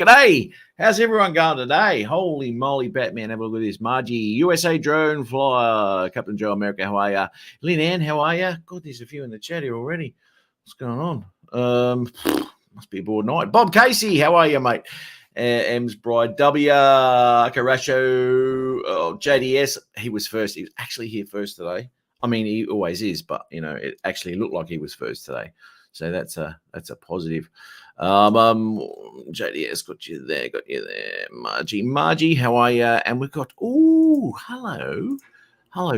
G'day. How's everyone going today? Holy moly, Batman. Have a look at this. Margie, USA Drone Flyer. Captain Joe America, how are ya? Lynn Ann, how are ya? God, there's a few in the chat here already. What's going on? Must be a bored night. Bob Casey, how are you, mate? M's Bride W. Carasho, JDS. He was first. He was actually here first today. I mean, he always is, but it actually looked like he was first today. So that's a positive. JDS got you there. Margie, how are you? And we've got hello,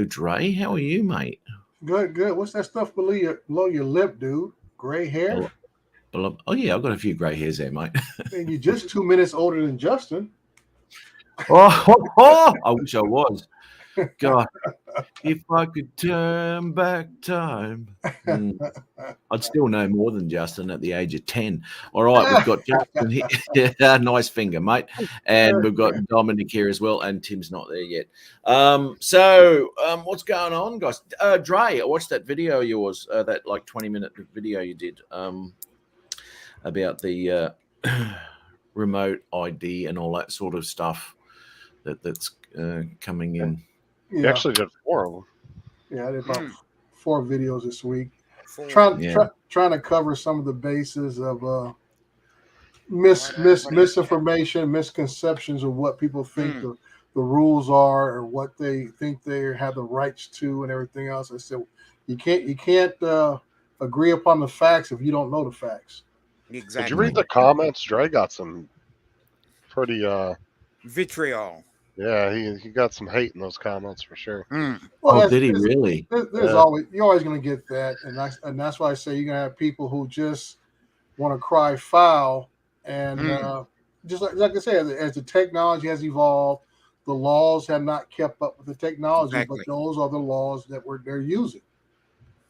Dre. How are you, mate? Good. What's that stuff below your lip, dude? Gray hair? Oh yeah, I've got a few gray hairs there, mate. And you're just 2 minutes older than Justin. I wish I was. God, if I could turn back time, I'd still know more than Justin at the age of 10. All right, we've got Justin here. Nice finger, mate. And we've got Dominic here as well, and Tim's not there yet. So what's going on, guys? Dre, I watched that video of yours, that 20-minute video you did about the remote ID and all that sort of stuff that's coming in. Yeah. You actually did 4 of them. Yeah, I did about 4 videos this week. Trying to cover some of the bases of misinformation, misconceptions of what people think the rules are, or what they think they have the rights to, and everything else. I said you can't agree upon the facts if you don't know the facts. Exactly. Did you read the comments? Dre got some pretty vitriol. Yeah, he got some hate in those comments for sure. Well, did he really? You're always going to get that, and that's why I say you're going to have people who just want to cry foul, and just like I said, as the technology has evolved, the laws have not kept up with the technology, but those are the laws that they're using.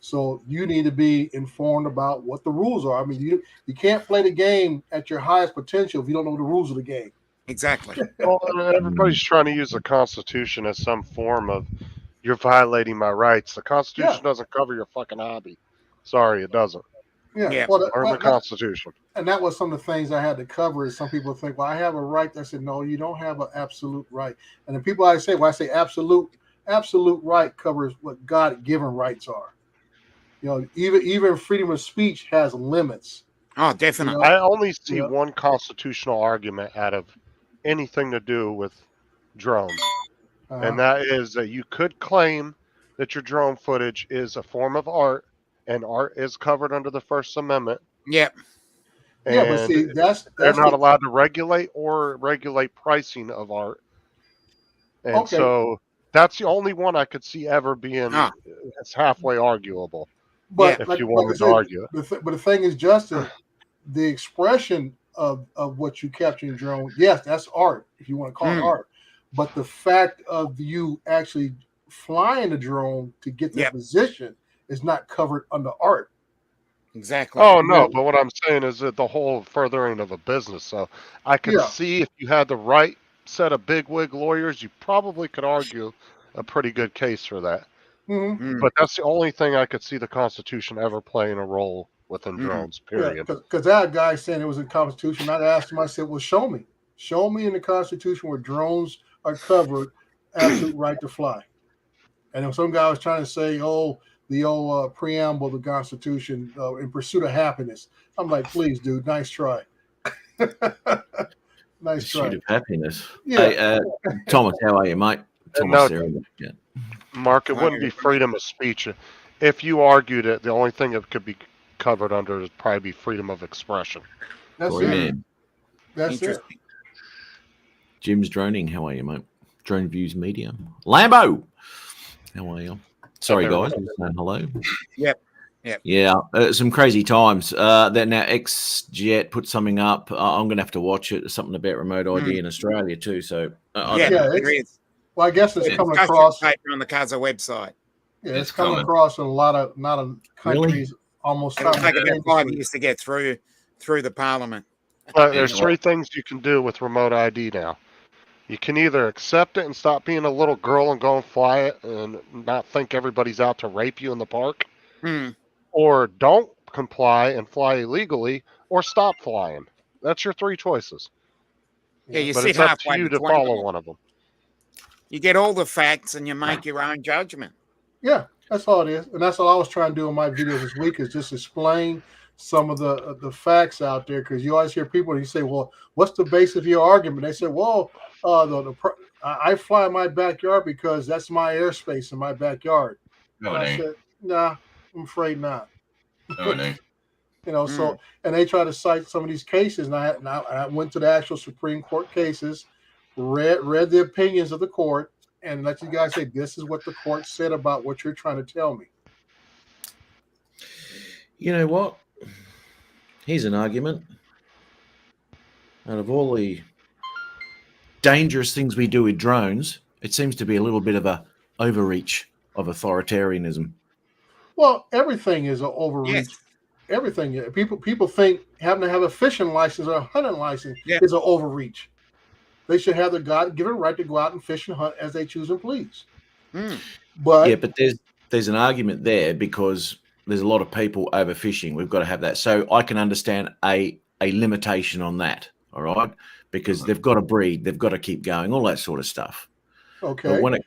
So you need to be informed about what the rules are. I mean, you can't play the game at your highest potential if you don't know the rules of the game. Exactly. Well, everybody's trying to use the Constitution as some form of you're violating my rights. The Constitution doesn't cover your fucking hobby. Sorry, it doesn't. Yeah. Well, the Constitution. And that was some of the things I had to cover. Is some people think, well, I have a right. I said, no, you don't have an absolute right. And the people I say absolute right covers what God-given rights are. Even freedom of speech has limits. Oh, definitely. I only see one constitutional argument out of anything to do with drones, and that is that you could claim that your drone footage is a form of art, and art is covered under the First Amendment. Yep. And but see, they're not allowed to regulate pricing of art, and so that's the only one I could see ever being it's halfway arguable. But if you wanted to argue it. But the thing is, Justin, the expression of what you capture in drone, yes, that's art, if you want to call it art. But the fact of you actually flying the drone to get that position is not covered under art. Exactly. Oh, no, but what I'm saying is that the whole furthering of a business. So I could see if you had the right set of bigwig lawyers, you probably could argue a pretty good case for that. But that's the only thing I could see the Constitution ever playing a role within drones, period. Because that guy saying it was in the Constitution, I asked him, I said, well, show me in the Constitution where drones are covered, absolute right to fly. And then some guy was trying to say, the old preamble of the Constitution, in pursuit of happiness. I'm like, please, dude, nice try. Nice try. Pursuit of happiness. Yeah. Hey, Thomas, how are you, mate? Thomas, Mark, it wouldn't be freedom of speech. If you argued it, the only thing that could be covered under is probably be freedom of expression. That's it. That's it. Jim's droning. How are you, mate? Drone Views Media. Lambo, how are you? Sorry, guys. I'm saying hello. Yep. Yeah, some crazy times. That now XJet put something up. I'm going to have to watch it. Something about remote ID in Australia too. So well, I guess it's coming across on the CASA website. Yeah, it's coming across in a lot of countries. Really? Almost. It'll take about 5 years to get through the parliament. But there's 3 things you can do with remote ID now. You can either accept it and stop being a little girl and go and fly it and not think everybody's out to rape you in the park, or don't comply and fly illegally, or stop flying. That's your 3 choices. Yeah, you But sit it's up to halfway you to between follow them. one of them. You get all the facts and you make your own judgment. Yeah, that's all it is, and that's all I was trying to do in my videos this week is just explain some of the facts out there because you always hear people and you say, "Well, what's the base of your argument?" They say, "Well, I fly in my backyard because that's my airspace in my backyard." No, And it I ain't. said, "Nah, I'm afraid not." No, it ain't. You know, so and they try to cite some of these cases, and I went to the actual Supreme Court cases, read the opinions of the court, and let you guys say this is what the court said about what you're trying to tell me. You know what? Here's an argument. Out of all the dangerous things we do with drones, it seems to be a little bit of a overreach of authoritarianism. Well, everything is an overreach. Yes. Everything. People think having to have a fishing license or a hunting license is an overreach. They should have the God-given right to go out and fish and hunt as they choose and please. But yeah, but there's an argument there because there's a lot of people overfishing. We've got to have that. So I can understand a limitation on that. All right, because they've got to breed, they've got to keep going, all that sort of stuff. okay. But when it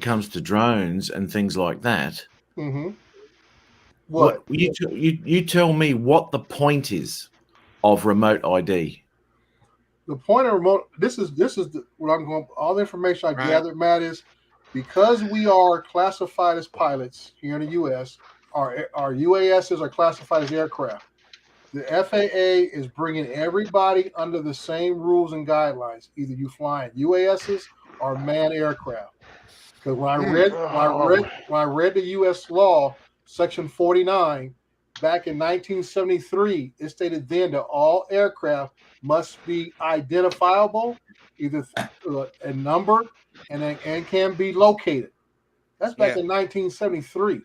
comes to drones and things like that, What you tell me what the point is of remote ID. The point of remote. This is what I'm going. All the information I gathered, Matt, is because we are classified as pilots here in the U.S. Our UASs are classified as aircraft. The FAA is bringing everybody under the same rules and guidelines. Either you fly in UASs or manned aircraft. Because when I read the U.S. law, Section 49, back in 1973, it stated then that all aircraft must be identifiable, either a number and can be located. That's back in 1973.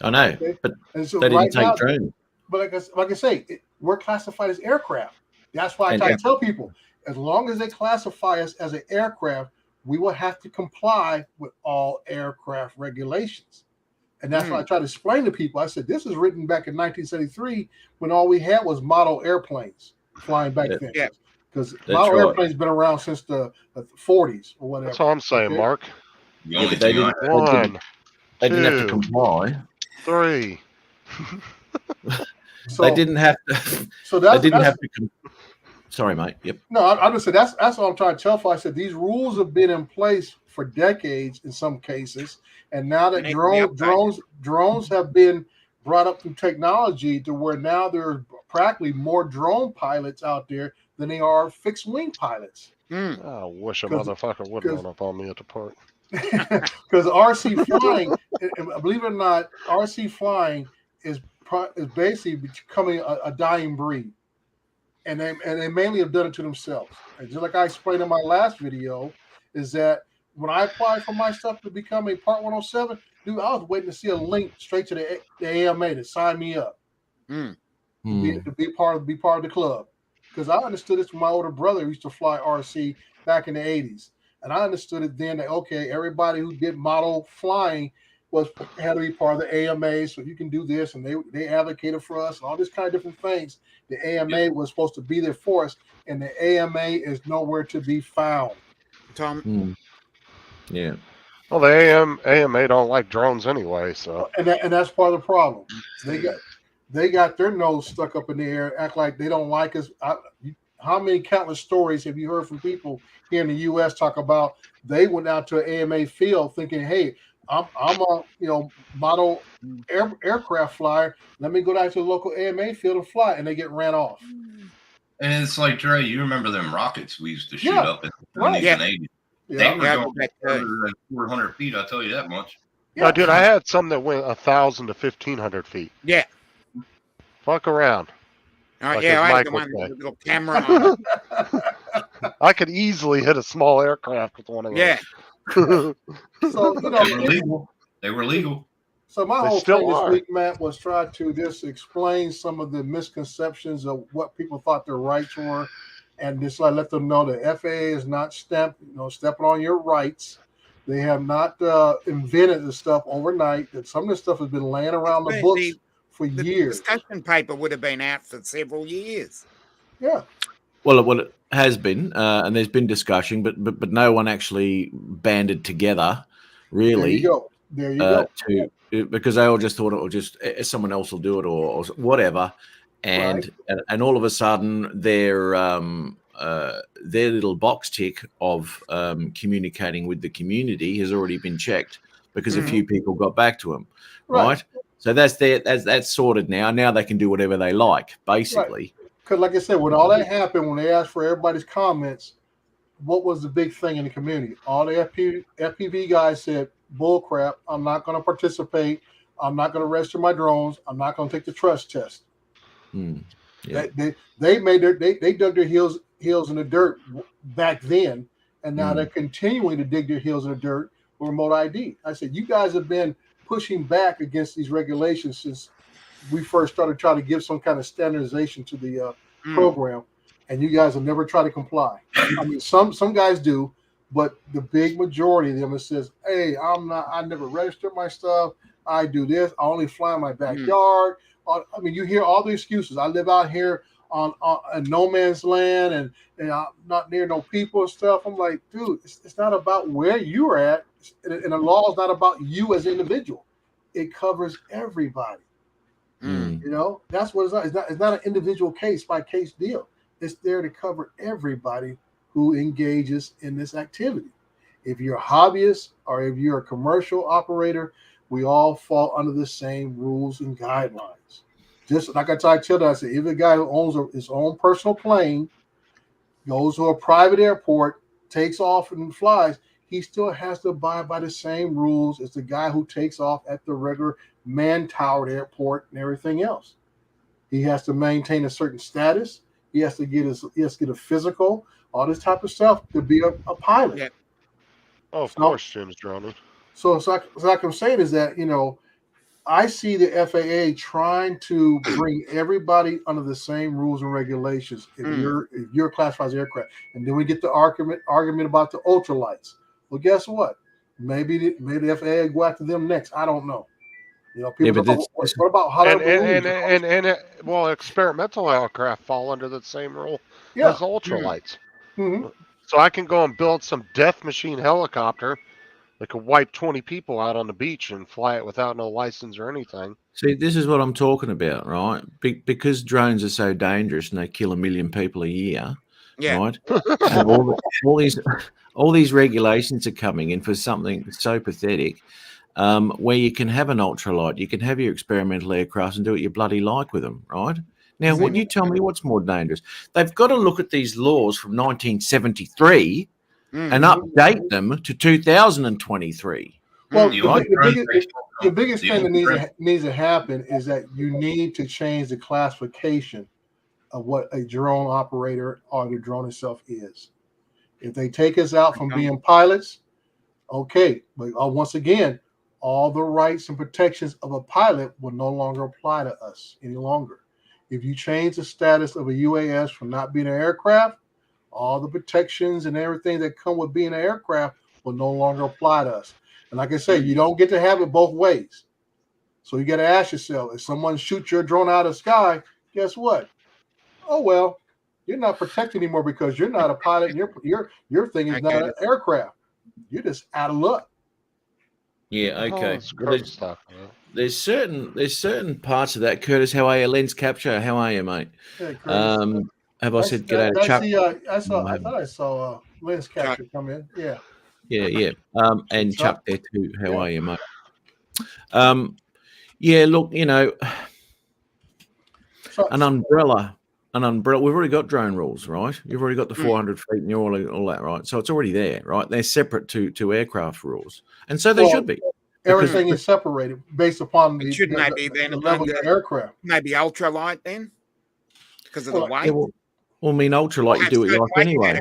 I know, okay? but so they didn't take drones. But like I say, we're classified as aircraft. That's why I try to tell people, as long as they classify us as an aircraft, we will have to comply with all aircraft regulations. And that's why I try to explain to people. I said, this is written back in 1973 when all we had was model airplanes flying back then. Because model airplanes been around since the 40s or whatever. That's all I'm saying, Mark. The only they thing didn't have to comply. 3. So, they didn't have to. So they didn't have to. Sorry, mate. Yep. No, I just said that's what I'm trying to tell. I said these rules have been in place for decades in some cases, and now that drones have been brought up through technology to where now there are practically more drone pilots out there than there are fixed wing pilots. I wish a motherfucker would run up on me at the park. Because RC flying, believe it or not, RC flying is basically becoming a dying breed. And they mainly have done it to themselves. And just like I explained in my last video, is that when I applied for my stuff to become a Part 107, dude, I was waiting to see a link straight to the AMA to sign me up to be part of the club. Because I understood this from my older brother who used to fly RC back in the 80s. And I understood it then that, okay, everybody who did model flying had to be part of the AMA, so you can do this, and they advocated for us, and all this kind of different things. The AMA was supposed to be there for us, and the AMA is nowhere to be found. Tom. Yeah. Well, the AMA don't like drones anyway, so and that's part of the problem. They got their nose stuck up in the air, act like they don't like us. How many countless stories have you heard from people here in the U.S. talk about they went out to an AMA field thinking, hey, I'm a model aircraft flyer. Let me go down to the local AMA field and fly, and they get ran off. And it's like, Dre, you remember them rockets we used to shoot up in the 70s and 80s? They were going further than 400 feet, I'll tell you that much. No, dude, I had some that went 1,000 to 1,500 feet. Yeah. Fuck around. I had the one with a little camera on it. I could easily hit a small aircraft with one of those. Yeah. So, they were legal. So my whole thing this week, Matt, was try to just explain some of the misconceptions of what people thought their rights were, and just let them know the FAA is not stepping on your rights. They have not invented this stuff overnight. That some of this stuff has been laying around the books for years. The discussion paper would have been out for several years. Yeah. Well, it has been, and there's been discussion, but no one actually banded together, really. There you go. Because they all just thought it would just someone else will do it or whatever, and all of a sudden their little box tick of communicating with the community has already been checked because a few people got back to them, right? So that's sorted now. Now they can do whatever they like, basically. Because, like I said, when all that happened, when they asked for everybody's comments, what was the big thing in the community? All the FPV guys said, bull crap, I'm not going to participate. I'm not going to register my drones. I'm not going to take the trust test. Yeah. They dug their heels in the dirt back then, and now they're continuing to dig their heels in the dirt with remote ID. I said, you guys have been pushing back against these regulations since we first started trying to give some kind of standardization to the program, and you guys have never tried to comply. I mean, some guys do, but the big majority of them says, "Hey, I never registered my stuff. I do this. I only fly in my backyard." I mean, you hear all the excuses. I live out here on no man's land, and I'm not near no people and stuff. I'm like, dude, it's not about where you're at, and the law is not about you as an individual. It covers everybody. You know, that's what it's not. It's not an individual case by case deal. It's there to cover everybody who engages in this activity. If you're a hobbyist or if you're a commercial operator, we all fall under the same rules and guidelines. Just like I tell them, I said, if a guy who owns his own personal plane goes to a private airport, takes off and flies, he still has to abide by the same rules as the guy who takes off at the regular man-towered airport and everything else. He has to maintain a certain status. He has to get a physical, all this type of stuff to be a pilot. Yeah. Oh, of course, James Droney. So like I'm saying is that, you know, I see the FAA trying to bring everybody under the same rules and regulations if you're classified as aircraft. And then we get the argument about the ultralights. Well, guess what? Maybe the FAA go after them next. I don't know. You know, people what about how well, experimental aircraft fall under the same rule as ultralights. So I can go and build some death machine helicopter that could wipe 20 people out on the beach and fly it without no license or anything. See, this is what I'm talking about, right? Because drones are so dangerous and they kill 1 million people a year, right? And all these regulations are coming in for something so pathetic. Where you can have an ultralight, you can have your experimental aircraft and do what you bloody like with them, right? Now, what you tell me what's more dangerous? They've got to look at these laws from 1973 and update them to 2023. Well, the biggest thing that needs to happen is that you need to change the classification of what a drone operator or the drone itself is. If they take us out from being pilots, okay, but once again, all the rights and protections of a pilot will no longer apply to us any longer. If you change the status of a UAS from not being an aircraft, all the protections and everything that come with being an aircraft will no longer apply to us. And like I say, you don't get to have it both ways. So you got to ask yourself, if someone shoots your drone out of the sky, guess what? Oh, well, you're not protected anymore because you're not a pilot. And your thing is not an aircraft. You're just out of luck. Yeah, okay. There's certain parts of that. Curtis, how are you? Lens capture, how are you, mate? Hey, have I said good day, Chuck? I thought I saw lens capture come in. Yeah. Yeah. And Chuck there too. How are you, mate? Yeah, look, you know, an umbrella. We've already got drone rules, right? You've already got the 400 feet and all that, right? So it's already there, right? They're separate to aircraft rules, and so they should be. Everything is separated based upon the level of the aircraft. Maybe ultralight then, because of the weight. Well, I mean, ultralight, you do what you like anyway.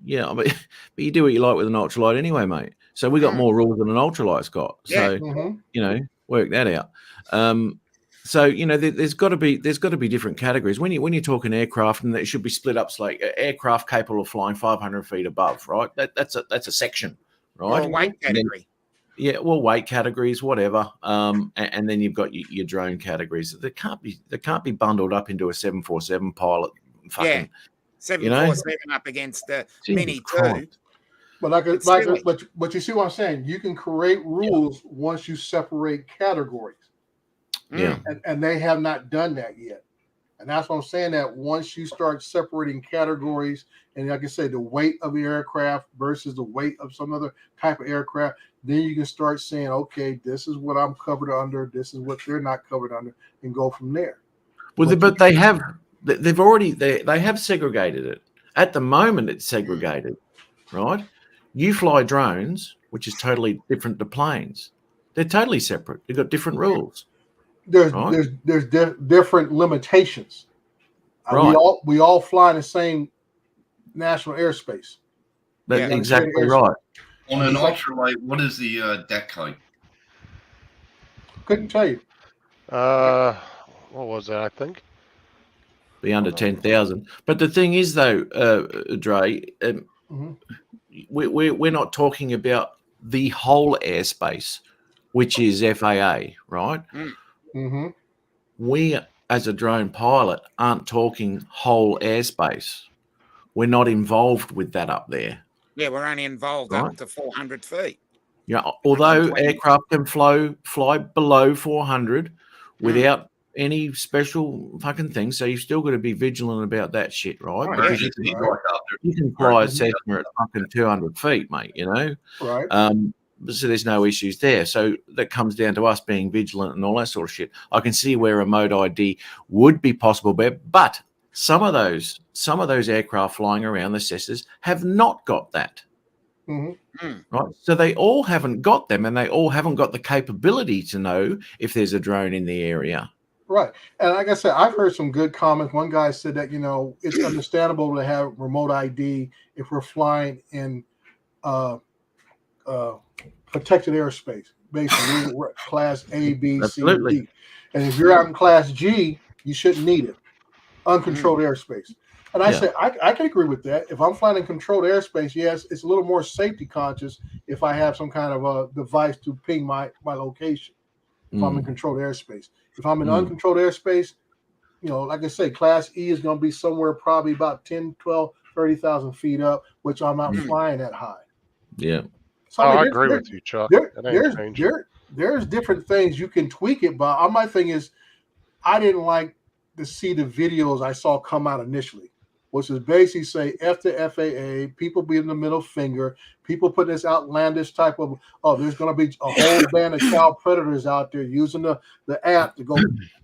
Yeah, but you do what you like with an ultralight anyway, mate. So we got more rules than an ultralight's got. So you know, work that out. So you know, there's got to be different categories when you're talking aircraft, and it should be split up. So like aircraft capable of flying 500 feet above, right? That's a section, right? Or weight category. Weight categories, whatever. And then you've got your drone categories. They can't be bundled up into a 747 pilot fucking 747 up against the Mini 2. But but you see what I'm saying? You can create rules once you separate categories. Yeah. And they have not done that yet. And that's what I'm saying, that once you start separating categories, and like I say, the weight of the aircraft versus the weight of some other type of aircraft, then you can start saying, okay, this is what I'm covered under, this is what they're not covered under, and go from there. Well, but they have segregated it. At the moment, it's segregated, right? You fly drones, which is totally different to planes. They're totally separate. They've got different rules. There's different limitations. Right. We all fly in the same national airspace. That's exactly right. On an ultralight, what is the deck height? Couldn't tell you. What was that? I think be under 10,000. But the thing is, though, Dre, we're not talking about the whole airspace, which is FAA, right? Mm-hmm. We, as a drone pilot, aren't talking whole airspace. We're not involved with that up there. Yeah, we're only involved up to 400 feet. Yeah, although aircraft can fly below 400 without any special fucking thing, so you've still got to be vigilant about that shit, right? Because you can fly a Cessna at fucking 200 feet, mate, you know? Right. So there's no issues there. So that comes down to us being vigilant and all that sort of shit. I can see where remote ID would be possible, but some of those aircraft flying around, the Cessnas, have not got that. Right. So they all haven't got them, and they all haven't got the capability to know if there's a drone in the area. Right. And like I said, I've heard some good comments. One guy said that, it's understandable to have remote ID if we're flying in protected airspace. Basically, we're class A, B, Absolutely. C, D. And if you're out in class G, you shouldn't need it. Uncontrolled airspace. And I said, I can agree with that. If I'm flying in controlled airspace, yes, it's a little more safety conscious if I have some kind of a device to ping my location if I'm in controlled airspace. If I'm in uncontrolled airspace, like I say, class E is going to be somewhere probably about 10, 12, 30,000 feet up, which I'm not flying that high. Yeah. So, I agree with you, Chuck. There's different things you can tweak it, but my thing is, I didn't like to see the videos I saw come out initially, which is basically say F the FAA, people being the middle finger, people put this outlandish type of, there's going to be a whole band of child predators out there using the app to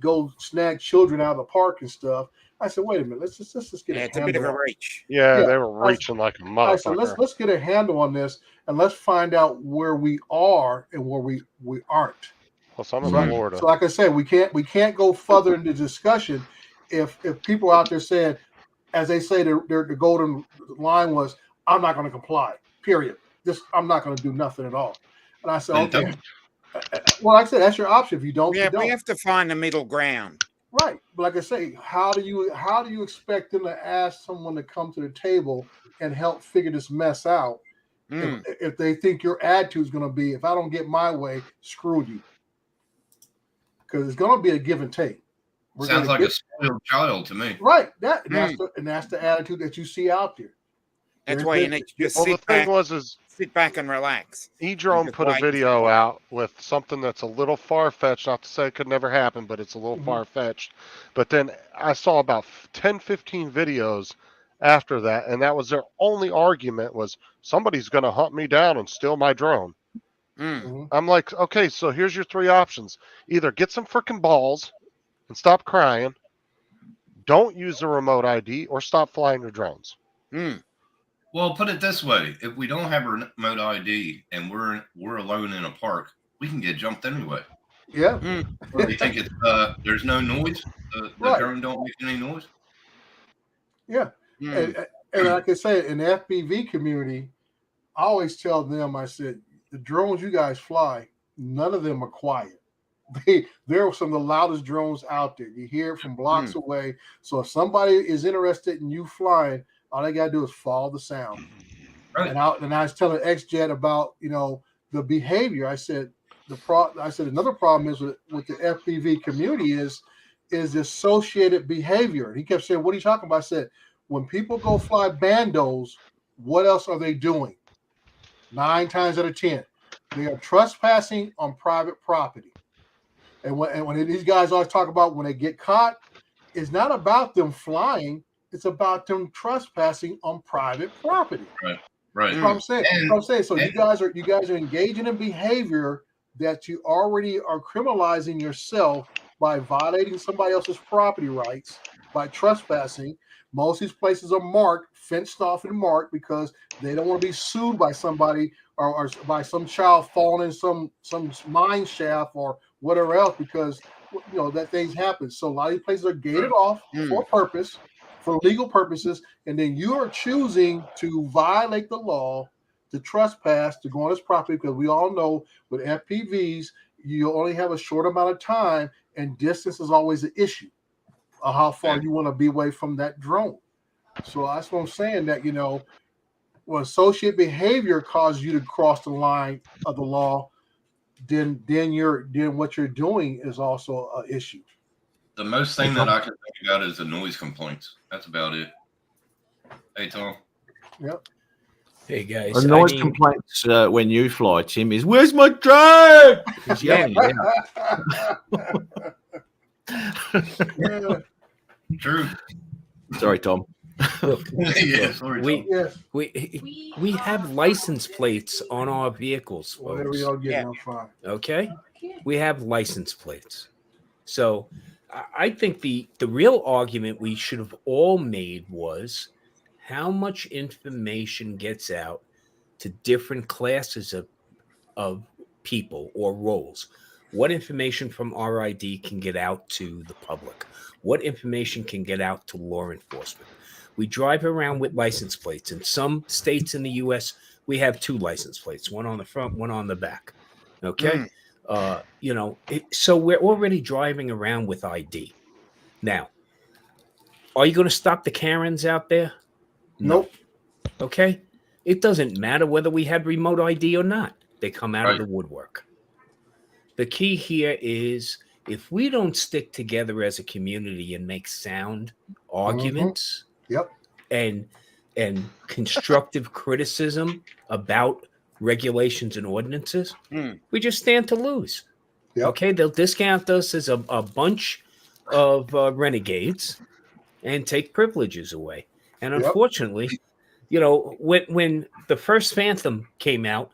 go snag children out of the park and stuff. I said, wait a minute, let's just get a handle. It's a bit of a reach. Yeah, they were reaching like a motherfucker. I said, let's get a handle on this, and let's find out where we are and where we aren't. Well, some of Florida. So like I said, we can't go further into discussion if people out there saying, as they say, the golden line was, I'm not going to comply, period. I'm not going to do nothing at all. And I said, okay. Well, like I said, that's your option. If you don't, we have to find the middle ground. Right. But like I say, how do you expect them to ask someone to come to the table and help figure this mess out if they think your attitude is going to be, if I don't get my way, screw you? Because it's going to be a give and take. Sounds like a spoiled child to me. Right. That's the attitude that you see out there. That's why you need to just sit back and relax. E-Drone put a video out with something that's a little far-fetched. Not to say it could never happen, but it's a little far-fetched. But then I saw about 10, 15 videos after that, and that was their only argument was somebody's going to hunt me down and steal my drone. I'm like, okay, so here's your three options. Either get some freaking balls and stop crying, don't use the remote ID, or stop flying your drones. Well, put it this way: if we don't have remote ID and we're alone in a park, we can get jumped anyway. Yeah. You think it's there's no noise? The drone don't make any noise. Yeah. And like I say, in the FPV community, I always tell them, I said, the drones you guys fly, none of them are quiet. They're some of the loudest drones out there. You hear it from blocks away. So if somebody is interested in you flying, all they gotta do is follow the sound. Right. And I was telling XJet about the behavior. I said another problem is with the FPV community is associated behavior. He kept saying, "What are you talking about?" I said, when people go fly bandos, what else are they doing? 9 times out of 10, they are trespassing on private property. And when these guys always talk about when they get caught, it's not about them flying; it's about them trespassing on private property. Right. That's what I'm saying. So you guys are engaging in behavior that you already are criminalizing yourself by violating somebody else's property rights by trespassing. Most of these places are marked, fenced off and marked because they don't want to be sued by somebody or by some child falling in some mine shaft or whatever else because that things happen. So a lot of these places are gated off for a purpose, for legal purposes, and then you are choosing to violate the law, to trespass, to go on this property because we all know with FPVs you only have a short amount of time, and distance is always an issue. How far you want to be away from that drone. So that's what I'm saying, that when associate behavior causes you to cross the line of the law, then what you're doing is also an issue. The most thing that I can think about is the noise complaints. That's about it. Hey, Tom. Yep. Hey guys. The noise complaints when you fly, Tim, is "Where's my drone?" He's yelling Yeah. True. Sorry, Tom. Look, sorry, we have license plates on our vehicles, folks. Whatever y'all get, I'm fine. Okay, we have license plates. So I think the real argument we should have all made was how much information gets out to different classes of people or roles. What information from RID can get out to the public? What information can get out to law enforcement? We drive around with license plates. In some states in the U.S., we have 2 license plates, one on the front, one on the back. Okay? So we're already driving around with ID. Now, are you going to stop the Karens out there? Nope. Okay? It doesn't matter whether we had remote ID or not. They come out of the woodwork. The key here is if we don't stick together as a community and make sound arguments and constructive criticism about regulations and ordinances, we just stand to lose. Okay, they'll discount us as a bunch of renegades and take privileges away. And unfortunately, when the first Phantom came out,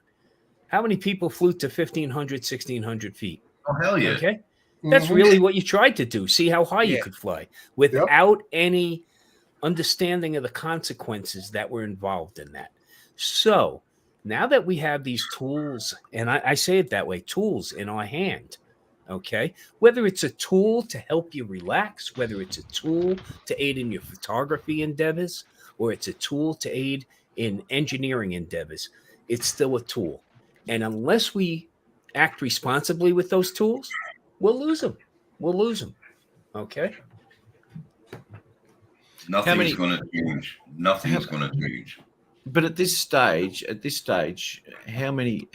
how many people flew to 1,500, 1,600 feet? Oh, hell yeah. Okay. That's really what you tried to do. See how high you could fly without any understanding of the consequences that were involved in that. So now that we have these tools, and I say it that way, tools in our hand, okay, whether it's a tool to help you relax, whether it's a tool to aid in your photography endeavors, or it's a tool to aid in engineering endeavors, it's still a tool. And unless we act responsibly with those tools, we'll lose them. Okay? Nothing's going to change. Nothing's going to change. But at this stage, how many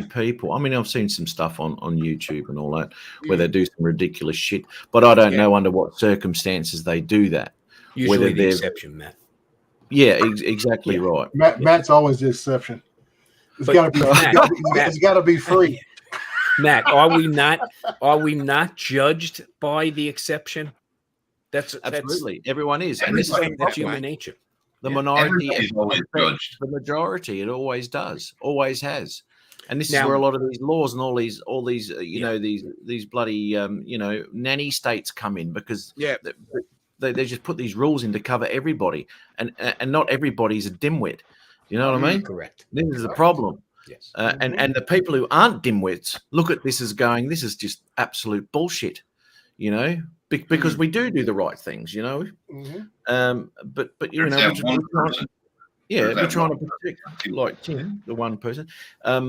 people? I mean, I've seen some stuff on YouTube and all that where they do some ridiculous shit, but I don't know under what circumstances they do that. Usually whether the exception, Matt. Yeah, exactly right. Matt's always the exception. It's got to be free. Matt, are we not judged by the exception? That's absolutely everyone is, and this is human nature. The minority is always judged. The majority, it always does, always has, and this is where a lot of these laws and all these these bloody nanny states come in because they just put these rules in to cover everybody, and not everybody's a dimwit. You know what I mean? Correct. This is the problem. Yes. And the people who aren't dimwits look at this as going, this is just absolute bullshit, because we do the right things, but we're trying to protect, like Tim, the one person. I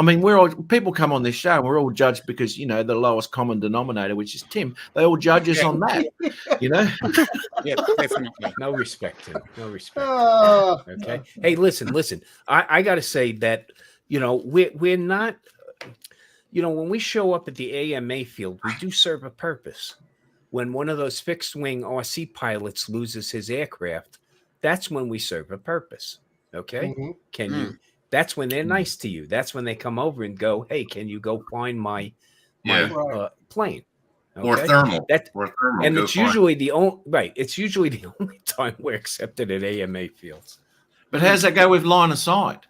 mean, people come on this show and we're all judged because the lowest common denominator, which is Tim. They all judge us on that, Yeah, definitely. No respect, Tim. No respect. Okay. Hey, listen. I got to say that we're not. When we show up at the AMA field, we do serve a purpose. when one of those fixed wing RC pilots loses his aircraft, that's when we serve a purpose. Okay. Can you? That's when they're nice to you. That's when they come over and go, hey, can you go find my plane? Okay? Or thermal. And it's usually the only It's usually the only time we're accepted at AMA fields. But how's that go with line of sight?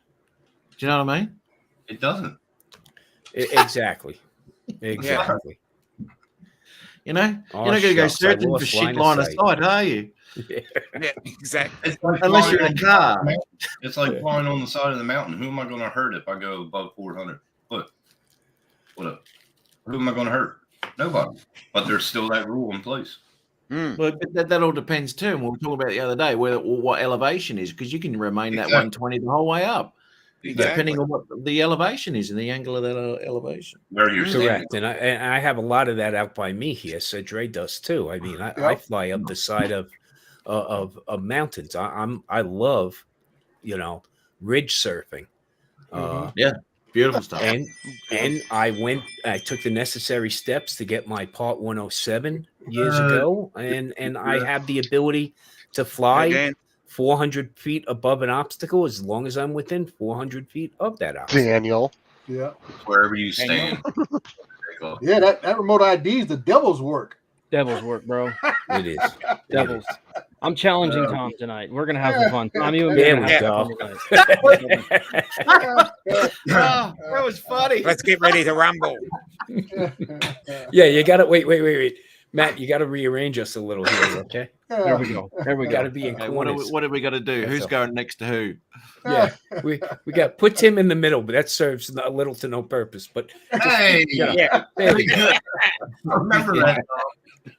Do you know what I mean? It doesn't. Exactly. Exactly. You know, you're not going to go searching for shit line of sight, are you? Yeah, exactly. Unless you're in a car. It's like flying on the side of the mountain. Who am I going to hurt if I go above 400? What up? Who am I going to hurt? Nobody. But there's still that rule in place. Well, that all depends too. And we were talking about the other day what elevation is, because you can remain that 120 the whole way up, depending on what the elevation is and the angle of that elevation. Where you're correct, and I have a lot of that out by me here. So Dre does too. I mean, I fly up the side of mountains. I love, ridge surfing. Beautiful stuff. And I took the necessary steps to get my Part 107 years ago, and I have the ability to fly 400 feet above an obstacle as long as I'm within 400 feet of that obstacle. Daniel. Yeah. Wherever you stand. Yeah, that remote ID is the devil's work. Devil's work, bro. It is. Devil's. I'm challenging Tom tonight. We're gonna have some fun. Tom, you and me. There we go. That was funny. Let's get ready to rumble. Yeah, you got to wait. Matt, you got to rearrange us a little here, okay? There we go. We got to be in corners. What have we got to do? Who's going next to who? Yeah, we got put Tim in the middle, but that serves a little to no purpose. But hey, there we go. Remember that.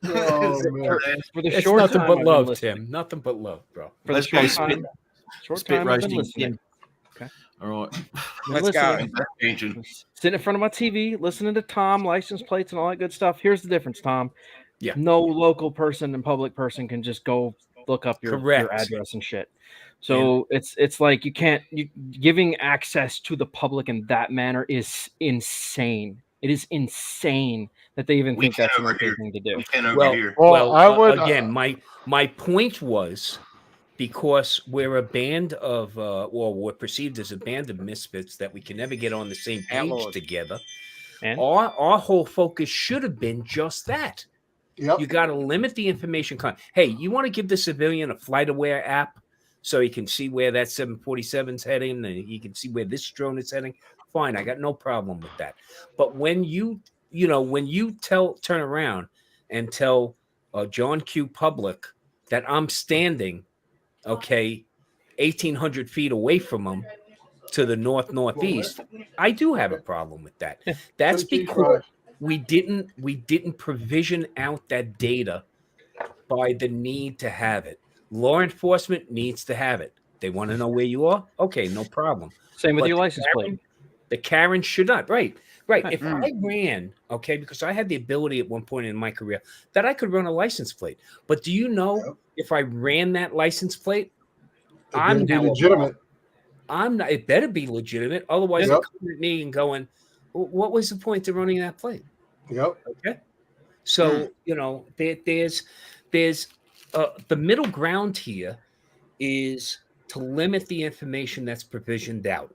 For the It's short nothing time but I've love, been Tim. Nothing but love, bro. For Let's the go short time, spit I've been roasting. listening. Okay. All right. Let's go. Sitting in front of my TV, listening to Tom, license plates, and all that good stuff. Here's the difference, Tom. Yeah. No local person and public person can just go look up your address and shit. So it's like giving access to the public in that manner is insane. It is insane that they even think that's an okay thing to do. Well, I would again. My point was, because we're a band of, we're perceived as a band of misfits that we can never get on the same page together. And our whole focus should have been just that. Yep. You got to limit the information. Hey, you want to give the civilian a FlightAware app so he can see where that 747's heading and he can see where this drone is heading? Fine, I got no problem with that. But when you turn around and tell John Q. Public that I'm standing, 1,800 feet away from him to the northeast, I do have a problem with that. That's because we didn't provision out that data by the need to have it. Law enforcement needs to have it. They want to know where you are. Okay, no problem. Same with your license plate. The Karen should not. Right. If I ran, because I had the ability at one point in my career that I could run a license plate. But do you know if I ran that license plate, I'm now legitimate. I'm not. It better be legitimate. Otherwise, they're coming at me and going, "What was the point of running that plate?" Yep. Okay. So there's the middle ground here is to limit the information that's provisioned out.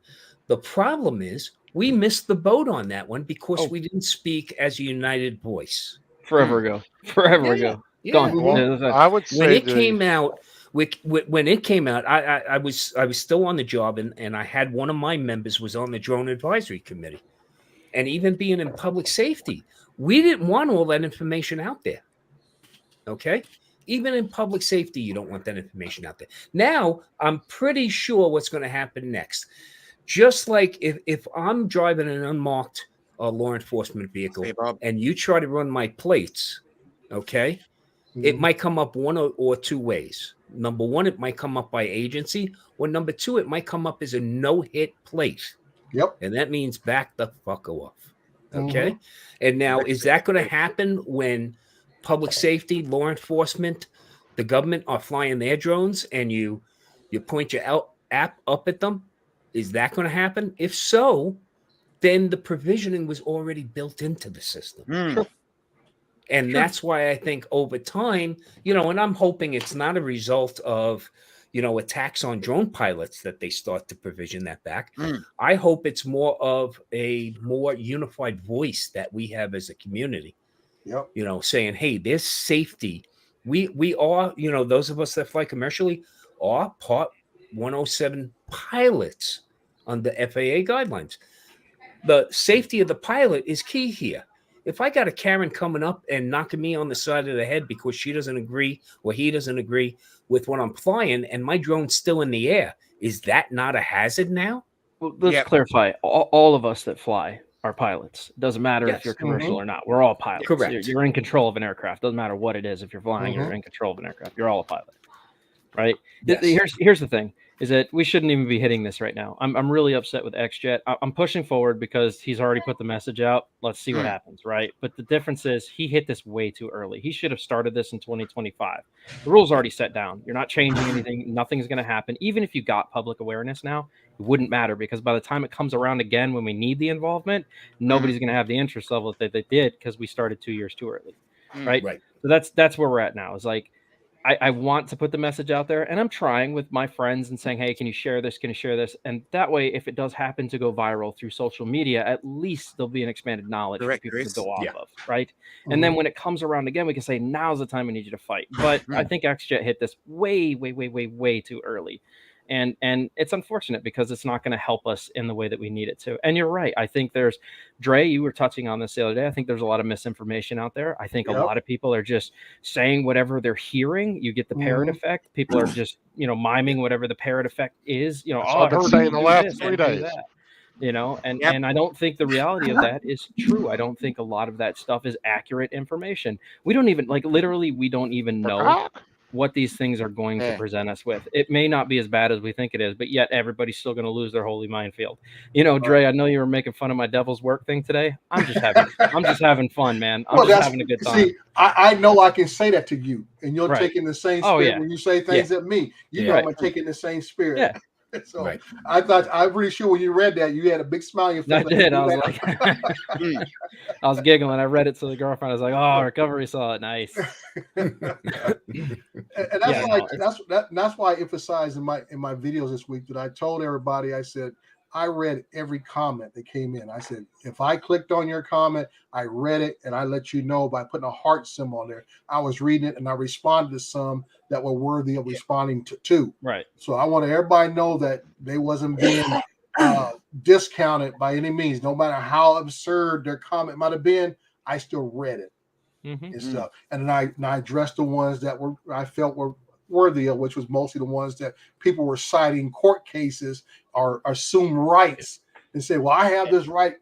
The problem is we missed the boat on that one because we didn't speak as a united voice. Forever ago. Gone. I would say when it came out. When it came out, I was still on the job, and I had one of my members was on the drone advisory committee, and even being in public safety, we didn't want all that information out there. Okay, even in public safety, you don't want that information out there. Now, I'm pretty sure what's going to happen next. Just like if I'm driving an unmarked law enforcement vehicle and you try to run my plates, it might come up one or two ways. Number one, it might come up by agency, or number two, it might come up as a no-hit plate. Yep. And that means back the fuck off. Okay. And now, is that going to happen when public safety, law enforcement, the government are flying their drones and you point your app up at them? Is that going to happen? If so, then the provisioning was already built into the system. And that's why I think over time, and I'm hoping it's not a result of, attacks on drone pilots that they start to provision that back. I hope it's more of a more unified voice that we have as a community. Yep. Saying, hey, there's safety. We are, those of us that fly commercially are Part 107 pilots under FAA guidelines. The safety of the pilot is key here. If I got a Karen coming up and knocking me on the side of the head because she doesn't agree or he doesn't agree with what I'm flying and my drone's still in the air, is that not a hazard now? Well, let's clarify. All of us that fly are pilots. It doesn't matter if you're commercial or not. We're all pilots. Correct. You're in control of an aircraft. Doesn't matter what it is. If you're flying, you're in control of an aircraft. You're all a pilot, right? Yes. Here's the thing. Is that we shouldn't even be hitting this right now. I'm really upset with XJet. I'm pushing forward because he's already put the message out. Let's see what happens, right? But the difference is he hit this way too early. He should have started this in 2025. The rule's already set down. You're not changing anything. Nothing's going to happen. Even if you got public awareness now, it wouldn't matter because by the time it comes around again when we need the involvement, nobody's going to have the interest level that they did because we started 2 years too early, right? So that's where we're at now. It's like, I want to put the message out there and I'm trying with my friends and saying, hey, can you share this? Can you share this? And that way, if it does happen to go viral through social media, at least there'll be an expanded knowledge for people to go off of, right? And then when it comes around again, we can say, now's the time we need you to fight. But I think XJet hit this way too early. And it's unfortunate because it's not going to help us in the way that we need it to. And you're right. I think there's, Dre, you were touching on this the other day. I think there's a lot of misinformation out there. I think a lot of people are just saying whatever they're hearing. You get the parrot effect. People are just, miming whatever the parrot effect is. I've been saying the last 3 days. And I don't think the reality of that is true. I don't think a lot of that stuff is accurate information. We don't even we don't even know what these things are going to present us with. It may not be as bad as we think it is, but yet everybody's still going to lose their holy minefield. Dre, I know you were making fun of my devil's work thing today. I'm just having fun, man. I'm just having a good time. See, I know I can say that to you, and you're taking the same spirit when you say things at me. You know I'm taking the same spirit. Yeah. So I'm pretty sure when you read that, you had a big smile on your face. I did. I was like, I was giggling. I read it to the girlfriend. I was like, oh, recovery saw it. Nice. and that's why I emphasized in my videos this week that I told everybody, I said, I read every comment that came in. I said, if I clicked on your comment, I read it and I let you know by putting a heart symbol on there. I was reading it and I responded to some that were worthy of responding to. Right. So I want everybody to know that they wasn't being discounted by any means. No matter how absurd their comment might have been, I still read it and stuff. And then I addressed the ones that I felt were worthy of, which was mostly the ones that people were citing court cases or assumed rights and say, well, I have this right.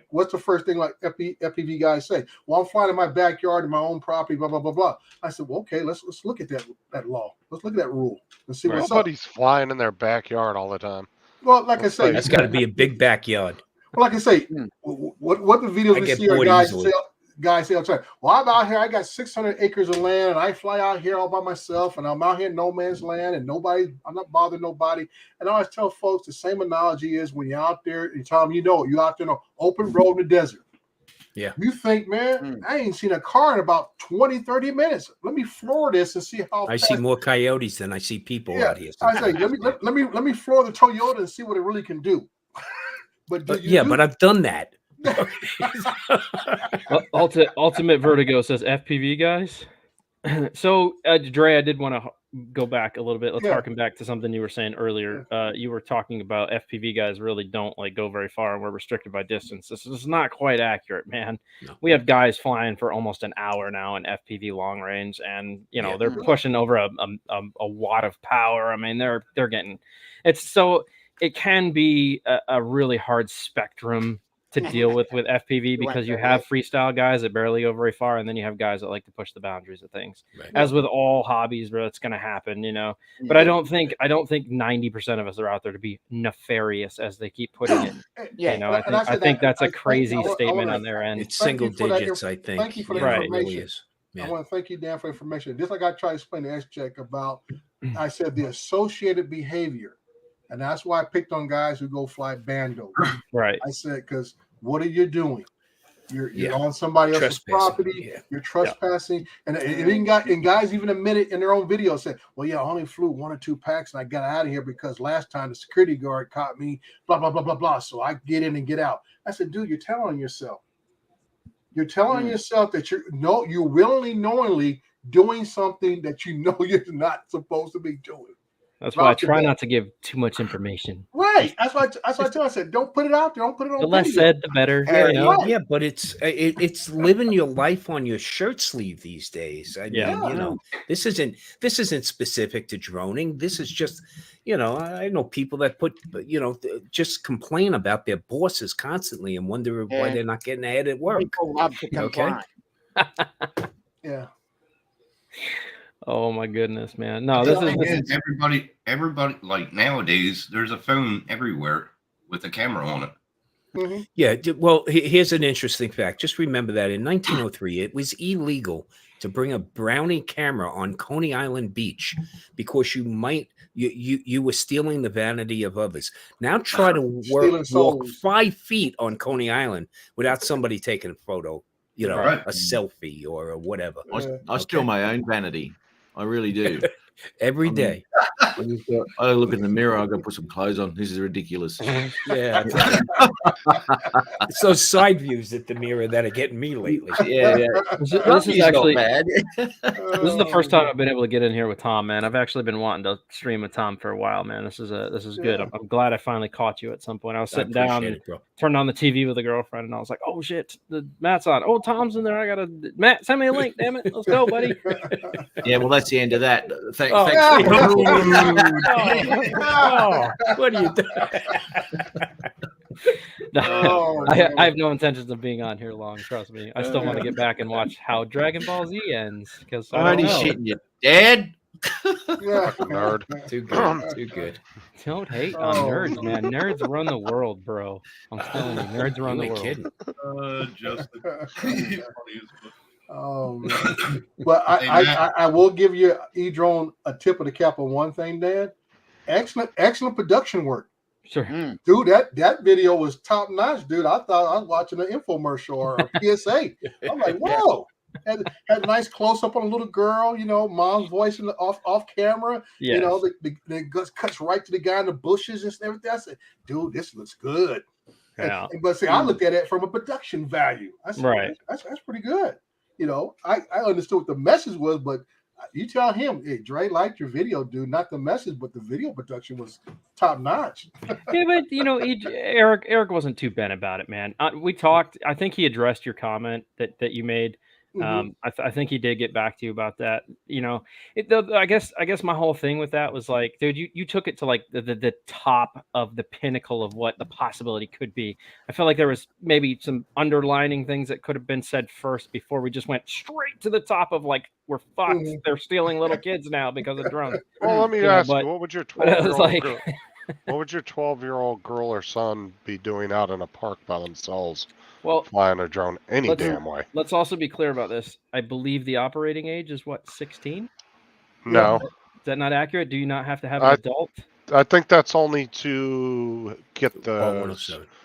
What's the first thing like FPV guys say? Well, I'm flying in my backyard in my own property, blah, blah, blah, blah. I said, well, okay, let's look at that law. Let's look at that rule and see what's up. Nobody's flying in their backyard all the time. Well, like I say, that's got to be a big backyard. Well, like I say, what the videos we see are guys say all the time, well, I'm out here, I got 600 acres of land and I fly out here all by myself and I'm out here in no man's land and I'm not bothering nobody. And I always tell folks the same analogy is when you're out there, you tell them, you're out there on an open road in the desert. Yeah. You think, man, I ain't seen a car in about 20, 30 minutes. Let me floor this and see how I see more coyotes than I see people out here. I say, let me floor the Toyota and see what it really can do. But I've done that. Ultimate Vertigo says FPV guys. So Dre, I did want to go back a little bit. Let's harken back to something you were saying earlier. You were talking about FPV guys really don't go very far and we're restricted by distance. This is not quite accurate, man. No. We have guys flying for almost an hour now in FPV long range, and they're pushing over a watt of power. I mean, they're getting it can be a really hard spectrum to deal with FPV because you have freestyle guys that barely go very far, and then you have guys that like to push the boundaries of things. Right. As with all hobbies, bro, it's going to happen, But I don't think 90% of us are out there to be nefarious, as they keep putting it. I think that's a crazy statement on their end. It's single digits, I think. Thank you for the information. I want to thank you, Dan, for information. Just like I tried to explain to XJet about, I said the associated behavior. And that's why I picked on guys who go fly bandos. Right. I said, because what are you doing? You're on somebody else's property. You're trespassing, and guys even admit it in their own video, say, "Well, yeah, I only flew 1 or 2 packs, and I got out of here because last time the security guard caught me. Blah blah blah blah blah. So I get in and get out." I said, "Dude, you're telling yourself. You're telling yourself that you're willingly, knowingly doing something that you know you're not supposed to be doing." That's why I try not to give too much information. Right. That's why I tell. I said, don't put it out there. Don't put it on. The less said, the better. Yeah, but it's living your life on your shirt sleeve these days. I mean, this isn't specific to droning. This is just, I know people that just complain about their bosses constantly and wonder why they're not getting ahead at work. Okay. Yeah. Oh my goodness, man! No, this is everybody. Like nowadays, there's a phone everywhere with a camera on it. Mm-hmm. Yeah. Well, here's an interesting fact. Just remember that in 1903, it was illegal to bring a Brownie camera on Coney Island Beach because you were stealing the vanity of others. Now try to walk 5 feet on Coney Island without somebody taking a photo. A selfie or whatever. I steal my own vanity. I really do. Every day. I look in the mirror. I got to put some clothes on. This is ridiculous. Yeah. It's those side views at the mirror that are getting me lately. Yeah. This is actually bad. This is the first time I've been able to get in here with Tom, man. I've actually been wanting to stream with Tom for a while, man. This is good. I'm glad I finally caught you at some point. I was sitting down and turned on the TV with a girlfriend, and I was like, "Oh shit, Matt's on. Oh, Tom's in there. Matt, send me a link. Damn it, let's go, buddy." Yeah, well, that's the end of that. Thanks. What are you doing? No, I have no intentions of being on here long. Trust me. I still want to get back and watch how Dragon Ball Z ends because I'm already shitting you, Dad. Nerd. Too good. Too good. Don't hate on nerds, man. Nerds run the world, bro. I'm telling you, nerds run the world. Kidding. Justin. Oh man! But I will give you E-Drone a tip of the cap on one thing, Dad. Excellent production work. Sure, dude. That video was top notch, dude. I thought I was watching an infomercial or a PSA. I'm like, whoa! Had a nice close up on a little girl, mom's voice in the off camera. Yes. The cuts right to the guy in the bushes and everything. I said, dude, this looks good. Yeah. But see, I looked at it from a production value. I said, right. That's pretty good. I understood what the message was, but you tell him, hey, Dre liked your video, dude. Not the message, but the video production was top notch. Yeah, but Eric wasn't too bent about it, man. We talked. I think he addressed your comment that you made. I think he did get back to you about that. I guess my whole thing with that was like, dude, you took it to like the top of the pinnacle of what the possibility could be. I felt like there was maybe some underlining things that could have been said first before we just went straight to the top of like, we're fucked. They're stealing little kids now because of drones. Well, let me ask you, what would your 12-year-old girl, what would your 12-year-old girl or son be doing out in a park by themselves? Well, flying a drone any damn way. Let's also be clear about this. I believe the operating age is 16? No. Is that not accurate? Do you not have to have an adult? I think that's only to get the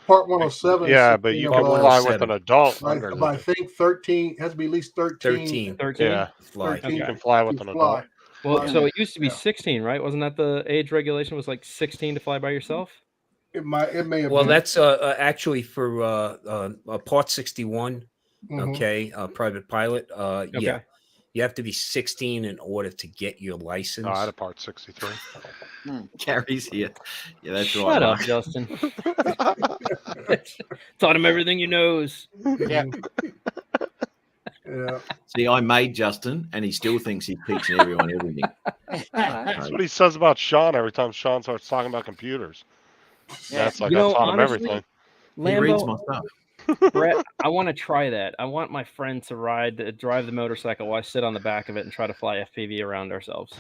Part 107. Yeah, but you can fly with an adult. I think 13 has to be at least 13. 13. Yeah, 13. You can fly with an adult. Well, so it used to be 16, right? Wasn't that the age regulation was like 16 to fly by yourself? It may have been. That's actually for Part 61. Okay, private pilot. Okay. Yeah, you have to be 16 in order to get your license. I had a Part 63. Carrie's here. Yeah, that's right. Shut up, Justin. Taught him everything he knows. Yeah. Yeah. See, I made Justin, and he still thinks he's teaching everyone everything. That's what he says about Sean every time Sean starts talking about computers. That's like I taught him everything. He reads my stuff. Brett, I want to try that. I want my friend to drive the motorcycle while I sit on the back of it and try to fly FPV around ourselves.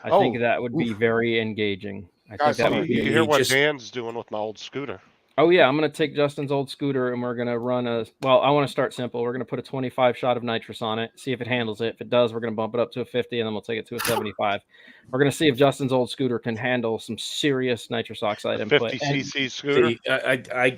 I think that would be very engaging. I think that would be. You hear what Dan's doing with my old scooter? Oh yeah, I'm gonna take Justin's old scooter and we're gonna run a. Well, I want to start simple. We're gonna put a 25 shot of nitrous on it, see if it handles it. If it does, we're gonna bump it up to a 50, and then we'll take it to a 75. We're gonna see if Justin's old scooter can handle some serious nitrous oxide input. 50cc scooter. See,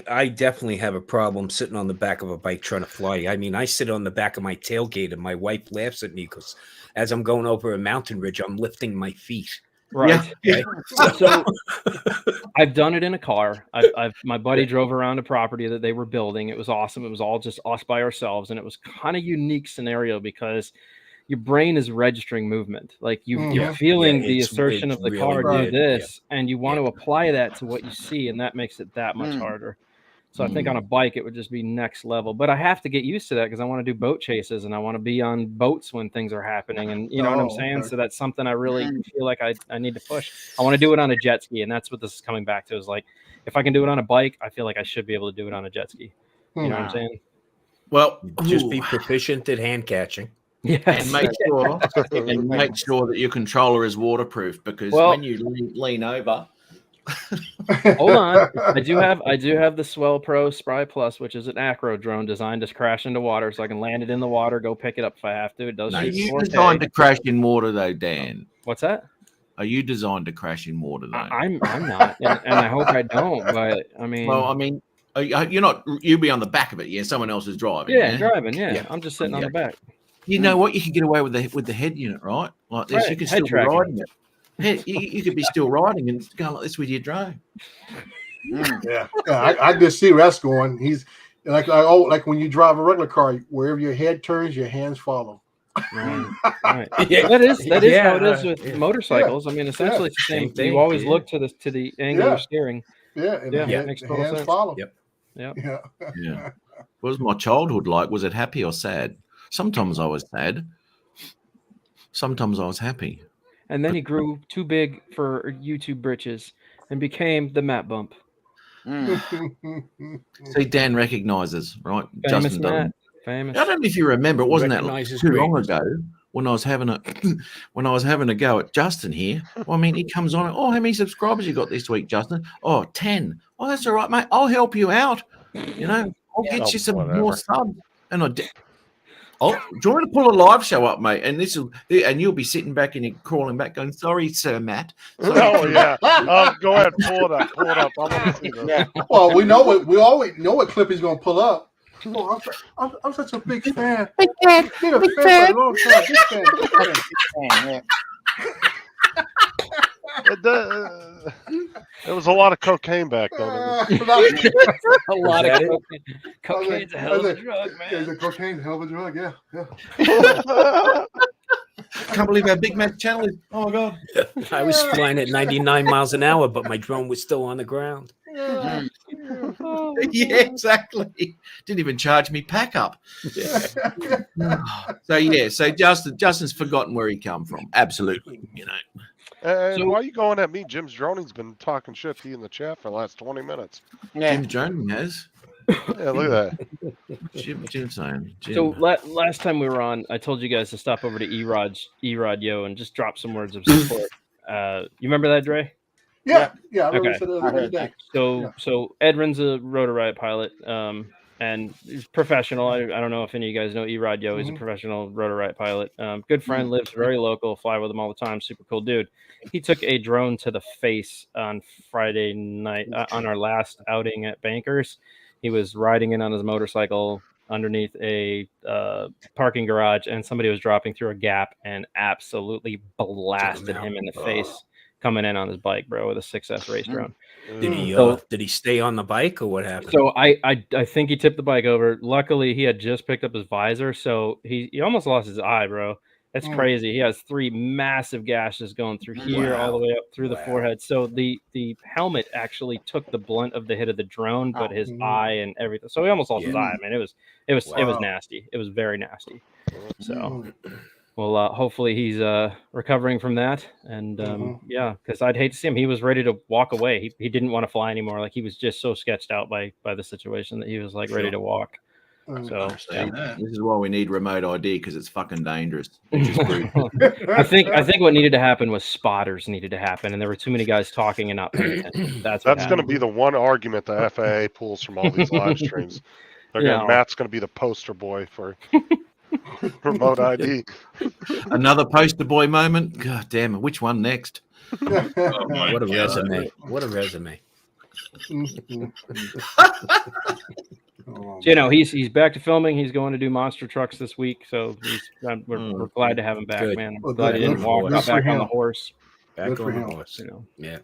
I definitely have a problem sitting on the back of a bike trying to fly. I mean, I sit on the back of my tailgate, and my wife laughs at me because as I'm going over a mountain ridge, I'm lifting my feet. Right. Yeah. So I've done it in a car. My buddy drove around a property that they were building. It was awesome. It was all just us by ourselves, and it was kind of unique scenario because your brain is registering movement. Like you're feeling the assertion of the really car good. do this, and you want to apply that to what you see, and that makes it that much harder. So I think on a bike, it would just be next level. But I have to get used to that because I want to do boat chases and I want to be on boats when things are happening. And you know what I'm saying? Okay. So that's something I really feel like I need to push. I want to do it on a jet ski. And that's what this is coming back to is like, if I can do it on a bike, I feel like I should be able to do it on a jet ski. You know what I'm saying? Well, just be proficient at hand catching. Yes. And make sure that your controller is waterproof because when you lean over. Hold on, I do have the Swell Pro Spry Plus, which is an acro drone designed to crash into water, so I can land it in the water, go pick it up if I have to. It does. Are you designed to crash in water though, Dan? What's that? Are you designed to crash in water though? I'm not, and I hope I don't. But I mean, well, I mean, you're not. You'll be on the back of it. Yeah, someone else is driving. Yeah, driving. Yeah, I'm just sitting on the back. You know what? You can get away with the head unit, right? Like this, you can still be riding it. Hey, you could be still riding and going like this with your drone. Yeah, I just see where that's going. He's like when you drive a regular car, wherever your head turns, your hands follow. Right. Yeah, that is how it is with motorcycles. I mean, essentially it's the same thing. You always look to the angle of steering. It makes total sense. Follow. Yeah. What was my childhood like? Was it happy or sad? Sometimes I was sad. Sometimes I was happy. And then he grew too big for YouTube britches and became the Matt Bump. See, Dan recognizes, right? Famous Justin doesn't. Famous. I don't know if you remember, it wasn't that too long ago when I was having a go at Justin here. Well, I mean, he comes on. Oh, how many subscribers you got this week, Justin? Oh, 10. Oh, that's all right, mate. I'll help you out. You know, I'll get you some more subs. And I did. Oh, do you want me to pull a live show up, mate? And you'll be sitting back and you're crawling back, going, "Sorry, Sir Matt." Oh yeah, go ahead, pull it up. I want to see this. Yeah. Well, we always know what clip he's going to pull up. Oh, I'm such a big fan. Big fan. Been a fan for a long time. Big fan. There was a lot of cocaine back then. A lot of cocaine. Cocaine's a hell of a drug, man. Cocaine's a hell of a drug, yeah. Can't believe how big Matt's channel is. Oh my god. I was flying at 99 miles an hour, but my drone was still on the ground. Yeah, exactly. Didn't even charge me pack up. So Justin's forgotten where he come from. Absolutely, you know. And why are you going at me? Jim's Droning's been talking shit to you in the chat for the last 20 minutes. Yeah. Jim's Droning has. Yeah, look at that. Jim's saying. So last time we were on, I told you guys to stop over to Erod Yo and just drop some words of support. You remember that, Dre? Yeah. Okay. So Edwin's a Rotor Riot pilot, and he's professional. I don't know if any of you guys know Erod Yo. He's a professional Rotor Riot pilot. Good friend, lives very local. Fly with him all the time. Super cool dude. He took a drone to the face on Friday night on our last outing at Bankers. He was riding in on his motorcycle underneath a parking garage, and somebody was dropping through a gap and absolutely blasted him in the face coming in on his bike, bro, with a 6S race drone. Did he stay on the bike or what happened? So I think he tipped the bike over. Luckily, he had just picked up his visor, so he almost lost his eye, bro. That's crazy. He has 3 massive gashes going through here all the way up through the forehead. So the helmet actually took the blunt of the hit of the drone, but his eye and everything. So he almost lost his eye. I mean, it was nasty. It was very nasty. So well, hopefully he's recovering from that. And because I'd hate to see him. He was ready to walk away. He didn't want to fly anymore. Like he was just so sketched out by the situation that he was like ready to walk. So this is why we need remote ID, because it's fucking dangerous. It's I think what needed to happen was spotters needed to happen, and there were too many guys talking and not paying attention. That's going to be the one argument the FAA pulls from all these live streams. Matt's going to be the poster boy for remote ID. Another poster boy moment. God damn it! Which one next? What a resume! What a resume! So, he's back to filming. He's going to do monster trucks this week, so we're glad to have him back, man. I'm glad he didn't walk back on the horse. Back on the horse, Yeah.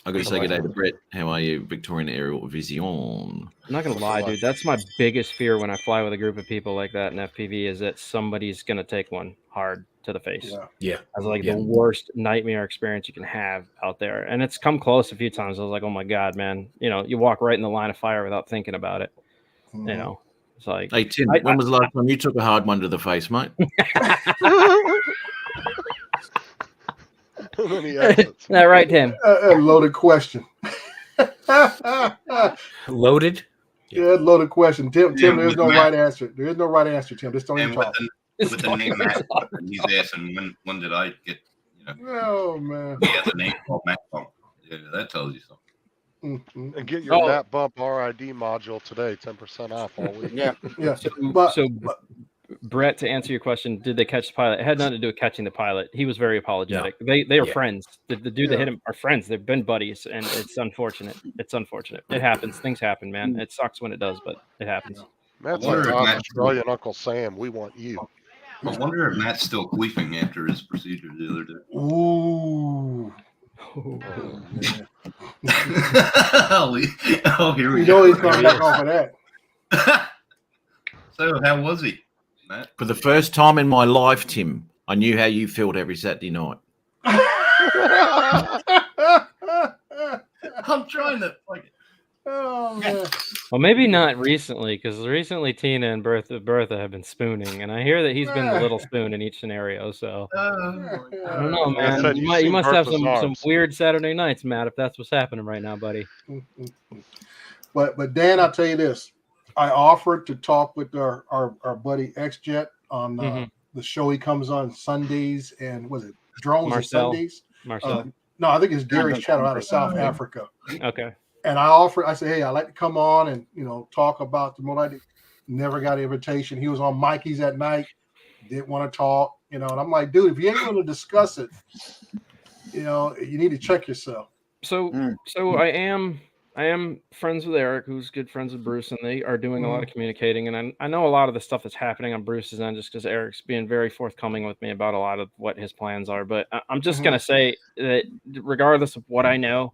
I got to say good day to Brett. How are you, Victorian Aerial Vision? I'm not gonna lie, dude. That's my biggest fear when I fly with a group of people like that in FPV is that somebody's gonna take one hard to the face. Yeah. That's like the worst nightmare experience you can have out there, and it's come close a few times. I was like, oh my god, man! You walk right in the line of fire without thinking about it. It's like, hey Tim, when was the last time you took a hard one to the face, mate? That right, Tim? Loaded question. Loaded? Yeah, loaded question. Tim, there's no right answer. There is no right answer, Tim. Just don't even talk. With the name Matt, he's asking when did I get? Oh man. He has a name called Matt Bump. Yeah, that tells you something. And get your Matt Bump RID module today, 10% off all week. Yeah. So Brett, to answer your question, did they catch the pilot? It had nothing to do with catching the pilot. He was very apologetic. No. They are friends. The dude that hit him are friends. They've been buddies, and it's unfortunate. It happens. Things happen, man. It sucks when it does, but it happens. Matt's like Australian Uncle Sam. We want you. I wonder if Matt's still queefing after his procedure the other day. Ooh. Here we go. He's coming back off of that. So, how was he, Matt? For the first time in my life, Tim, I knew how you felt every Saturday night. I'm trying to like it. Oh, man. Well, maybe not recently, because recently Tina and Bertha have been spooning, and I hear that he's been the little spoon in each scenario. So I don't know, man. You must have some weird Saturday nights, Matt, if that's what's happening right now, buddy. But Dan, I'll tell you this: I offered to talk with our buddy XJet on the show. He comes on Sundays, and was it Drones on Sundays? Marcel. No, I think it's Gary's channel out of South Africa. Okay. And I said, hey, I'd like to come on and, talk about the remote ID. Never got an invitation. He was on Mikey's at night. Didn't want to talk, and I'm like, dude, if you ain't going to discuss it, you need to check yourself. So I am friends with Eric, who's good friends with Bruce, and they are doing a lot of communicating. And I know a lot of the stuff that's happening on Bruce's end just because Eric's being very forthcoming with me about a lot of what his plans are. But I'm just going to say that regardless of what I know,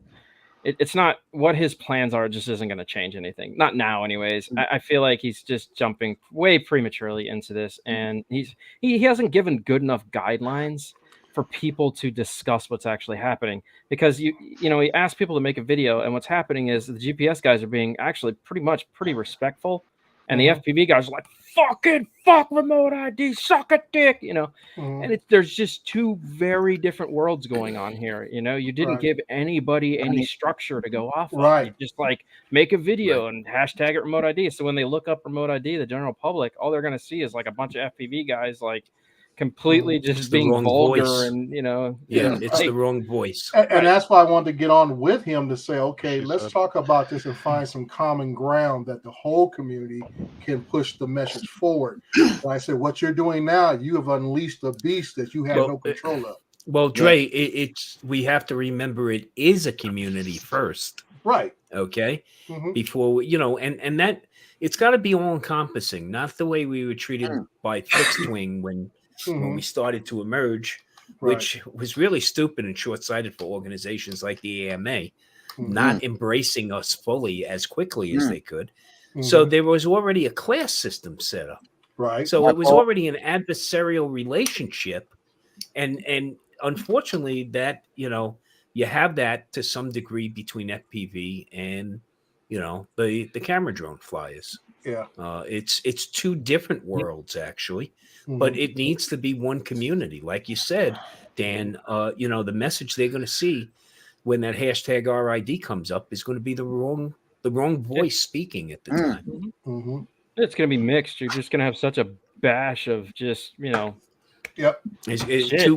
it's not what his plans are. It just isn't going to change anything. Not now, anyways. I feel like he's just jumping way prematurely into this, and he hasn't given good enough guidelines for people to discuss what's actually happening. Because he asked people to make a video, and what's happening is the GPS guys are being actually pretty respectful, and the FPV guys are like, fuck remote ID, suck a dick, and there's just two very different worlds going on here. You didn't give anybody any structure to go off of. You just like make a video and hashtag it remote ID. So when they look up remote ID, the general public, all they're going to see is like a bunch of FPV guys like completely just being vulgar voice. And it's the wrong voice. And that's why I wanted to get on with him to say, okay, let's talk about this and find some common ground that the whole community can push the message forward. And I said, what you're doing now, you have unleashed a beast that you have no control of. Well, Dre, we have to remember it is a community first. Right. Okay. Before and that it's got to be all encompassing, not the way we were treated by fixed wing when we started to emerge, which was really stupid and short-sighted for organizations like the AMA, not embracing us fully as quickly as they could. So there was already a class system set up. Right. So it was already an adversarial relationship. And unfortunately that, you have that to some degree between FPV and, the camera drone flyers. Yeah. It's two different worlds actually. But it needs to be one community. Like you said, Dan, the message they're going to see when that hashtag RID comes up is going to be the wrong voice speaking at the time. It's going to be mixed. You're just going to have such a bash of just, Yep. It's too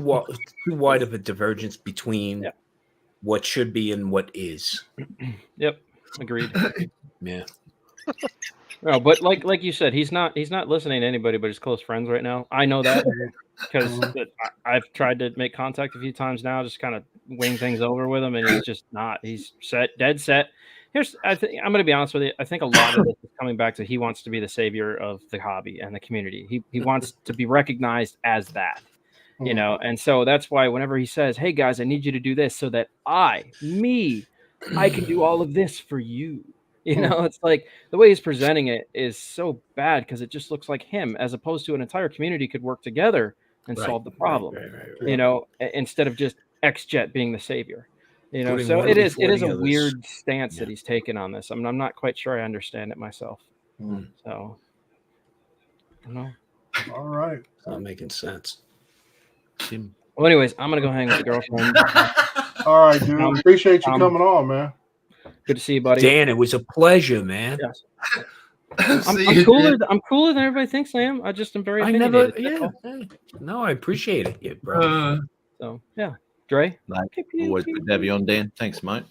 wide of a divergence between what should be and what is. Yep. Agreed. Yeah. No, but like you said, he's not listening to anybody but his close friends right now. I know that because I've tried to make contact a few times now, just kind of wing things over with him, and he's just not. He's dead set. I'm going to be honest with you. I think a lot of this is coming back to he wants to be the savior of the hobby and the community. He wants to be recognized as that, and so that's why whenever he says, "Hey guys, I need you to do this so that I can do all of this for you." It's like the way he's presenting it is so bad because it just looks like him, as opposed to an entire community could work together and solve the problem. Right. Instead of just XJet being the savior. So it is a weird stance that he's taken on this. I'm not quite sure I understand it myself. So, All right, it's not making sense. Well, anyways, I'm gonna go hang with the girlfriend. All right, dude. Appreciate you coming on, man. Good to see you, buddy. Dan, it was a pleasure, man. Yes. I'm cooler. I'm cooler than everybody thinks I am. I just am very. No, I appreciate it, bro. So yeah, Dre. Always good to have you on, Dan. Thanks, mate.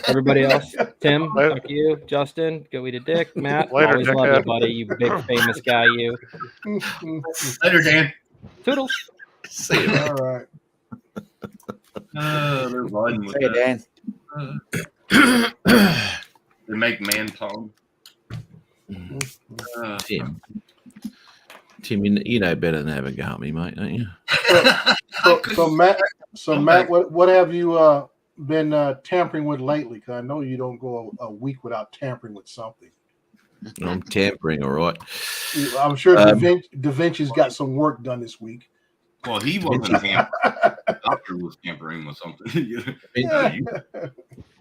Everybody else, Tim, fuck you, Justin, go eat a dick, Matt. Later, always love you, buddy. You big famous guy, you. Later, Dan. Toodles. See you. All right. They're riding with Hey, that. Dan. They make man tongue. Tim, you know better than having a go at me, mate, don't you? So Matt, what have you been tampering with lately? Because I know you don't go a week without tampering with something. I'm tampering, all right. I'm sure Da Vinci's got some work done this week. Well, he wasn't tampering. The doctor was tampering with something.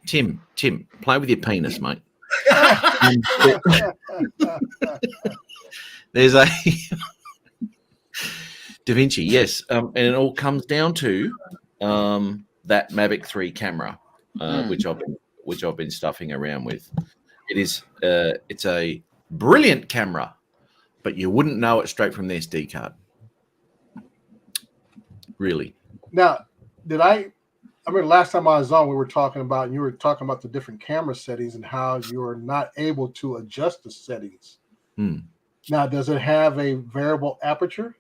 Tim, play with your penis, mate. There's a Da Vinci, yes, and it all comes down to that Mavic 3 camera, which I've been stuffing around with. It's a brilliant camera, but you wouldn't know it straight from the SD card. Really. Now, I remember last time I was on, we were talking about, and you were talking about the different camera settings and how you're not able to adjust the settings. Now, does it have a variable aperture?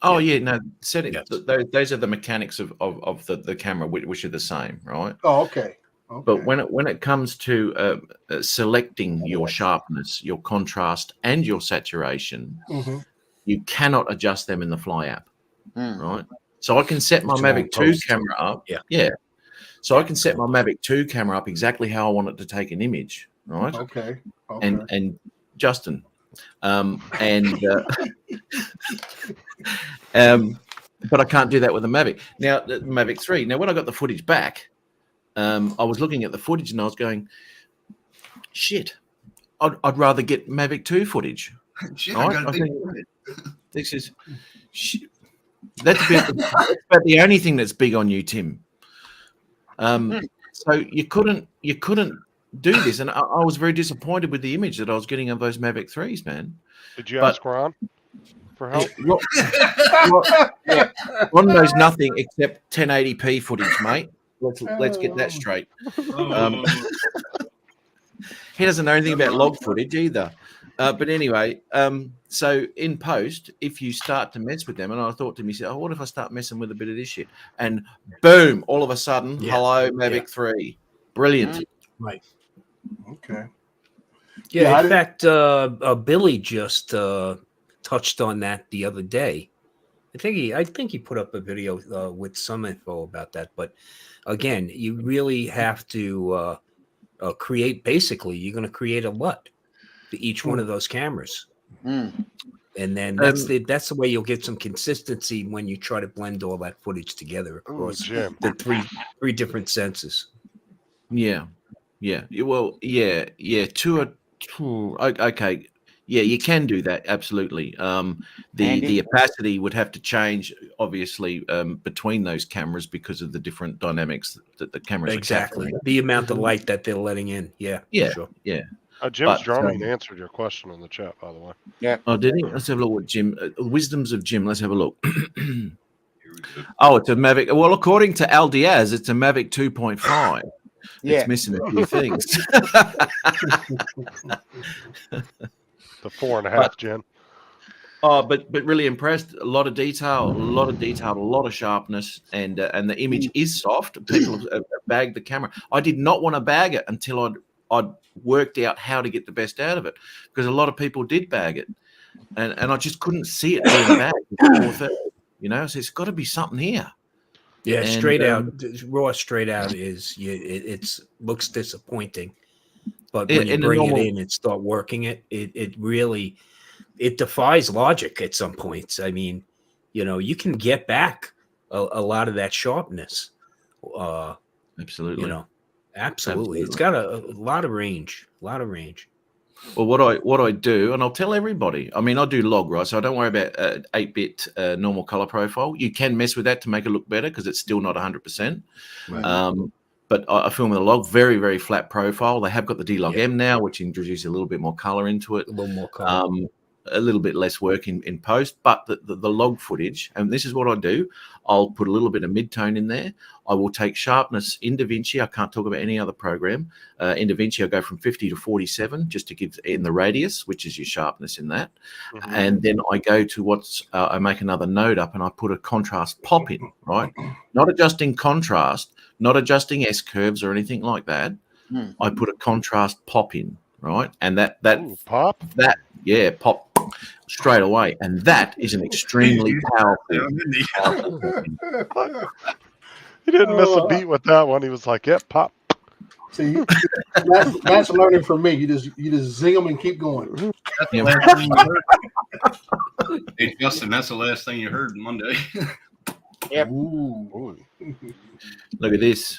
Oh yeah, no settings. Those are the mechanics of the camera, which are the same, right? Oh, okay. But when it comes to selecting your sharpness, your contrast, and your saturation, you cannot adjust them in the Fly app, right? So I can set my Mavic 2 camera up. Yeah. So I can set my Mavic 2 camera up exactly how I want it to take an image, right? Okay. And Justin, but I can't do that with the Mavic. Now, the Mavic 3. Now, when I got the footage back, I was looking at the footage and I was going, shit, I'd rather get Mavic 2 footage. Shit, right? This is shit. That's about the only thing that's big on you, Tim. So you couldn't do this, and I was very disappointed with the image that I was getting of those Mavic 3s, man. Did you ask Ron for help? Ron knows nothing except 1080p footage, mate. Let's get that straight. He doesn't know anything about log footage either. But anyway, so in post, if you start to mess with them, and I thought to myself, what if I start messing with a bit of this shit? And boom, all of a sudden, hello, Mavic 3. Brilliant. Right. Okay. Yeah, in fact, Billy just touched on that the other day. I think he put up a video with some info about that. But again, you really have to create. Basically, you're going to create a LUT for each one of those cameras, and then that's the way you'll get some consistency when you try to blend all that footage together across the three different senses. Yeah. Well, yeah. Okay. Yeah, you can do that. Absolutely. The opacity would have to change, obviously, between those cameras because of the different dynamics that the cameras exactly. The amount of light that they're letting in. Yeah. Yeah. Sure. Yeah. Jim's drumming answered your question in the chat, by the way. Yeah. Oh, did he? Let's have a look what Jim. Wisdoms of Jim. Let's have a look. Oh, it's a Mavic. Well, according to Al Diaz, it's a Mavic 2.5. Yeah. It's missing a few things. The 4.5 gen. Oh, but really impressed. A lot of detail, a lot of sharpness, and the image is soft. People have bagged the camera. I did not want to bag it until I'd worked out how to get the best out of it, because a lot of people did bag it, and I just couldn't see it being bagged. You know, so it's got to be something here. Yeah, straight out, raw straight out is it's looks disappointing, but when you bring it in and start working it, it really. It defies logic at some points. I mean, you know, you can get back a lot of that sharpness. Absolutely. You know, absolutely. It's got a lot of range. Well, what I do, and I'll tell everybody. I mean, I do log, right? So I don't worry about 8-bit normal color profile. You can mess with that to make it look better because it's still not 100%. Right. But I film with a log, very, very flat profile. They have got the D-Log M now, which introduces a little bit more color into it. A little more color. A little bit less work in post, but the log footage, and this is what I do, I'll put a little bit of mid-tone in there. I will take sharpness in DaVinci. I can't talk about any other program. In DaVinci, I go from 50 to 47 just to give in the radius, which is your sharpness in that. Mm-hmm. And then I go to I make another node up and I put a contrast pop in, right? Not adjusting contrast, not adjusting S-curves or anything like that. I put a contrast pop in, right? And that pop? Yeah, pop straight away, and that is an extremely powerful. He didn't miss a beat with that one. He was like, "Yep, pop." See, that's learning from me. You just zing them and keep going. That's the last thing you heard. Hey, Justin, that's the last thing you heard Monday. Yep. Ooh. Look at this.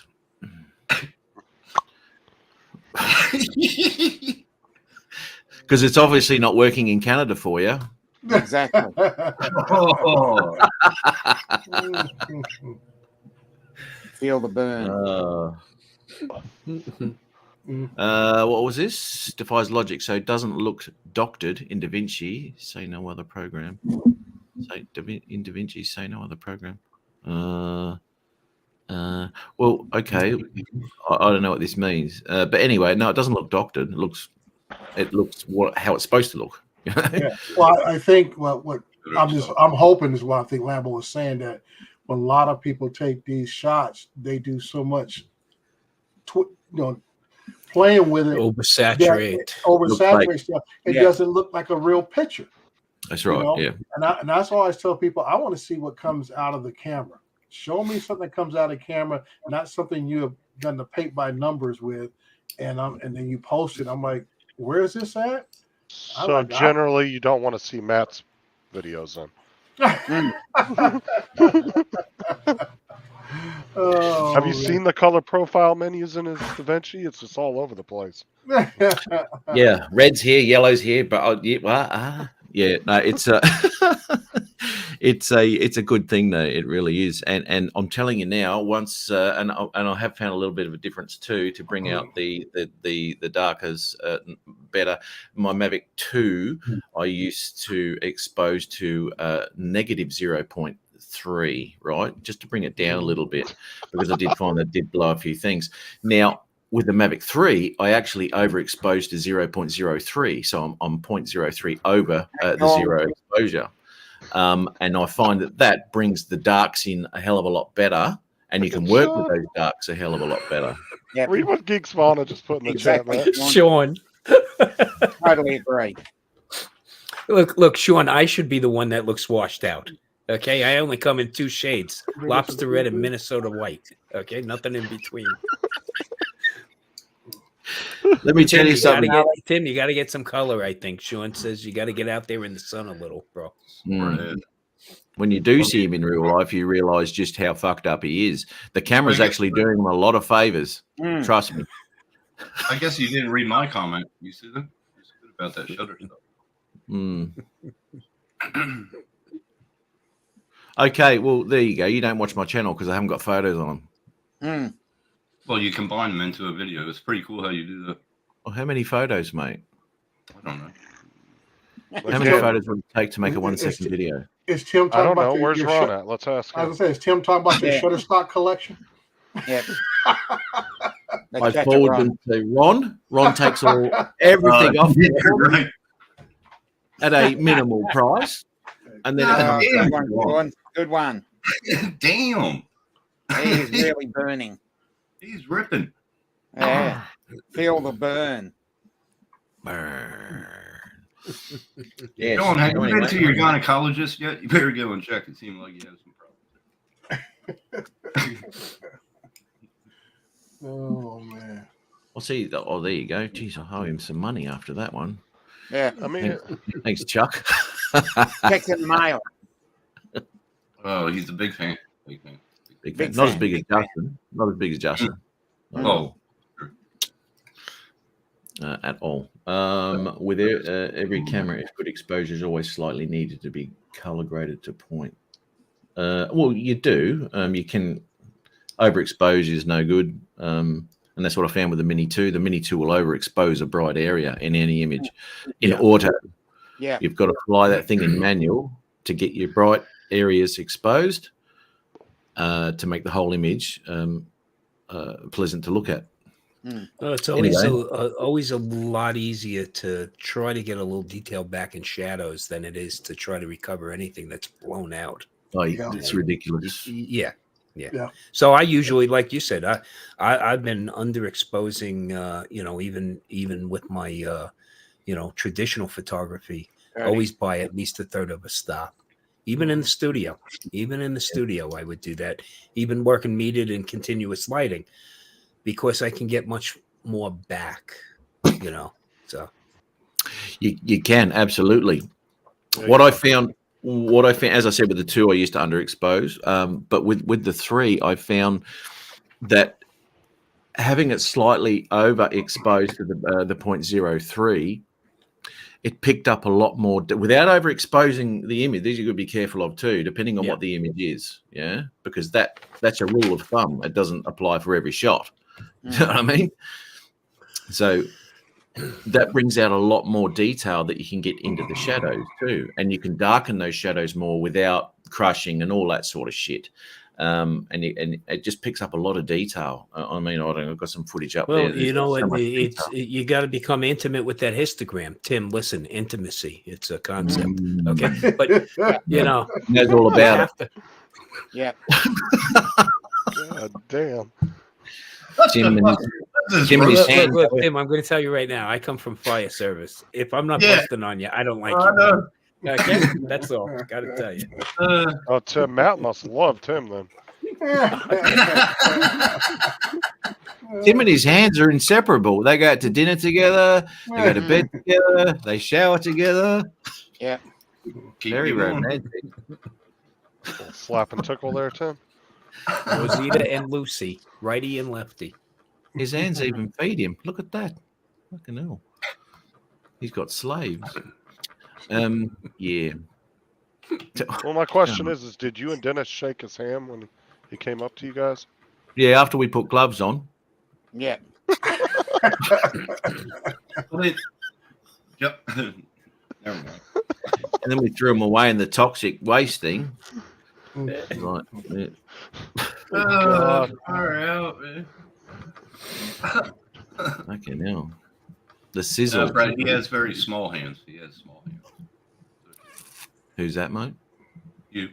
Because it's obviously not working in Canada for you. Exactly. Feel the burn. What was this? Defies logic, so it doesn't look doctored in DaVinci. Say no other program. In DaVinci, say no other program. Well, okay. I don't know what this means, but anyway, no, it doesn't look doctored. It looks how it's supposed to look. Yeah. Well, I think what I'm hoping is what I think Lambo was saying, that when a lot of people take these shots, they do so much, playing with it, oversaturate stuff. It doesn't look like a real picture. That's right. Yeah. And that's why I always tell people, I want to see what comes out of the camera. Show me something that comes out of the camera, not something you have done the paint by numbers with, and then you post it. I'm like, where is this at? So generally, you don't want to see Matt's videos then. Have you seen the color profile menus in his DaVinci? It's just all over the place. Yeah, red's here, yellow's here, but no, it's a good thing though. It really is, and I'm telling you now. Once and I have found a little bit of a difference too to bring out the darkers better. My Mavic 2, I used to expose to negative 0.3, right, just to bring it down a little bit, because I did find that did blow a few things. Now, with the Mavic 3, I actually overexposed to 0.03, so I'm 0.03 over the zero exposure. And I find that brings the darks in a hell of a lot better, and you can work with those darks a hell of a lot better. Yeah, read what Geek Spawn just put in the chat, man. Sean. Totally agree. Look, Sean, I should be the one that looks washed out. Okay, I only come in 2 shades: lobster red and Minnesota white. Okay, nothing in between. Let me tell you something. Tim, you got to get some color, I think. Sean says you got to get out there in the sun a little, bro. When you do see him in real life, you realize just how fucked up he is. The camera's actually doing him a lot of favors. Trust me. I guess you didn't read my comment. You see that? About that shutter stuff. Okay, well, there you go. You don't watch my channel because I haven't got photos on them. Well, you combine them into a video. It's pretty cool how you do that. Well, how many photos, mate? I don't know. How many photos would it take to make a 1 second video? Is Tim talking I don't about know. Where's Ron at? Let's ask I him. was gonna say, is Tim talking about your Shutterstock collection? Yeah. I forward them to Ron. Ron takes everything off Right. at a minimal price, and then it comes damn. back to Ron. Good one. Damn. He's really burning. He's ripping. Yeah. Feel the burn. Burn. Yes. Sean, have you Anyway, been to your gynecologist yet? You better go and check. It seems like you have some problems. Oh man. Well, see, there you go. Jeez, I owe him some money after that one. Yeah. I mean, Thanks, Chuck. Check in the mail. Oh, he's a big fan. Big fan. Big Big fan. Not as fan. big as Justin. Not as big as Justin. Oh, At all. With every camera, if good exposure is always slightly needed to be color graded to point. Well, you do. You can overexposure is no good, and that's what I found with the Mini 2. The Mini 2 will overexpose a bright area in any image. In auto, Yeah. you've got to fly that thing in manual to get your bright areas exposed to make the whole image pleasant to look at. Well, it's always Anyway. always a lot easier to try to get a little detail back in shadows than it is to try to recover anything that's blown out. Oh, Yeah. it's ridiculous. Yeah. Yeah. So I usually, like you said, I've been underexposing, even with my, traditional photography, always by at least a third of a stop. Even in the studio, I would do that. Even working metered and continuous lighting, because I can get much more back, So You can absolutely. What I found, as I said, with the 2, I used to underexpose, but with the 3, I found that having it slightly overexposed to the 0.03, it picked up a lot more without overexposing the image. These you got to be careful of too, depending on what the image is. Yeah, because that's a rule of thumb. It doesn't apply for every shot. You know what I mean? So that brings out a lot more detail that you can get into the shadows too, and you can darken those shadows more without crushing and all that sort of shit. And it just picks up a lot of detail. I've got some footage up there. Well, you got to become intimate with that histogram. Tim, listen, intimacy. It's a concept. Okay. But, That's all about it. Yeah. God damn. Tim and his Look, hand. Tim, I'm going to tell you right now, I come from fire service. If I'm not busting on you, I don't like I you. know. Okay? That's all. Got to tell you. Oh, Tim, Matt must love Tim then. Tim and his hands are inseparable. They go out to dinner together. They go to bed together. They shower together. Yeah. Very romantic. Slap and tickle there, Tim. Rosita and Lucy, righty and lefty. His hands even feed him. Look at that. Fucking hell. He's got slaves. Yeah. Well, my question is did you and Dennis shake his hand when he came up to you guys? Yeah, after we put gloves on. Yeah. Yep. Never mind. And then we threw him away in the toxic waste thing. Right. Yeah. Far out, man. Okay, now. The sizzle. Right, he has very small hands. He has small hands. Who's that, mate? You.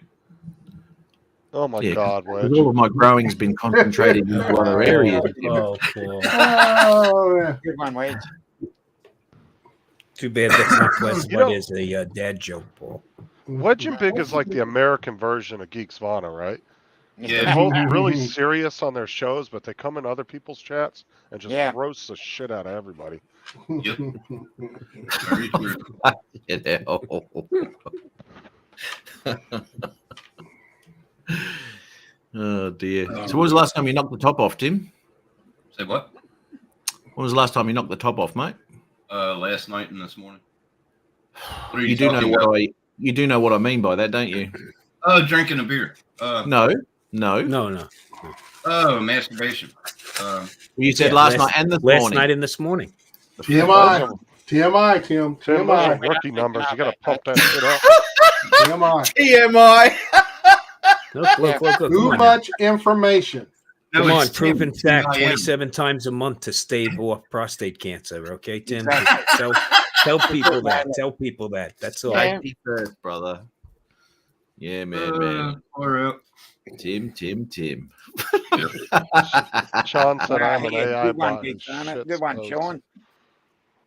Oh my Yeah, God, because Wedge. all of my growing's been concentrated in other areas. Oh, cool. Oh, Good one, Wade. Too bad that's not West. You What know- is a dad joke, Paul? Wedge and Big is like the American version of Geeks Vana, right? Yeah. They're both really serious on their shows, but they come in other people's chats and just Yeah. roast the shit out of everybody. Yep. Very true. Yeah. Oh dear. So when was the last time you knocked the top off, Tim? Say what? When was the last time you knocked the top off, mate? Last night and this morning. What are You do know talking what about? you do know what I mean by that, don't you? Drinking a beer. No. Oh, masturbation. You said Yeah, last night and this Last morning. night and this morning. TMI, TMI, Tim. Tim, those are TMI. rookie numbers. You got to pump that shit up. TMI. TMI. Look. Too much information. Come No, on, it's proven Tim, fact, T-I-M. 27 times a month to stave off prostate cancer. Okay, Tim? Tell people that. Tell people that. That's all. Safety first, brother. Yeah, man. Or, Tim. Sean said I'm an Good AI one, bot. Big who Sana. shits Good one, posts Sean.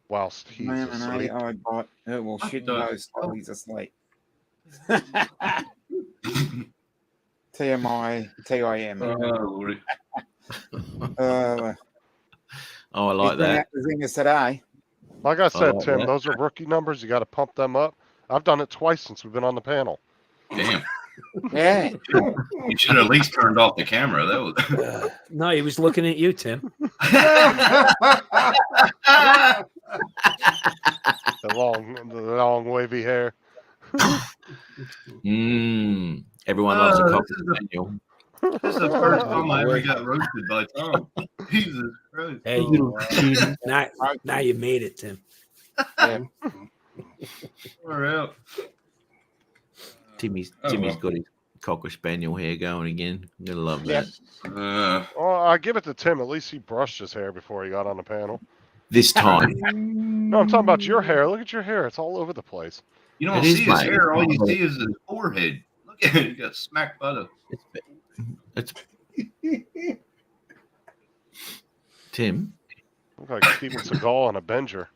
Whilst he's Man, an asleep. AI bot. It will shit those while he's asleep. TMI, TIM. Lordy. Oh, I like that. The zingers today. Like I said, like Tim, that. those are rookie numbers. You got to pump them up. I've done it twice since we've been on the panel. Damn. Yeah. You should have at least turned off the camera. That was. No, he was looking at you, Tim. The long wavy hair. Everyone loves a cocker this is spaniel. This is the first time I ever got roasted by Tom. Jesus Christ. Hey, now you made it, Tim. We're out. Timmy's Oh, well. got his cocker spaniel hair going again. I'm gonna love that. Well, I give it to Tim. At least he brushed his hair before he got on the panel. This time. No, I'm talking about your hair. Look at your hair. It's all over the place. You don't It see is, his mate. hair. All you see is his forehead. Look at it. He got smacked by the. It's Tim. Look like Steven Seagal on a Benger.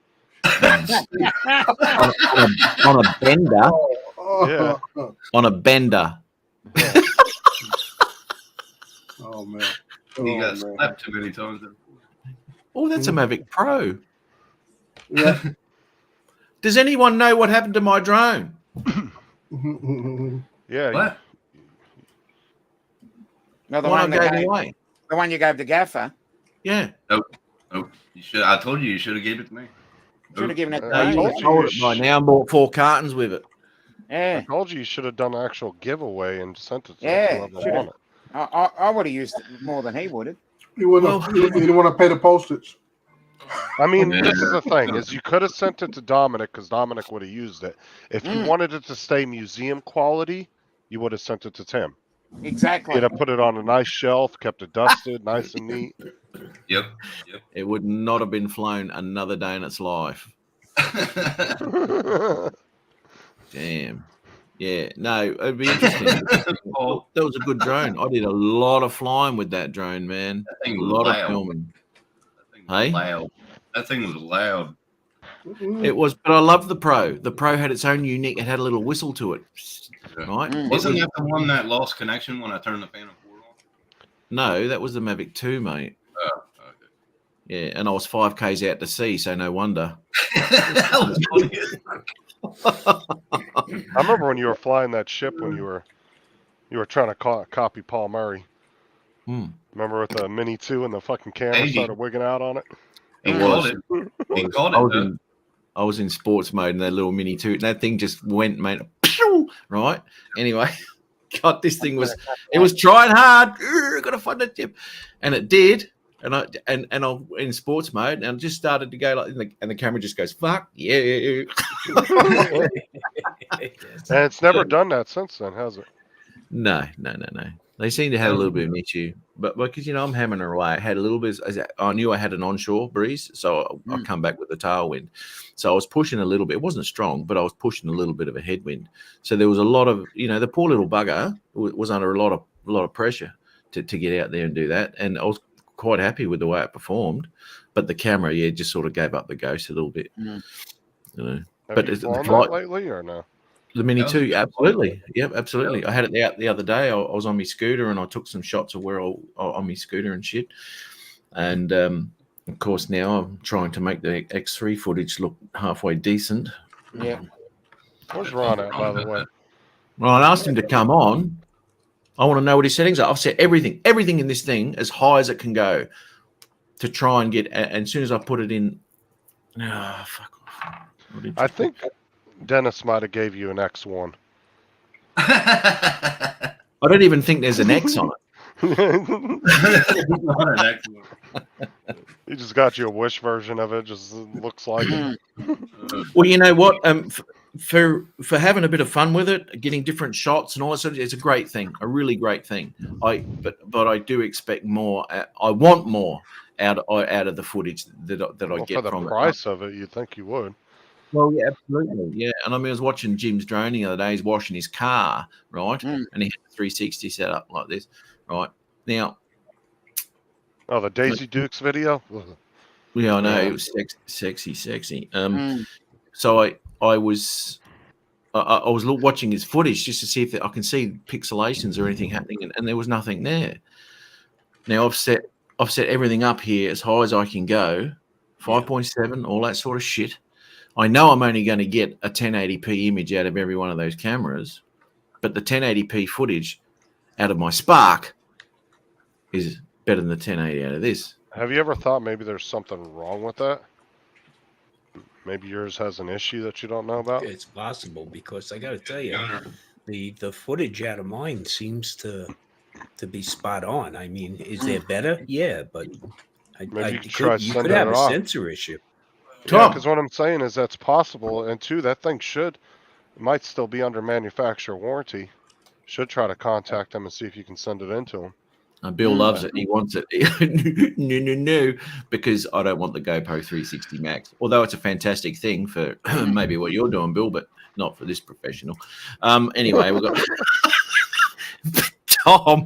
on a bender. Yeah. On a bender. Oh man. He got slapped too many times. Oh, that's a Mavic Pro. Yeah. Does anyone know what happened to my drone? Yeah. What? No, the One I one, that gave gave, away. the one you gave to Gaffer. Yeah. Oh, you should. I told you should have gave it to me. Should have given it to I me. told you. Sold it by now and bought 4 cartons with it. I Yeah. told you should have done an actual giveaway and sent it to Yeah, whoever should've. won it. I would have used it more than he would have. You wouldn't. You didn't want to pay the postage. I mean, Yeah. this is the thing: is you could have sent it to Dominic because Dominic would have used it. If you wanted it to stay museum quality, you would have sent it to Tim. Exactly. He'd have put it on a nice shelf, kept it dusted, nice and neat. Yep. It would not have been flown another day in its life. Damn. Yeah. No, it'd be interesting. Oh, That was a good drone. I did a lot of flying with that drone, man. that A thing was lot loud. of filming. That thing was Hey? loud. That thing was loud. It was, but I love the Pro. The Pro had its own unique. It had a little whistle to it, right? Mm. Wasn't that the one that lost connection when I turned the Phantom 4 on? No, that was the Mavic 2, mate. Oh, okay. Yeah, and I was 5 k's out to sea, so no wonder. That was funny as fuck. I remember when you were flying that ship when you were trying to copy Paul Murray. Hmm. Remember with the Mini 2 and the fucking camera Hey. started wigging out on it? He It called was. it. I He was, called I it. was though. in, I was in sports mode, and that little Mini 2, that thing just went, mate. Pew! Right? Anyway, God, this thing was. It was trying hard. Got to find that tip, and it did. And I in sports mode, and I just started to go like, and the camera just goes, "Fuck yeah!" And it's never done that since then, has it? No. They seem to have a little bit of an issue, but because I'm hammering away, I had a little bit. I knew I had an onshore breeze, so I come back with the tailwind. So I was pushing a little bit. It wasn't strong, but I was pushing a little bit of a headwind. So there was a lot of, the poor little bugger was under a lot of pressure to get out there and do that. And I was quite happy with the way it performed, but the camera, just sort of gave up the ghost a little bit. Have But you it's the flown flight- that lately or no? The Mini That was 2, a good absolutely. Yep, absolutely. I had it out the other day. I was on my scooter and I took some shots of where on my scooter and shit. And of course, now I'm trying to make the X3 footage look halfway decent. Yeah. Where's Ron at, by the way? Well, I asked him to come on. I want to know what his settings are. I've set everything in this thing as high as it can go to try and get. And as soon as I put it in, fuck off. I think Dennis might have gave you an X1. I don't even think there's an X on it. Not an excellent. He just got you a Wish version of it. Just looks like it. Well, you know what? For having a bit of fun with it, getting different shots and all that sort of, it's a great thing, a really great thing. But I do expect more. I want more out of the footage that I get for from the price of it. You'd think you would. Well, yeah, absolutely, yeah. And I mean, I was watching Jim's drone the other day. He's washing his car, right? And he had a 360 set up like this, right? Now, oh, the Daisy Dukes video. Yeah, I know it was sexy. So I was watching his footage just to see if I can see pixelations or anything happening, and there was nothing there. Now I've set everything up here as high as I can go, 5.7, all that sort of shit. I know I'm only going to get a 1080p image out of every one of those cameras, but the 1080p footage out of my Spark is better than the 1080 out of this. Have you ever thought maybe there's something wrong with that? Maybe yours has an issue that you don't know about? It's possible, because I got to tell you, the footage out of mine seems to be spot on. I mean, is there better? Yeah, but maybe you could have a sensor issue. Yeah, because what I'm saying is that's possible, and two, that thing might still be under manufacturer warranty. Should try to contact them and see if you can send it into them. Bill loves it. He wants it. No, because I don't want the GoPro 360 Max. Although it's a fantastic thing for maybe what you're doing, Bill, but not for this professional. Anyway, we've got Tom.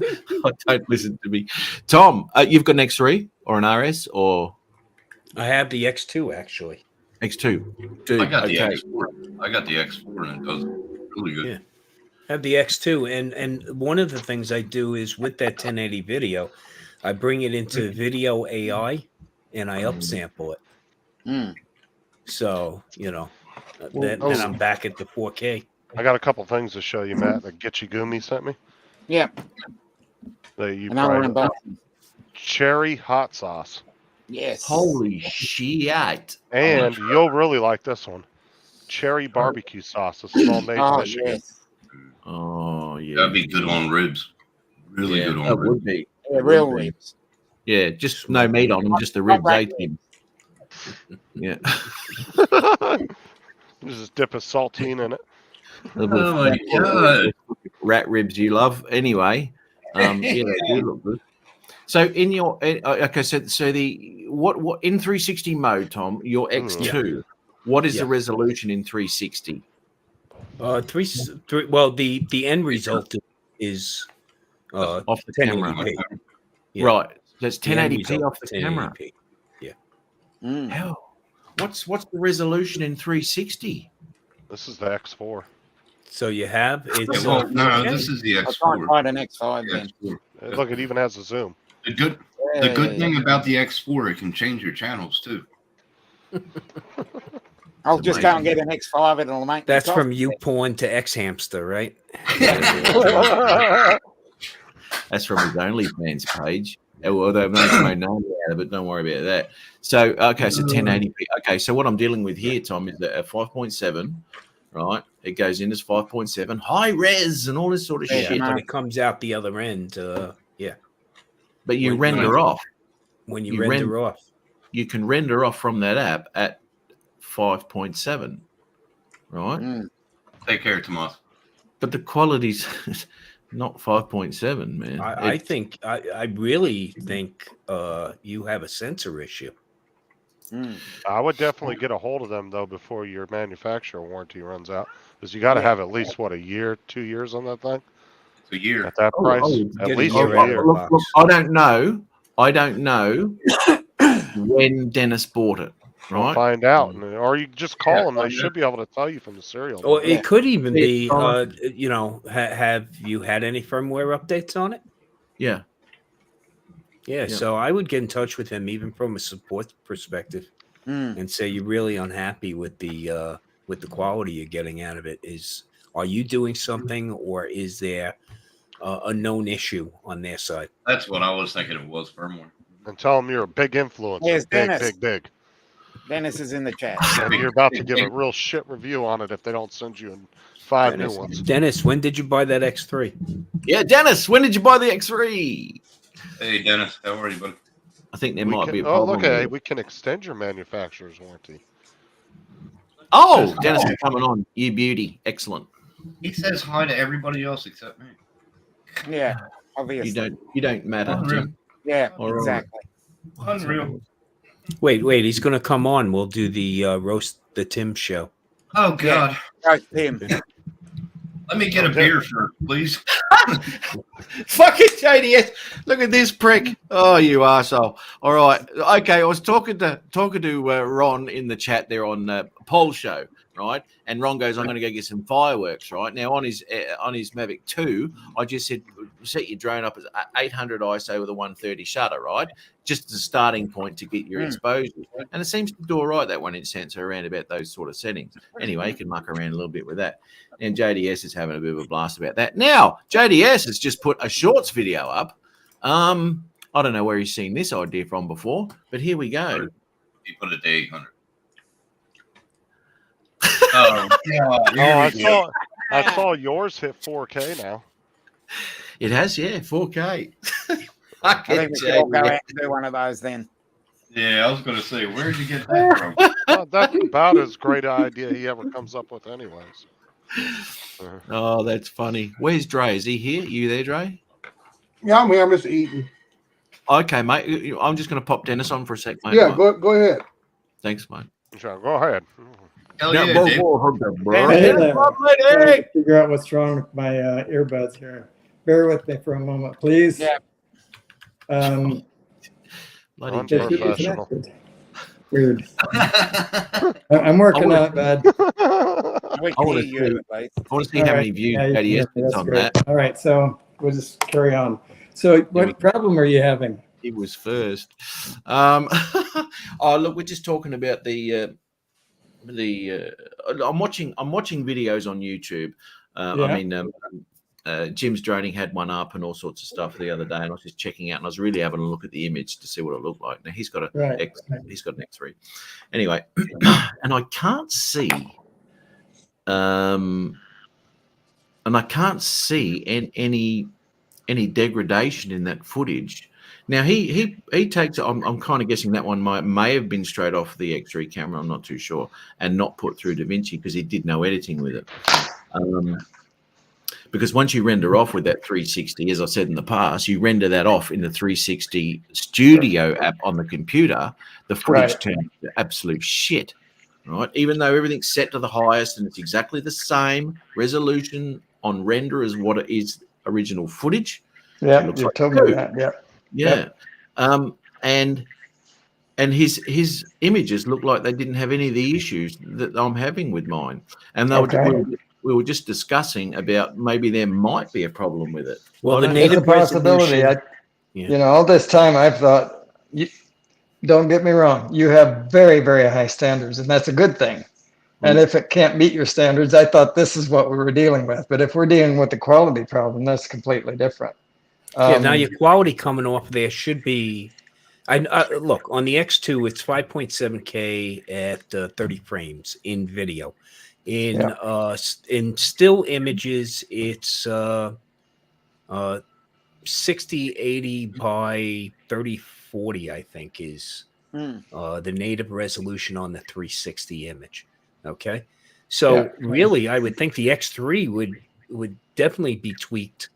Don't listen to me. Tom, you've got an X3 or an RS or? I have the X2 actually. X2. Dude, I got the X4. I got the X4 and it does really good. Yeah. I have the X2, and one of the things I do is with that 1080 video, I bring it into Video AI and I upsample it. So, then I'm back at the 4K. I got a couple things to show you, Matt, that Getchy Gumi sent me. Yeah. Cherry hot sauce. Yes. Holy shit. And you'll really like this one. Cherry barbecue sauce. This is all made in Michigan. Yes. Oh, yeah. That'd be good on ribs. Really good on ribs. Would be. Yeah, real ribs. Yeah, just no meat on them, just the ribs. Yeah. Just dip a saltine in it. Oh my god. Rat ribs you love. Anyway, yeah, they do look good. So in your so the what in 360 mode, Tom, your X2, what is the resolution in 360? Well, the end result is off the 1080p. camera. Yeah. Right. That's 1080p off the camera. Yeah. Hell, what's the resolution in 360? This is the X4. So you have it's no, this is the X4. I can't find an X5 then. Look, it even has a zoom. The good thing about the X4, it can change your channels too. I'll just go and get an X5 and it'll make. That's from YouPorn to X Hamster, right? That's from his OnlyFans page. Although most may know about it, but don't worry about that. So, okay, so 1080p. Okay, so what I'm dealing with here, Tom, is that at 5.7, right? It goes in as 5.7, high res and all this sort of shit. But it comes out the other end, But you render off. When you render off. You can render off from that app at 5.7, right? Take care, Tomas. But the quality's not 5.7, man. I really think you have a sensor issue. I would definitely get a hold of them though before your manufacturer warranty runs out, because you got to have at least 2 years on that thing. A year at that price. At least a year. Look, I don't know when Dennis bought it. Right? We'll find out, or you just call them. They should be able to tell you from the serial. Or it could even be, have you had any firmware updates on it? Yeah. Yeah, so I would get in touch with him, even from a support perspective, and say you're really unhappy with the quality you're getting out of it. Are you doing something, or is there a known issue on their side? That's what I was thinking. It was firmware. And tell them you're a big influencer. Yes, big. Dennis is in the chat. And you're about to give a real shit review on it if they don't send you 5 new ones. Dennis, when did you buy that X3? Yeah, Dennis, when did you buy the X3? Hey, Dennis, how are you, buddy? I think there might be a problem. Oh, look at it. We can extend your manufacturer's warranty. Oh, Dennis is coming on. You beauty. Excellent. He says hi to everybody else except me. Yeah, obviously. You don't matter. Unreal. Tim. Yeah, All right. exactly. Unreal. Wait. He's going to come on. We'll do the roast the Tim show. Oh God. Right, Tim. Let me get a beer first, please. Fucking JDS. Look at this prick. Oh, you arsehole. All right. Okay. I was talking to Ron in the chat there on Paul's show, right? And Ron goes, I'm going to go get some fireworks, right? Now on his Mavic 2, I just said, set your drone up as 800 ISO with a 130 shutter, right? Just as a starting point to get your exposure. And it seems to do all right, that 1-inch sensor, around about those sort of settings. Anyway, you can muck around a little bit with that. And JDS is having a bit of a blast about that. Now, JDS has just put a shorts video up. I don't know where he's seen this idea from before, but here we go. He put it to 800. Oh, yeah. I saw yours hit 4K now. It has, yeah, 4K. I think we should all go out and do one of those then. Yeah, I was going to say, where'd you get that from? Well, that's about as great an idea he ever comes up with anyways. Oh, that's funny. Where's Dre? Is he here? You there, Dre? Yeah, I'm here. I'm just eating. Okay, mate. I'm just going to pop Dennis on for a sec, mate. Yeah, go ahead. Thanks, mate. Sure, go ahead. Hell Yeah, yeah, bro, Dave. Hey there. Trying to figure out what's wrong with my earbuds here. Bear with me for a moment, please. Yeah. Bloody They should be Unprofessional. connected. Weird. I'm working on it, bud. We I can wanna hear you, at least. I want to see how many views Yeah, you can JDS hear me. gets That's on great. that. All right, so we'll just carry on. So what problem are you having? He was first. Oh, look, we're just talking about the. I'm watching videos on YouTube. Yeah. I mean, Jim's Droning had one up and all sorts of stuff the other day, and I was just checking out, and I was really having a look at the image to see what it looked like. Now he's got he's got an X3, anyway, and I can't see, any degradation in that footage. Now he takes. I'm kind of guessing that one may have been straight off the X3 camera. I'm not too sure, and not put through DaVinci because he did no editing with it. Because once you render off with that 360, as I said in the past, you render that off in the 360 Studio app on the computer, the footage turns to absolute shit, right? Even though everything's set to the highest and it's exactly the same resolution on render as what it is original footage. Yeah, you told me that. Yeah. Yeah. And his images look like they didn't have any of the issues that I'm having with mine. And we were just discussing about maybe there might be a problem with it. Well, the It's a native possibility. resolution. You know, all this time I've thought, don't get me wrong, you have very, very high standards, and that's a good thing. And if it can't meet your standards, I thought this is what we were dealing with. But if we're dealing with the quality problem, that's completely different. Now your quality coming off there should be. Look on the X2, it's 5.7K at 30 frames in video. In still images, it's 6080 by 3040, I think, is the native resolution on the 360 image. Okay, so really, I would think the X3 would definitely be tweaked.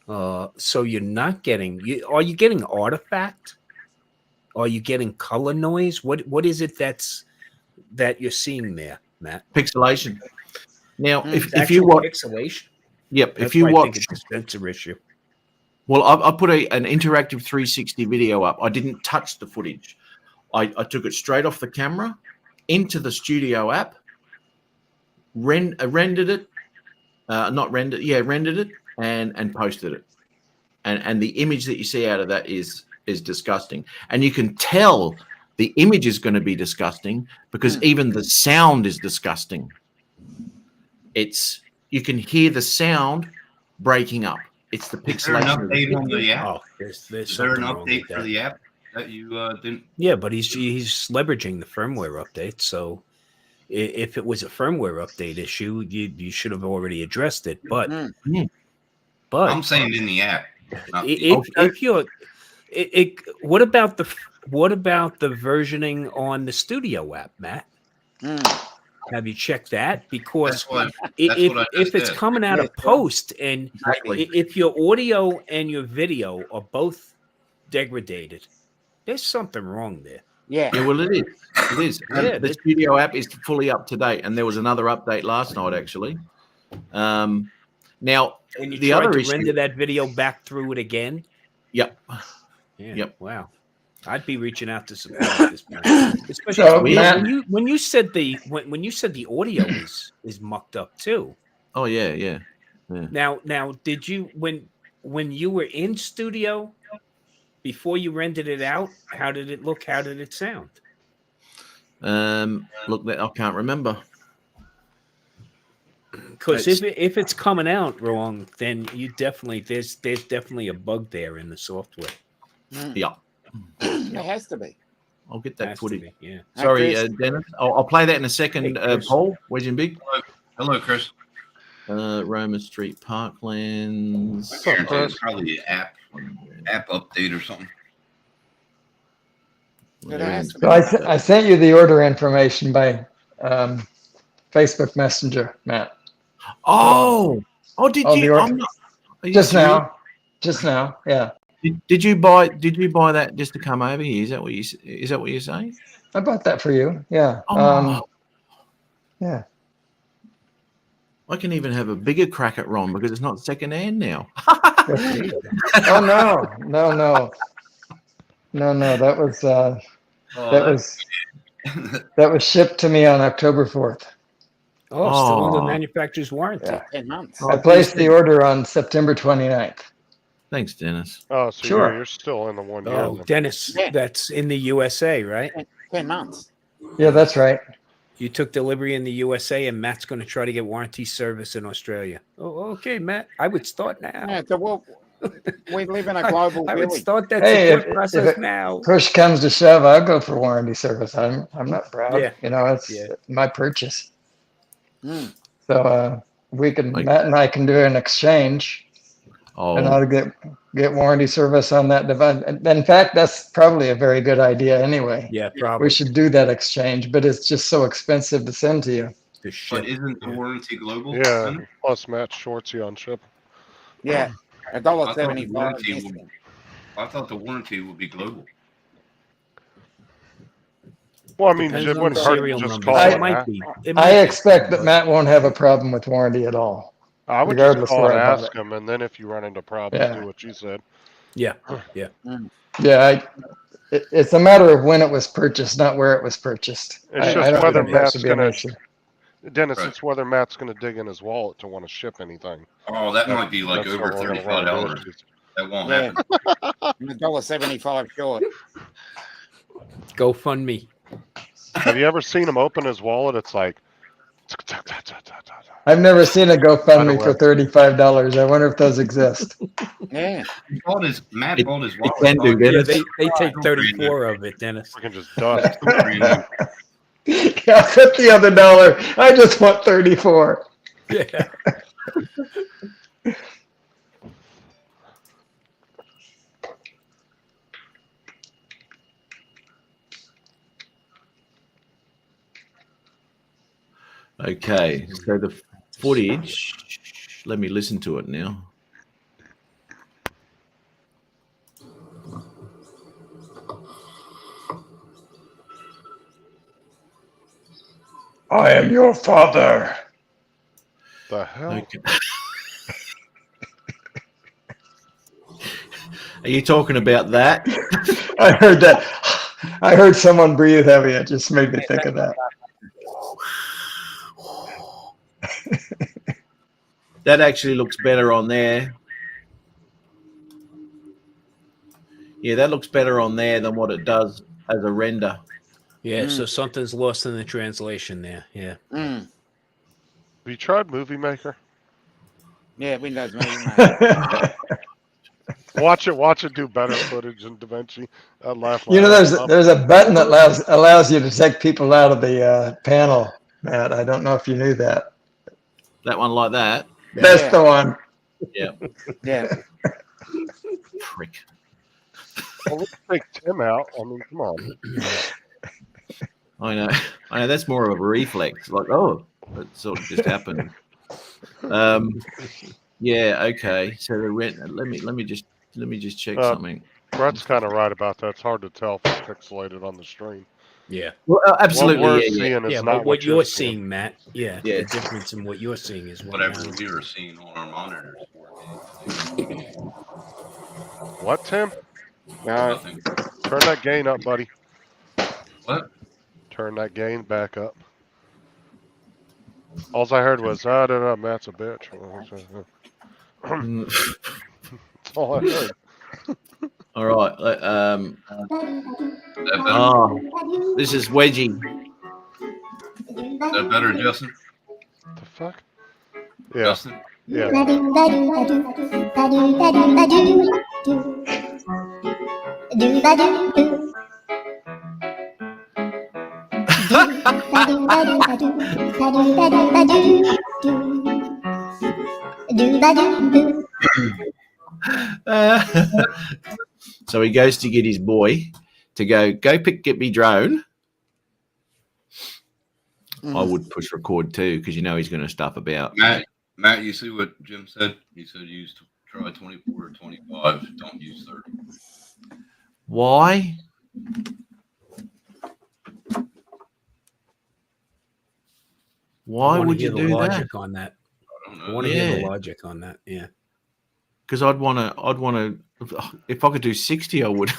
So you're not getting. Are you getting artifact? Are you getting color noise? What is it that you're seeing there, Matt? Pixelation. Now, if you watch pixelation, yep. If you watch, it's a sensor issue. Well, I put an interactive 360 video up. I didn't touch the footage. I took it straight off the camera into the Studio app, rendered it, rendered it, and posted it. And the image that you see out of that is disgusting. And you can tell the image is going to be disgusting because even the sound is disgusting. You can hear the sound breaking up. It's the pixelation. Is there an update on the app? Oh, there's Is there an update for the app that you didn't? Yeah, but he's leveraging the firmware update. So if it was a firmware update issue, you should have already addressed it. But I'm saying in the app. if you're What about the versioning on the Studio app, Matt? Have you checked that? Because if it's coming out of post, and if your audio and your video are both degraded, there's something wrong there. Yeah, well, it is. It is. Yeah, the Studio app is fully up to date, and there was another update last night, actually. Now, and you the tried other to issue, render that video back through it again. Yep. Yeah. Yep. Wow. I'd be reaching out to support at this point. Especially So, when you said the audio is mucked up too. Oh yeah. Now, did you when you were in Studio before you rendered it out? How did it look? How did it sound? Look, I can't remember. Because if it's coming out wrong, then you definitely there's definitely a bug there in the software. Yeah. It has to be. I'll get that footage. Yeah. Sorry, Dennis. I'll play that in a second. Paul, Wedge and Big. Hello, Chris. Roma Street Parklands. I guarantee it's probably an app update or something. So I sent you the order information by Facebook Messenger, Matt. Oh, did you? Just now, yeah. Did you buy that just to come over here? Is that what you're saying? I bought that for you. Yeah. Yeah. I can even have a bigger crack at Ron because it's not secondhand now. Oh no. That was shipped to me on October 4th. Still under manufacturer's warranty. Yeah. 10 months. I placed the order on September 29th. Thanks, Dennis. Oh, so Sure. you're still in the 1 year. Oh, Dennis, that's in the USA, right? 10 months. Yeah, that's right. You took delivery in the USA, and Matt's going to try to get warranty service in Australia. Oh, okay, Matt. I would start now. Yeah, so we live in a global I would village. start that Hey, support if process it now. push comes to shove, I'll go for warranty service. I'm not proud. Yeah. It's my purchase. So Like- Matt and I can do an exchange, and I'll get warranty service on that device. In fact, that's probably a very good idea anyway. Yeah, probably. We should do that exchange, but it's just so expensive to send to you. But isn't the warranty global? Yeah. Plus, Matt shorts you on ship. Yeah, I thought the $1.75. warranty would- I thought the warranty would be global. Well, I mean, Depends it on wouldn't the hurt serial to just number. call It it might Matt. be. I expect that Matt won't have a problem with warranty at all. I would regardless just call where and I bought ask it. him, and then if you run into problems, Yeah. do what you said. Yeah. Yeah, it's a matter of when it was purchased, not where it was purchased. It's I just don't whether think that Matt's should be an gonna, issue. Dennis, Right. it's whether Matt's going to dig in his wallet to want to ship anything. Oh, that might be like That's over what we're gonna $35. run into. That won't Yeah. happen. $1.75 short. GoFundMe. Have you ever seen him open his wallet? It's like, I've never seen a GoFundMe By for the $35. I wonder if those exist. Yeah. Matt bought his wallet. can do, Yeah, Dennis. they take 34 of it, Dennis. freaking just dust. Yeah, put the other dollar. I just want 34. Yeah. Okay, so the footage. Let me listen to it now. I am your father. The hell? Okay. Are you talking about that? I heard that. I heard someone breathe heavy. It just made me think of that. That actually looks better on there. Yeah, that looks better on there than what it does as a render. Yeah, so something's lost in the translation there. Yeah. Have you tried Movie Maker? Yeah, Windows Movie Maker. Watch it do better footage in DaVinci. I'd laugh. You know, there's a button that allows you to take people out of the panel, Matt. I don't know if you knew that. That one like that. That's the one. Yeah. Yeah. Prick. Well, let's take Tim out. I mean, come on. I know. That's more of a reflex. Like, oh, it sort of just happened. Yeah. Okay. So the rent. Let me just check something. Brett's kind of right about that. It's hard to tell if it's pixelated on the stream. Yeah. Well, absolutely. What we're Yeah. seeing is Yeah, not but what you're seeing, Matt. Yeah. The difference in what you're seeing is whatever you're seeing on our monitors. What, Tim? Nothing. Turn that gain up, buddy. What? Turn that gain back up. All I heard was, I don't know, Matt's a bitch. That's all I heard. All right. This is Wedgie. Is that better, Justin? The fuck? Yeah. Justin? Yeah. So he goes to get his boy to go get me drone. I would push record too because he's going to stuff about. Matt, you see what Jim said? He said use try 24 or 25. Don't use 30. Why? Why would you do logic that? on that? I don't know. I want to hear the logic on that. Yeah. Because I'd want to. If I could do 60, I would.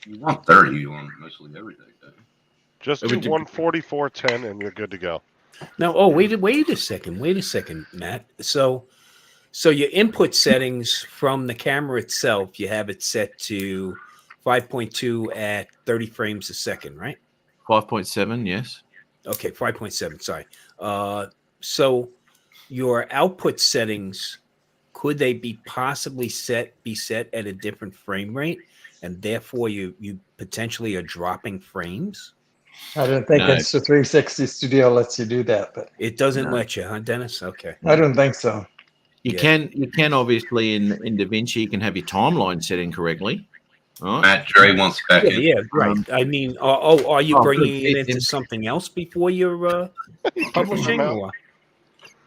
You want 30 on mostly everything. Just do 144.10 and you're good to go. No, wait a second, Matt. So your input settings from the camera itself, you have it set to 5.2 at 30 frames a second, right? 5.7, yes. Okay, 5.7. Sorry. So your output settings, could they be possibly set at a different frame rate, and therefore you potentially are dropping frames? I don't think Insta 360 Studio lets you do that, but it doesn't let you, huh, Dennis? Okay. I don't think so. You can obviously in DaVinci you can have your timeline set incorrectly. Right? Matt Dre wants back in. Yeah, right. I mean, are you bringing it into something else before you're publishing? Or?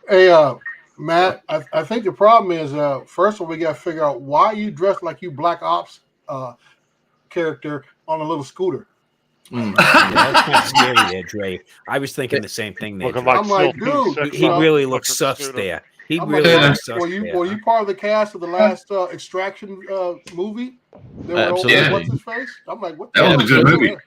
Hey, Matt, I think the problem is, first of all, we got to figure out why you dressed like you Black Ops character on a little scooter. Yeah, that's kind of scary there, Dre. I was thinking the same thing there. I'm like, dude, he really looks sus there. He really looks sus there. Were you part of the cast of the last Extraction movie? Absolutely. What's his face? I'm like, what? That was a good movie.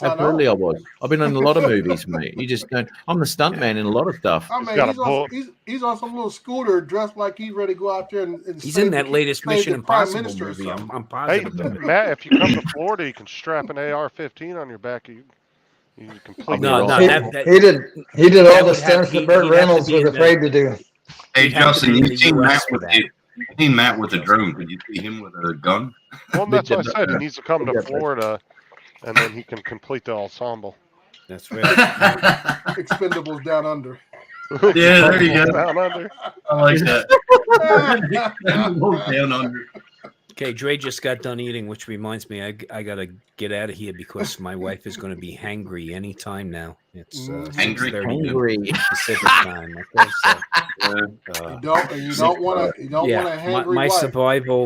Absolutely, I was. I've been in a lot of movies, mate. You just don't. I'm the stunt man in a lot of stuff. I mean, he's on some little scooter dressed like he's ready to go out there and he's in that latest Mission Impossible movie. I'm positive. Hey, Matt, if you come to Florida, you can strap an AR-15 on your back. You completely he did all the stunts that Burt Reynolds was afraid to do. Hey, Justin, you've seen Matt with a drone. Did you see him with a gun? Well, that's what I said. He needs to come to Florida, and then he can complete the ensemble. That's right. Expendables Down Under. Yeah, there you go. Down Under. I like that. Down Under. Okay, Dre just got done eating, which reminds me, I got to get out of here because my wife is going to be hangry anytime now. It's hangry Pacific time. Okay, so, you don't want to hangry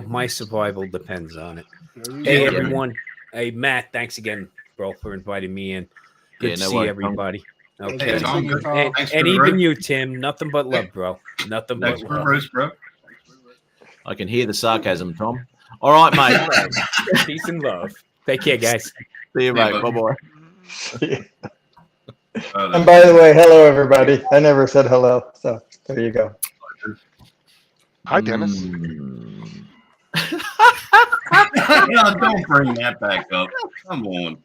my survival depends on it. Hey, everyone. Hey, Matt, thanks again, bro, for inviting me in. Good to see everybody. Okay. Hey, Tom, and even you, Tim. Nothing but love, bro. Nothing but love. Bruce, bro. I can hear the sarcasm, Tom. All right, mate. Peace and love. Take care, guys. See you, mate. Bye-bye. And by the way, hello, everybody. I never said hello, so there you go. Hi, Dennis. No, don't bring that back up. Come on.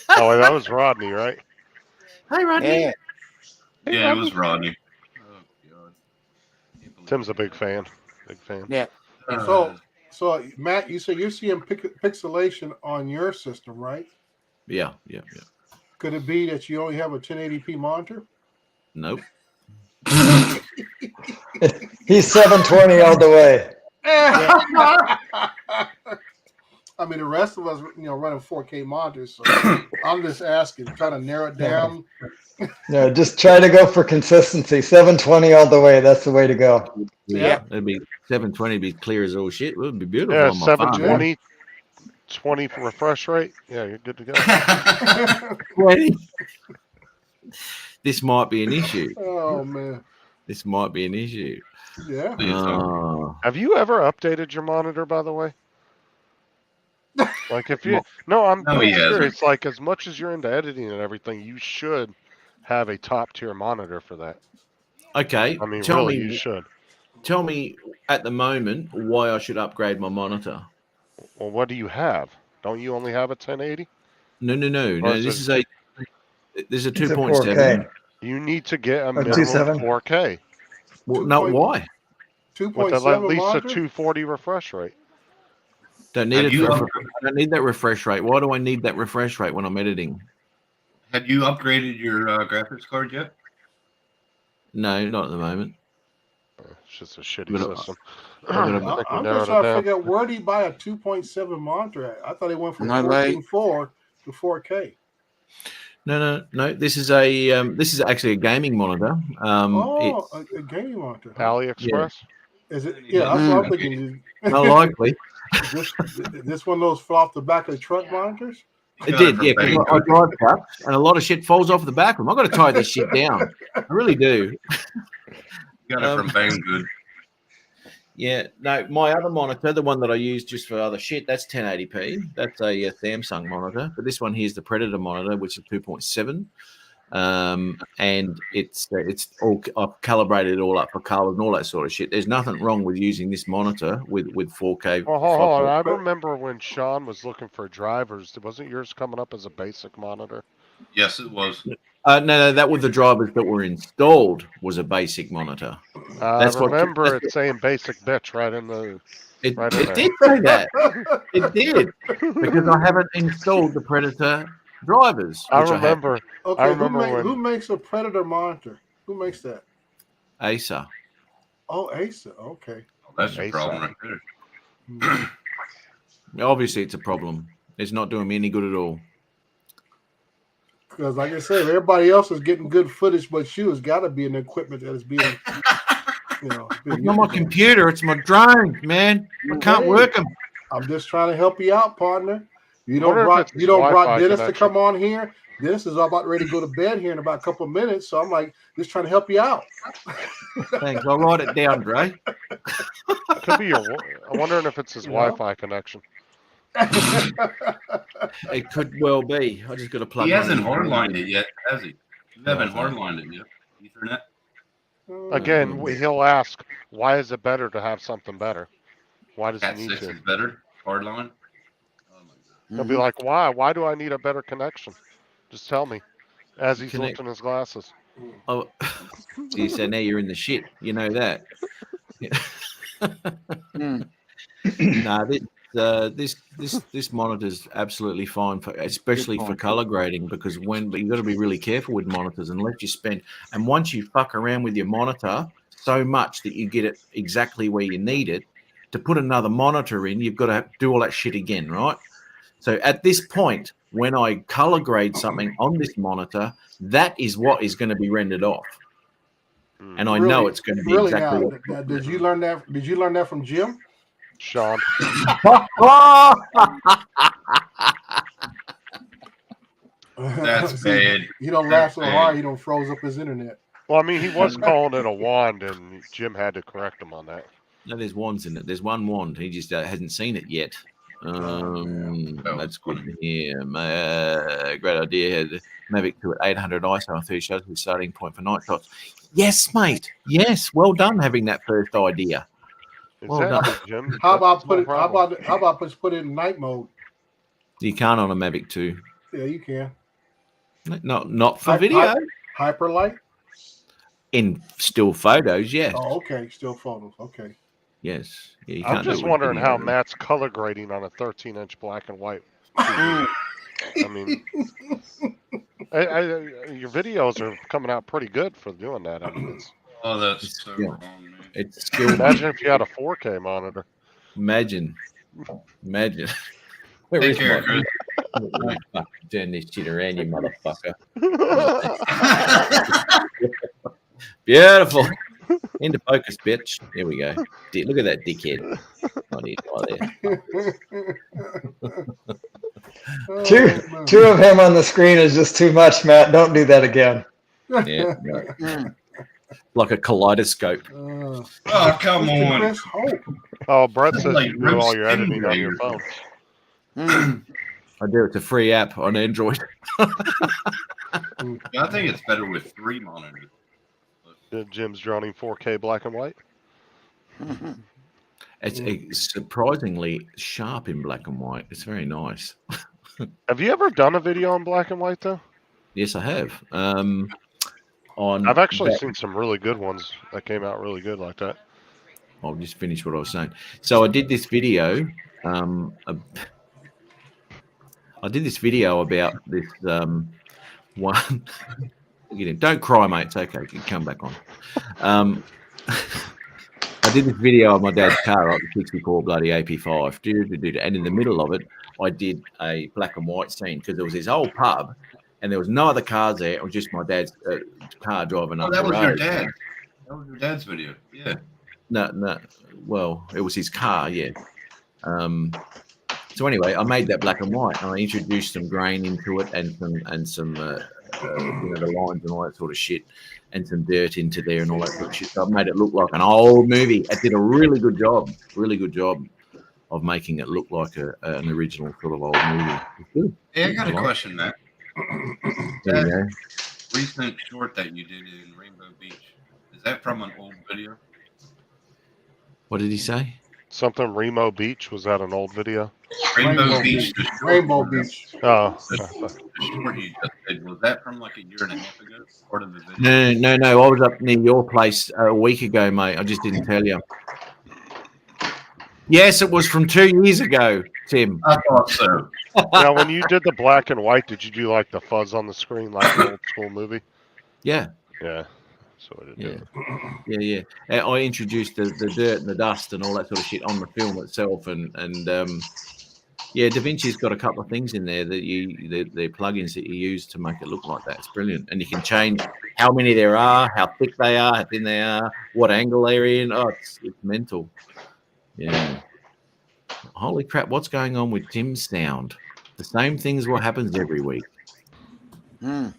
Oh, that was Rodney, right? Hi, Rodney. Yeah, it was Rodney. Oh, God. Tim's a big fan. Big fan. Yeah. So Matt, you say you're seeing pixelation on your system, right? Yeah. Could it be that you only have a 1080p monitor? Nope. He's 720 all the way. I mean, the rest of us, running 4K monitors. So I'm just asking, trying to narrow it down. No, just try to go for consistency. 720 all the way. That's the way to go. Yeah. It'd be 720 be clear as all shit. It would be beautiful. Yeah, on my phone. 720, 20 for refresh rate. Yeah, you're good to go. 20. This might be an issue. Oh man. This might be an issue. Yeah. Have you ever updated your monitor, by the way? Like if you I'm curious. Like as much as you're into editing and everything, you should have a top tier monitor for that. Okay. I mean, you should. Tell me at the moment why I should upgrade my monitor. Well, what do you have? Don't you only have a 1080? No. This is a 2.7. 4K. You need to get a minimum 2.7. 4K. Well, no, why? 2.7 with at least monitor? a 240 refresh rate. Don't need it. I don't need that refresh rate. Why do I need that refresh rate when I'm editing? Have you upgraded your graphics card yet? No, not at the moment. It's just a shitty system. I'm just trying to figure out where do you buy a 2.7 monitor at? I thought it went from 14.4 to 4K. No. This is actually a gaming monitor. A gaming monitor. AliExpress. Yeah. Is it? Yeah, that's what I'm thinking. Not likely. This one of those fall off the back of the truck monitors? It did, yeah. Because I drive trucks, and a lot of shit falls off the back of them. I've got to tie this shit down. I really do. You got it from Banggood. Yeah, no, my other monitor, the one that I use just for other shit, that's 1080p. That's a Samsung monitor. But this one here is the Predator monitor, which is 2.7. And it's all I've calibrated it all up for colors and all that sort of shit. There's nothing wrong with using this monitor with 4K. Oh, I remember when Sean was looking for drivers. Wasn't yours coming up as a basic monitor? Yes, it was. No, that was the drivers that were installed was a basic monitor. I remember it saying basic bitch right in the. It did say that. It did because I haven't installed the Predator drivers. I remember. Okay, I remember who makes a Predator monitor? Who makes that? Acer. Oh, Acer. Okay. That's a problem right there. Obviously, it's a problem. It's not doing me any good at all. Because, like I said, everybody else is getting good footage, but you has got to be an equipment that is being, It's not my computer. It's my drone, man. I can't work them. I'm just trying to help you out, partner. You don't brought Dennis to come on here. Dennis is about ready to go to bed here in about a couple of minutes, so I'm like just trying to help you out. Thanks. I'll write it down, Dre. Could be I'm wondering if it's his Wi-Fi connection. It could well be. I just got to plug. He hasn't hardlined it yet, has he? You haven't hardlined it yet. Ethernet. Again, he'll ask, "Why is it better to have something better? Why does Cat he need 6 to?" is better. Hardline. He'll be like, "Why? Why do I need a better connection? Just tell me." As he's lifting his glasses. Oh, you said now you're in the shit. You know that. This monitor's absolutely fine especially for color grading, because you've got to be really careful with monitors unless you spend. And once you fuck around with your monitor so much that you get it exactly where you need it, to put another monitor in, you've got to do all that shit again, right? So at this point, when I color grade something on this monitor, that is what is going to be rendered off. And I know it's going to be exactly what. Did you learn that? Did you learn that from Jim? Sean. That's bad. He don't laugh so hard, he don't froze up his internet. Well, I mean, he was calling it a wand, and Jim had to correct him on that. No, there's wands in it. There's one wand. He just hasn't seen it yet. That's good to hear. Great idea. Mavic 2 at 800 ISO on 30 shots with starting point for night shots. Yes, mate. Yes, well done having that first idea. Well done. Jim? How about put it in night mode? You can't on a Mavic 2. Yeah, you can. Not for video. Hyperlight? In still photos, yes. Oh, okay. Still photos. Okay. Yes. Yeah, I'm just wondering how Matt's color grading on a 13-inch black and white. I mean, your videos are coming out pretty good for doing that. I mean, that's so wrong, man. It's still. Imagine if you had a 4K monitor. Imagine. Where Take is care, my- Chris. Fuck, turn this shit around, you motherfucker. Beautiful. Into focus, bitch. Here we go. Look at that dickhead. Not here, Two of him on the screen is just too much, Matt. Don't do that again. Yeah, right. Like a kaleidoscope. Oh, come on. Chris Hope. Oh, Brett says Like you do all your roast editing on your phone. I do. It's a free app on Android. I think it's better with 3 monitors. Jim's drawing 4K black and white. It's surprisingly sharp in black and white. It's very nice. Have you ever done a video in black and white though? Yes, I have. I've actually seen some really good ones that came out really good like that. I'll just finish what I was saying. So I did this video. I did this video about this one. Don't cry, mate. It's okay. You can come back on. I did this video of my dad's car, right, the 64 bloody AP5. And in the middle of it, I did a black and white scene because there was this old pub and there was no other cars there. It was just my dad's car driving up the road. That was your dad. That was your dad's video. Yeah. No. Well, it was his car, yeah. So anyway, I made that black and white, and I introduced some grain into it, and some the lines and all that sort of shit, and some dirt into there and all that sort of shit. So I made it look like an old movie. It did a really good job of making it look like an original sort of old movie. Hey, I got a question, Matt. There you go. Recent short that you did in Rainbow Beach, is that from an old video? What did he say? Something Remo Beach, was that an old video? Rainbow Beach. Rainbow Beach. Oh, The short you just did, was that from like a year and a half ago? Part of the video? No. I was up near your place a week ago, mate. I just didn't tell you. Yes, it was from 2 years ago, Tim. I thought so. now when you did the black and white, did you do like the fuzz on the screen like an old school movie? Yeah. So I did Yeah. I introduced the dirt and the dust and all that sort of shit on the film itself, and DaVinci's got a couple of things in there that the plugins that you use to make it look like that. It's brilliant, and you can change how many there are, how thick they are, how thin they are, what angle they're in. Oh, it's mental. Yeah. Holy crap! What's going on with Tim's sound? The same thing as what happens every week. I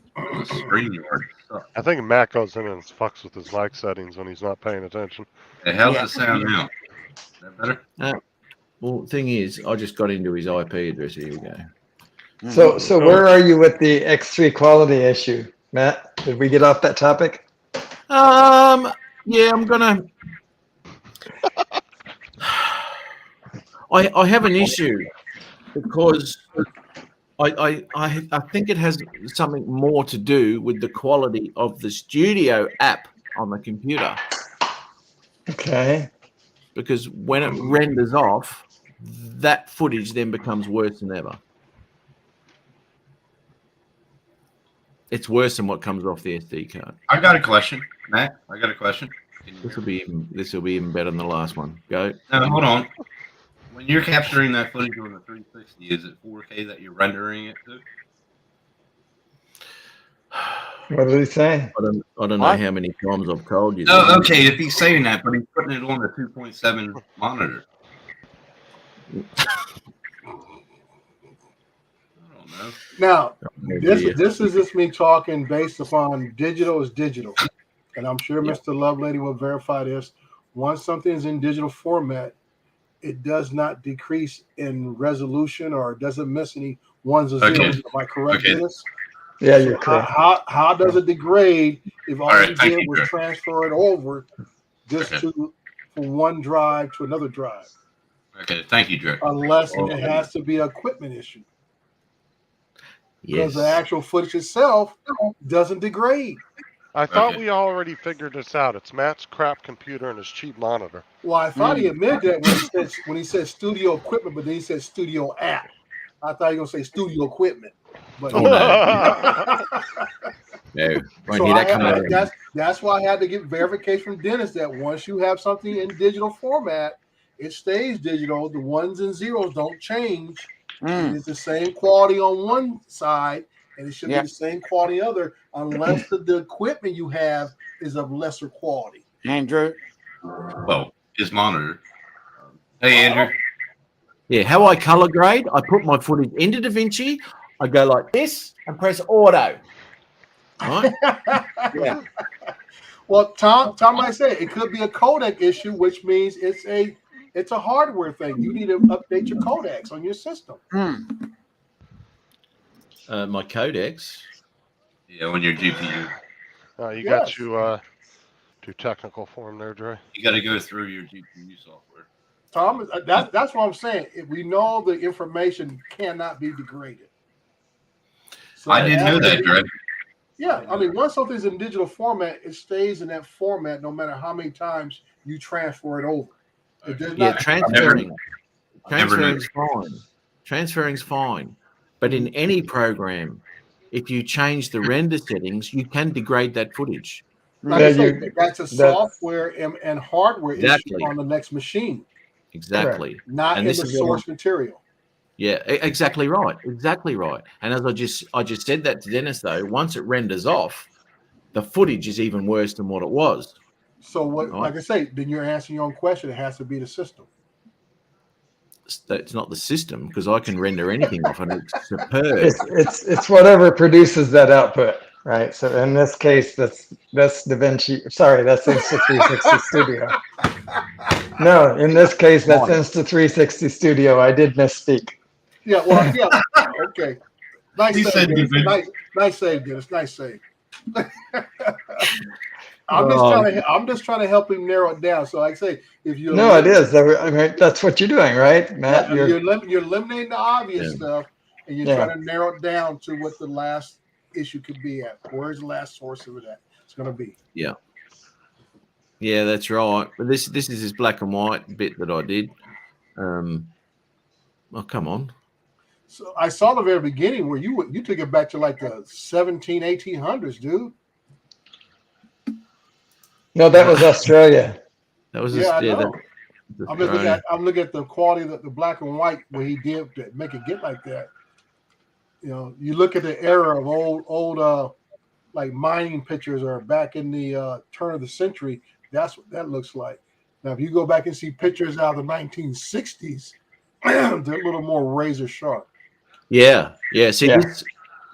think Matt goes in and fucks with his mic settings when he's not paying attention. Hey, how's the sound now? Is that better? Well, thing is, I just got into his IP address. Here we go. So where are you with the X3 quality issue, Matt? Did we get off that topic? Yeah, I'm gonna. I have an issue because I think it has something more to do with the quality of the studio app on the computer. Okay. Because when it renders off, that footage then becomes worse than ever. It's worse than what comes off the SD card. I got a question, Matt. I got a question. This will be even better than the last one. Go. Now, hold on. When you're capturing that footage on the 360, is it 4K that you're rendering it to? What did he say? I don't know how many times I've told you. Oh, okay. If he's saying that, but he's putting it on the 2.7 monitor. I don't know. Now, this is just me talking based upon digital is digital, and I'm sure Mr. Lovelady will verify this. Once something is in digital format, it does not decrease in resolution or it doesn't miss any ones or zeros. Am I correct in this? Yeah, you're correct. How does it degrade if all right, you did was transfer it over just from one drive to another drive? Okay, thank you, Drew. Unless it has to be an equipment issue. Yes. Because the actual footage itself doesn't degrade. I thought we already figured this out. It's Matt's crap computer and his cheap monitor. Well, I thought he admitted that when he said studio equipment, but then he said studio app. I thought he was going to say studio equipment. But that's why I had to get verification from Dennis that once you have something in digital format, it stays digital. The ones and zeros don't change It's the same quality on one side, and it should be the same quality other, unless the equipment you have is of lesser quality. Andrew? Well, his monitor. Hey, Andrew. Yeah, how I color grade, I put my footage into DaVinci, I go like this and press auto. Right? Yeah. Well, Tom might say it could be a codec issue, which means it's a hardware thing. You need to update your codecs on your system. My codecs. Yeah, on your GPU. You got to do technical for him there, Dre. You got to go through your GPU software. Tom, that's what I'm saying. We know the information cannot be degraded. So I didn't know that, Dre. Yeah, I mean, once something's in digital format, it stays in that format no matter how many times you transfer it over. Transferring's fine. Transferring's fine. But in any program, if you change the render settings, you can degrade that footage. That's a software and hardware issue on the next machine. Exactly. Not in the source material. Yeah, exactly right. Exactly right. And as I just said that to Dennis, though, once it renders off, the footage is even worse than what it was. So what? Right? Like I say, then you're answering your own question. It has to be the system. It's not the system, because I can render anything off, and it's superb. It's whatever produces that output, right? So in this case, that's DaVinci. Sorry, that's Insta360 Studio. No, in this case, that's Insta360 Studio. I did misspeak. Yeah, well, yeah. Okay. Nice save, Dennis. Nice save, Dennis. Nice save. I'm just trying to help him narrow it down. So, like I say, if you it is. I mean, that's what you're doing, right, Matt? Yeah, you're eliminating the obvious stuff, and you're trying to narrow it down to what the last issue could be at. Where's the last source of it at? It's going to be. Yeah. Yeah, that's right. But this is this black and white bit that I did. Oh, come on. So I saw the very beginning where you took it back to like the 1800s, dude. No, that was Australia. That was I'm looking at the quality of the black and white where he did to make it get like that. You know, you look at the era of old like mining pictures or back in the turn of the century. That's what that looks like. Now, if you go back and see pictures out of the 1960s, they're a little more razor sharp. Yeah. See, this,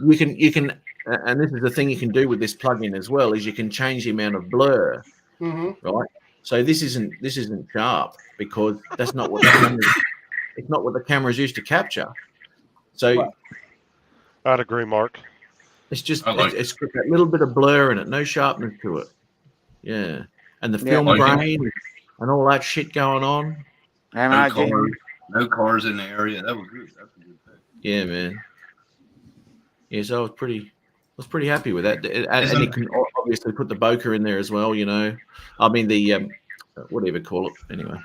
you can, and this is the thing you can do with this plugin as well, is you can change the amount of blur, right? So this isn't sharp because that's not what it's not what the camera's used to capture. So I'd agree, Mark. It's just it's got that little bit of blur in it, no sharpness to it. Yeah, and the film grain and all that shit going on. No cars in the area. That was good. That's a good thing. Yeah, man. Yeah, so I was pretty happy with that. And you can obviously put the bokeh in there as well, you know. I mean the whatever you call it. Anyway.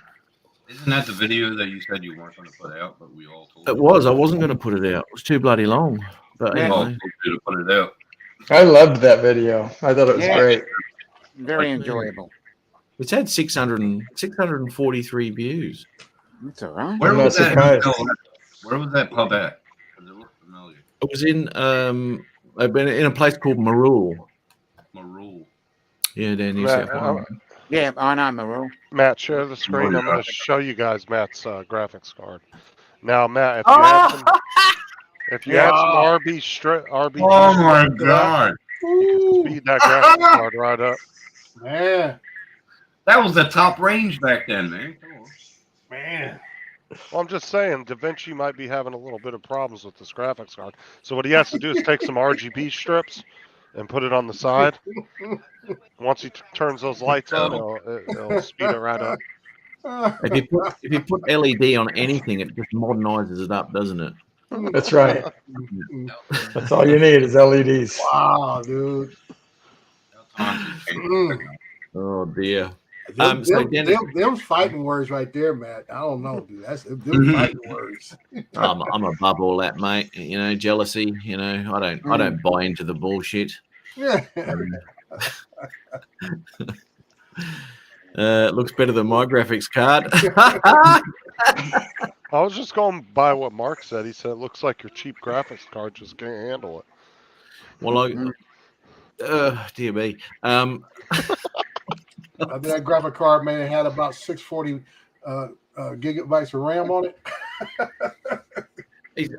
Isn't that the video that you said you weren't going to put out, but we all told you? It was. I wasn't going to put it out. It was too bloody long. But anyway. told you to put it out. I loved that video. I thought it was great. Very enjoyable. It's had 643 views. That's all right. Where was that pub at? Does it look familiar? It was in a place called Marul. Marul. Yeah, down New South Wales. Yeah, I know Marul. Matt, share the screen. I'm going to show you guys Matt's graphics card. Now, Matt, if you add some RB. Oh my God! You can speed that graphics card right up. Man, that was the top range back then, man. Come on. Man. Well, I'm just saying, DaVinci might be having a little bit of problems with this graphics card. So what he has to do is take some RGB strips and put it on the side. Once he turns those lights on, it'll speed it right up. If you put LED on anything, it just modernizes it up, doesn't it? That's right. That's all you need is LEDs. Wow, dude. Oh dear. Them fighting words right there, Matt. I don't know, dude. That's them fighting words. I'm above all that, mate. You know, jealousy. You know, I don't buy into the bullshit. Yeah. It looks better than my graphics card. I was just going by what Mark said. He said it looks like your cheap graphics card just can't handle it. Well, dear me. That graphic card may have had about 640 gigabytes of RAM on it.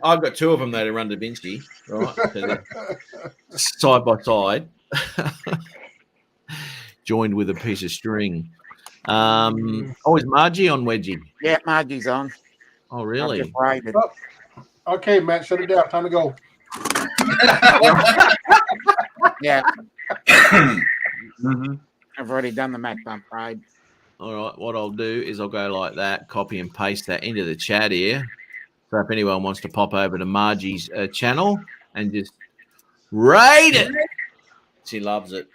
I've got two of them though to run DaVinci, right? Side by side, joined with a piece of string. Is Margie on Wedgie? Yeah, Margie's on. Oh, really? Okay, Matt, shut it down. Time to go. Yeah. I've already done the Mac Bump ride. All right, what I'll do is I'll go like that, copy and paste that into the chat here. So if anyone wants to pop over to Margie's channel and just rate it, she loves it.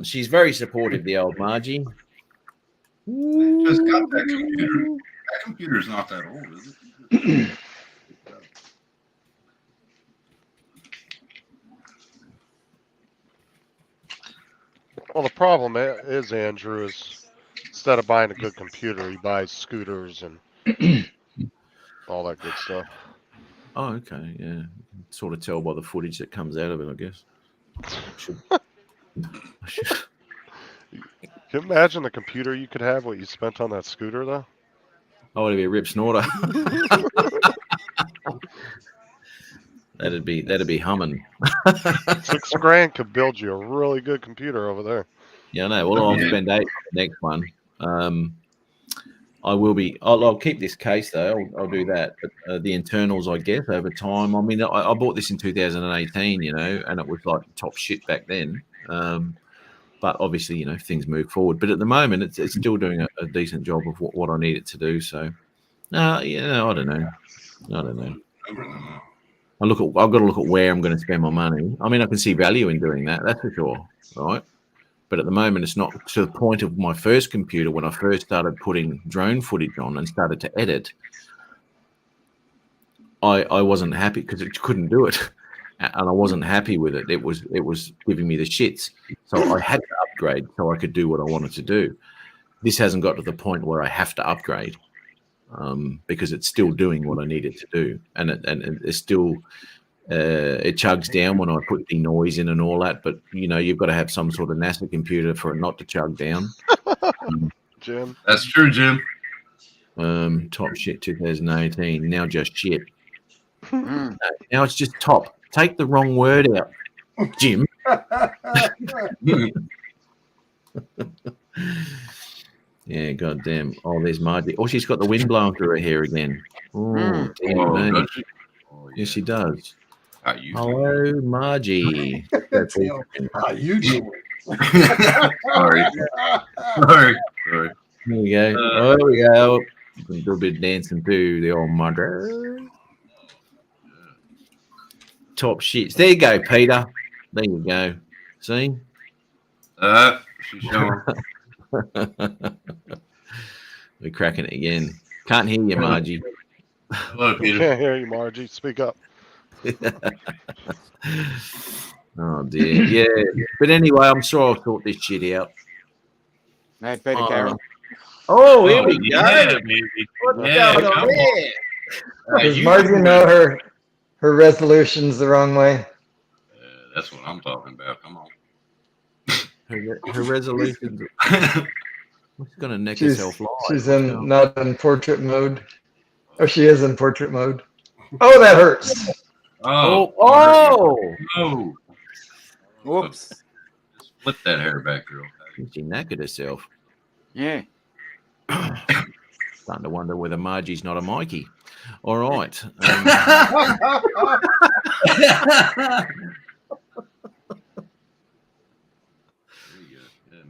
She's very supportive, the old Margie. Just got that computer. That computer's not that old, is it? Well, the problem is, Andrew, is instead of buying a good computer, he buys scooters and all that good stuff. Oh, okay, yeah. You can sort of tell by the footage that comes out of it, I guess. Can you imagine the computer you could have, what you spent on that scooter, though? Oh, it'd be a rip snorter. That'd be humming. $6,000 could build you a really good computer over there. Yeah, I know. Well, I'll spend $8 on the next one. I will be. I'll keep this case though. I'll do that. But the internals, I guess, over time. I mean, I bought this in 2018, and it was like top shit back then. But obviously, things move forward. But at the moment, it's still doing a decent job of what I need it to do. So, I don't know. I've got to look at where I'm going to spend my money. I mean, I can see value in doing that. That's for sure, right? But at the moment, it's not to the point of my first computer when I first started putting drone footage on and started to edit. I wasn't happy because it couldn't do it, and I wasn't happy with it. It was giving me the shits. So I had to upgrade so I could do what I wanted to do. This hasn't got to the point where I have to upgrade. Because it's still doing what I need it to do, and it's still it chugs down when I put the noise in and all that. But you've got to have some sort of NASA computer for it not to chug down. Jim, that's true, Jim. Top shit 2018. Now just shit. Now it's just top. Take the wrong word out, Jim. Yeah, goddamn. Oh, there's Margie. Oh, she's got the wind blowing through her hair again. Oh, damn me. Yes, she does. Hello, Margie. How you doing? Sorry. Here we go. There we go. A little bit of dancing through the old mother. Top shits. There you go, Peter. There you go. See? She's showing. We're cracking it again. Can't hear you, Margie. Hello, Peter. Can't hear you, Margie. Speak up. Oh dear. Yeah. But anyway, I'm sure I'll sort this shit out. That's Peter Carroll. Oh, here we go. Yeah, baby. What's going on there? Does Margie know her resolutions the wrong way? That's what I'm talking about. Come on. Her resolutions. She's gonna neck herself live. She's not in portrait mode. Oh, she is in portrait mode. Oh, that hurts. Oh. Whoops. Flip that hair back, girl. She knackered herself. Yeah. Starting to wonder whether Margie's not a Mikey. All right.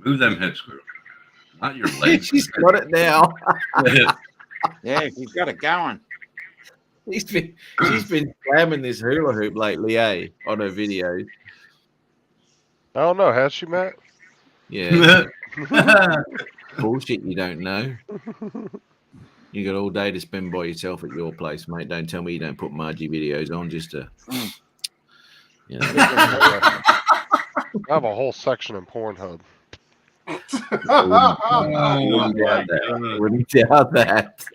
Move them hips, girl. Not your legs. She's got it now. Yeah, she's got it going. She's been slamming this hula hoop lately, on her videos. I don't know. Has she, Matt? Yeah. Bullshit you don't know. You got all day to spend by yourself at your place, mate. Don't tell me you don't put Margie videos on just to. I have a whole section in Pornhub. Wouldn't doubt that.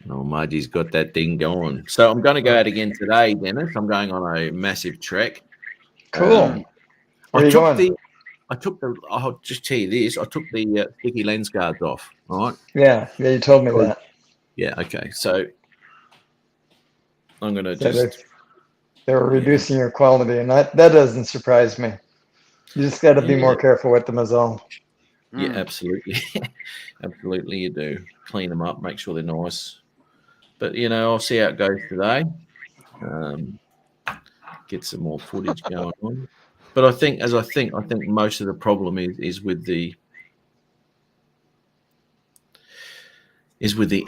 Oh, Margie's got that thing going. So I'm going to go out again today, Dennis. I'm going on a massive trek. Cool. Where are you going? I'll just tell you this. I took the sticky lens guards off, right? Yeah, you told me that. Yeah, okay. So I'm going to They were reducing your quality, and that doesn't surprise me. You just got to be more careful with them as well. Yeah, absolutely. Absolutely, you do. Clean them up, make sure they're nice. But, I'll see how it goes today. Get some more footage going on. But I think most of the problem is with the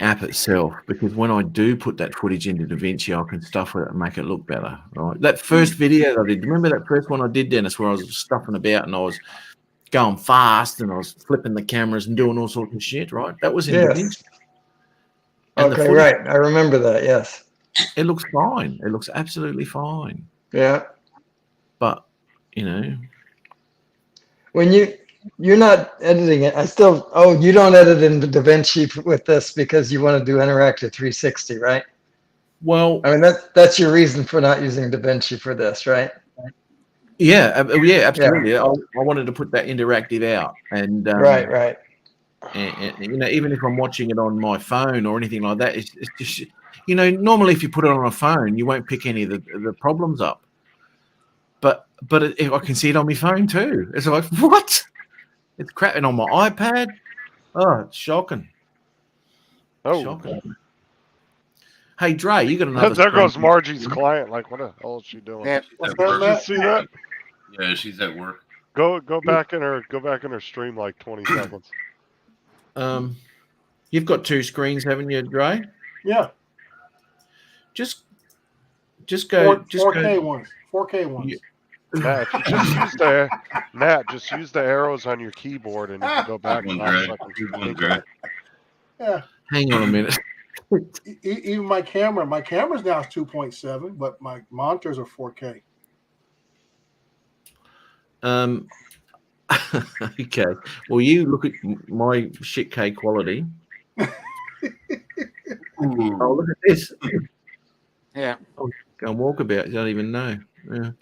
app itself, because when I do put that footage into DaVinci, I can stuff it and make it look better. Right? That first video I did, remember that first one I did, Dennis, where I was stuffing about and I was going fast and I was flipping the cameras and doing all sorts of shit, right? That was in DaVinci. And okay, right. I remember that, yes. It looks fine. It looks absolutely fine. Yeah. But, when you're not editing it, you don't edit in DaVinci with this because you want to do Interactive 360, right? Well, I mean, that's your reason for not using DaVinci for this, right? Yeah, absolutely. Yeah. I wanted to put that interactive out, and right. And even if I'm watching it on my phone or anything like that, it's just normally if you put it on a phone, you won't pick any of the problems up. But if I can see it on my phone too. It's like, what? It's crapping on my iPad. Oh, it's shocking. Oh, shocking. Hey, Dre, you got another. There goes Margie's client. Like, what the hell is she doing? Yeah. Did you see that? Yeah, she's at work. Go back in her stream like 20 seconds. You've got two screens, haven't you, Dre? Yeah. Just go. 4K ones. 4K ones. Nat, just use the arrows on your keyboard and you can go back. Yeah. Hang on a minute. Even my camera's now is 2.7, but my monitors are 4K. Okay. Well, you look at my shit K quality. Oh, look at this. Yeah. Oh, go and walk about. You don't even know. Yeah.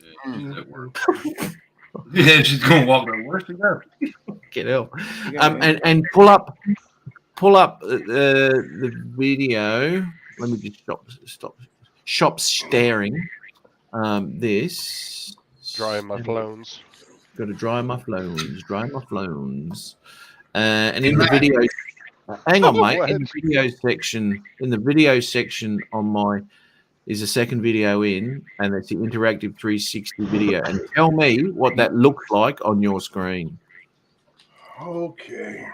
Yeah, she's going to walk about. Where's she go? Get out. And pull up the video. Let me just stop staring. This. Dry my flones. Got to dry my flones. And in the video, hang on, mate. In the video section on my is a second video in, and it's the interactive 360 video. And tell me what that looks like on your screen. Okay.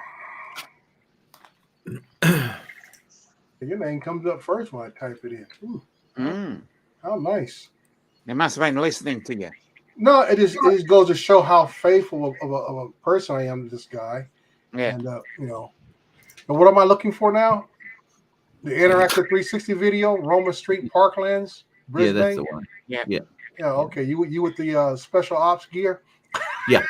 Your name comes up first when I type it in. How nice. They must have been listening to you. No, it just goes to show how faithful of a person I am to this guy. Yeah. And and what am I looking for now? The interactive 360 video, Roma Street, Parklands, Brisbane. Yeah, that's the one. Yeah. Yeah. Yeah. Okay. You with the special ops gear? Yeah.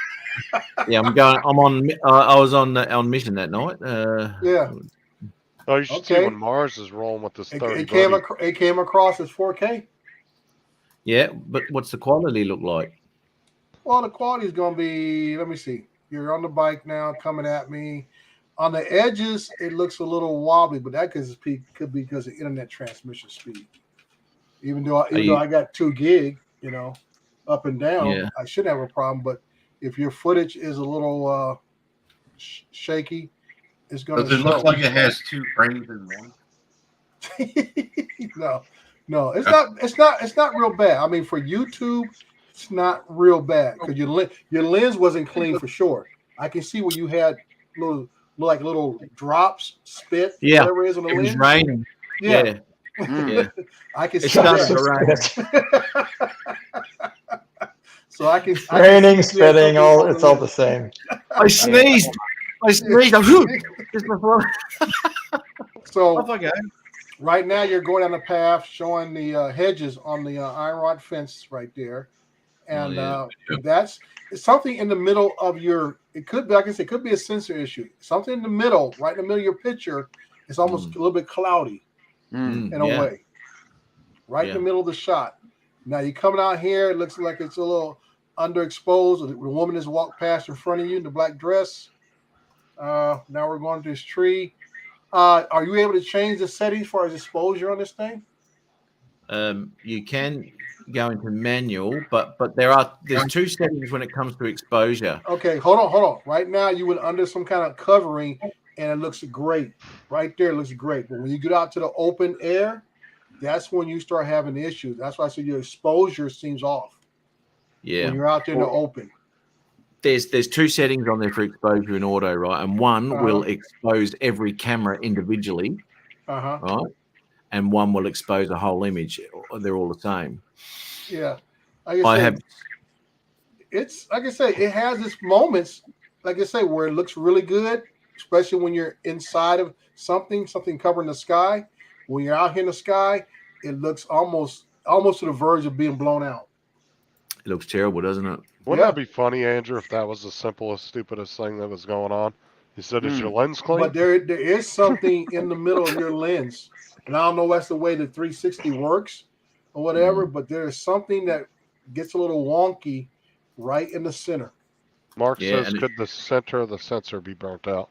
Yeah. I'm on. I was on mission that night. Yeah. Oh, you should see when Mars is rolling with this 30. It came across as 4K. Yeah, but what's the quality look like? Well, the quality is going to be. Let me see. You're on the bike now, coming at me. On the edges, it looks a little wobbly, but that could be because of internet transmission speed. Even though I got 2 gig, up and down, I shouldn't have a problem. But if your footage is a little shaky, it's going to. Does it look like it has 2 frames in one? No, it's not real bad. I mean, for YouTube, it's not real bad because your lens wasn't clean for sure. I can see where you had little drops, spit, whatever it is on the lens. It was raining. Yeah. Yeah. I can see that. So I can raining, spitting, it's all the same. I sneezed. So right now you're going down the path showing the hedges on the iron rod fence right there. And that's something in the middle of your, it could be, like I said, it could be a sensor issue. Something in the middle, right in the middle of your picture It's almost a little bit cloudy in a way. Right in the middle of the shot. Now you're coming out here, it looks like it's a little underexposed. The woman has walked past in front of you in the black dress. Now we're going to this tree. Are you able to change the settings as far as exposure on this thing? You can go into manual, but there's two settings when it comes to exposure. Okay, hold on. Right now you would under some kind of covering and it looks great. Right there, it looks great. But when you get out to the open air, that's when you start having issues. That's why I said your exposure seems off. Yeah. When you're out there in the open. There's two settings on there for exposure in auto, right? And one will expose every camera individually, right? And one will expose a whole image. They're all the same. Yeah. It's like I say, it has its moments, like I say, where it looks really good, especially when you're inside of something covering the sky. When you're out here in the sky, it looks almost to the verge of being blown out. It looks terrible, doesn't it? Wouldn't that be funny, Andrew, if that was the simplest, stupidest thing that was going on? You said, is your lens clean? But there is something in the middle of your lens. And I don't know if that's the way the 360 works or whatever, but there's something that gets a little wonky right in the center. Mark says, could the center of the sensor be burnt out?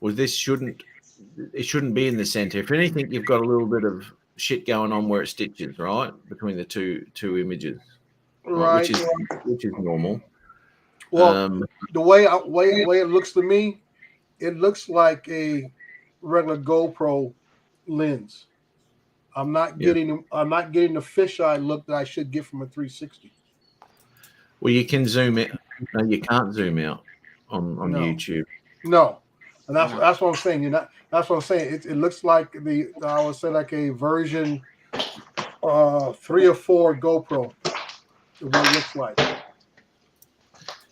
Well, it shouldn't be in the center. If anything, you've got a little bit of shit going on where it stitches, right? Between the two images. Right. Which is normal. Well, the way it looks to me, it looks like a regular GoPro lens. I'm not getting the fisheye look that I should get from a 360. Well, you can zoom it. No, you can't zoom out on YouTube. No, and that's what I'm saying. That's what I'm saying. It looks like I would say like a version 3 or 4 GoPro. What it looks like.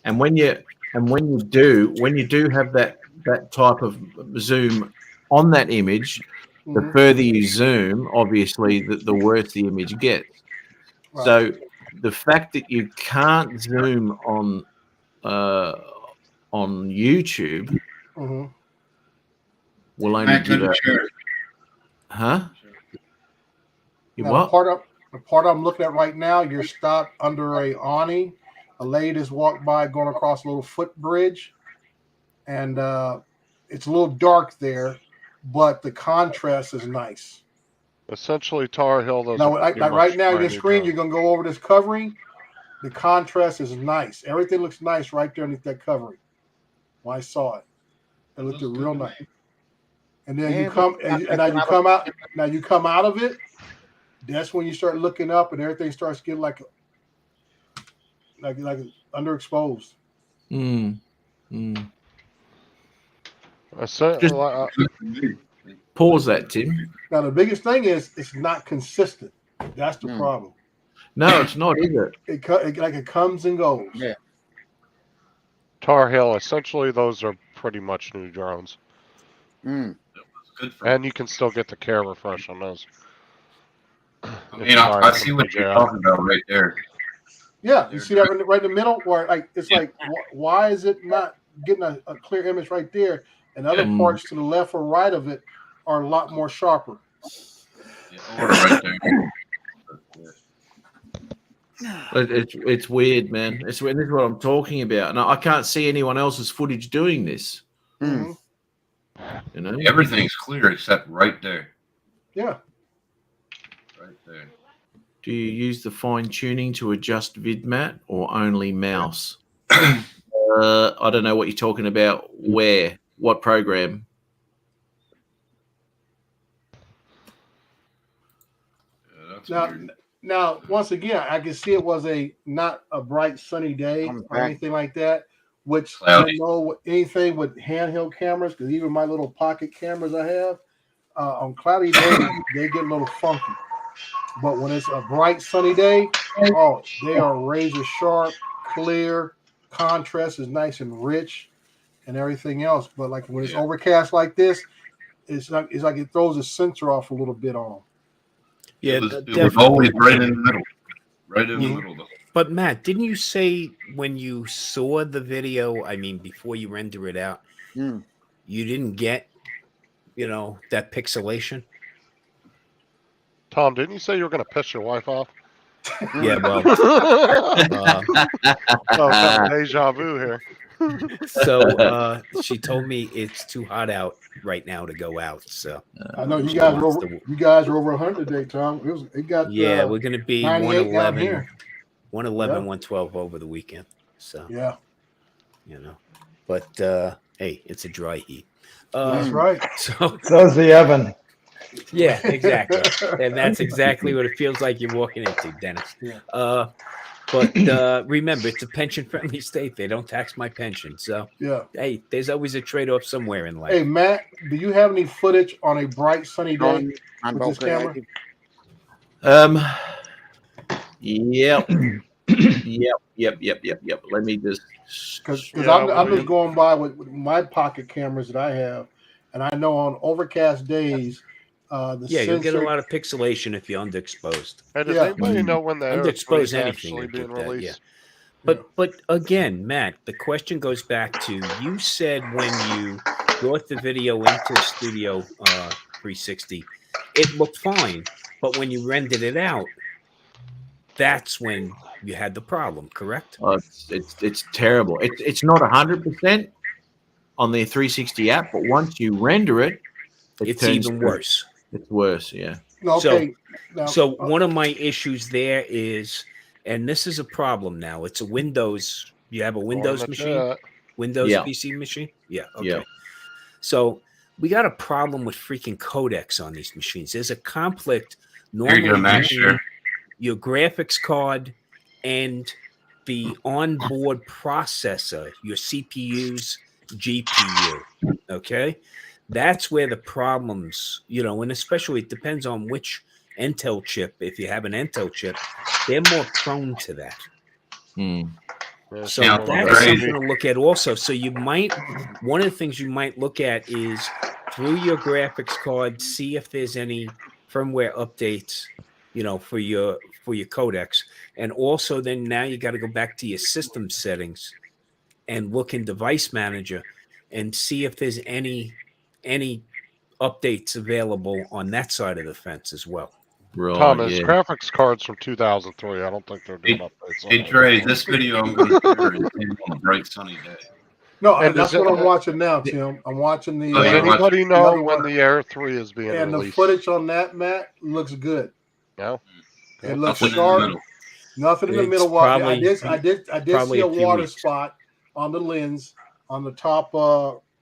And when you do have that type of zoom on that image, the further you zoom, obviously, the worse the image gets. Right. So the fact that you can't zoom on YouTube will only give a The part I'm looking at right now, you're stopped under a awning. A lady has walked by going across a little footbridge, and it's a little dark there, but the contrast is nice. Essentially, Tar Heel doesn't. Now, like right now, your screen, you're going to go over this covering. The contrast is nice. Everything looks nice right there underneath that covering. When I saw it, it looked real nice. And then you come out. Now you come out of it. That's when you start looking up, and everything starts getting like underexposed. Pause that, Tim. Now the biggest thing is it's not consistent. That's the problem. No, it's not either. It comes and goes. Yeah. Tar Heel, essentially, those are pretty much new drones. Good for and you can still get the camera fresh on those. I see what you're talking about right there. Yeah, you see that right in the middle, where why is it not getting a clear image right there? And other parts to the left or right of it are a lot more sharper. Yeah, right there. It's weird, man. This is what I'm talking about, and I can't see anyone else's footage doing this. Mm-hmm. You know, everything's clear except right there. Yeah. Right there. Do you use the fine tuning to adjust VidMat or only mouse? I don't know what you're talking about. Where? What program? Now, once again, I can see it was not a bright sunny day or anything like that. Which I don't know anything with handheld cameras, because even my little pocket cameras I have on cloudy days, they get a little funky. But when it's a bright sunny day, they are razor sharp, clear. Contrast is nice and rich, and everything else. But like when it's overcast like this, it's like it throws the sensor off a little bit on them. Yeah, it was always right in the middle, though. But Matt, didn't you say when you saw the video, I mean, before you render it out, you didn't get you know, that pixelation. Tom, didn't you say you were going to piss your wife off? Yeah, well, deja vu here. So she told me it's too hot out right now to go out. So I know you guys are over 100 today, Tom. It got we're gonna be 111 here. 111, 112 over the weekend. So yeah, you know, but hey, it's a dry heat. That's right. So's the oven. Yeah, exactly. And that's exactly what it feels like you're walking into, Dennis. Yeah. But remember, it's a pension-friendly state. They don't tax my pension. So, yeah. Hey, there's always a trade-off somewhere in life. Hey, Matt, do you have any footage on a bright, sunny day on with this camera? Yep. Yep. Let me just... Because I'm just going by with my pocket cameras that I have, and I know on overcast days... you'll get a lot of pixelation if you're underexposed. And does anybody know when the underexposed anything anything being released? But again, Matt, the question goes back to you said when you brought the video into Studio 360, it looked fine, but when you rendered it out, that's when you had the problem. Correct? It's terrible. It's not 100% on the 360 app, but once you render it, it's even worse. It's worse, yeah. Okay. So one of my issues there is, and this is a problem now. It's a Windows. You have a Windows machine, Windows PC machine. Yeah. Okay. Yeah. So we got a problem with freaking codecs on these machines. There's a conflict normally between your graphics card and the onboard processor, your CPU's GPU. Okay. That's where the problems, you know, and especially it depends on which Intel chip. If you have an Intel chip, they're more prone to that. So that's something to look at also. So you might, one of the things you might look at is through your graphics card, see if there's any firmware updates, you know, for your codecs. And also then now you got to go back to your system settings and look in Device Manager and see if there's any updates available on that side of the fence as well. Right, Thomas, graphics cards from 2003. I don't think they're doing updates. Hey, Dre, this video I'm going to share is on a bright sunny day. No, and that's what I'm watching now, Tim. I'm watching the... Does anybody know when the Air 3 is being released? And the footage on that, Matt, looks good. No? It looks sharp. Nothing in the middle. I did see a water spot on the lens on the top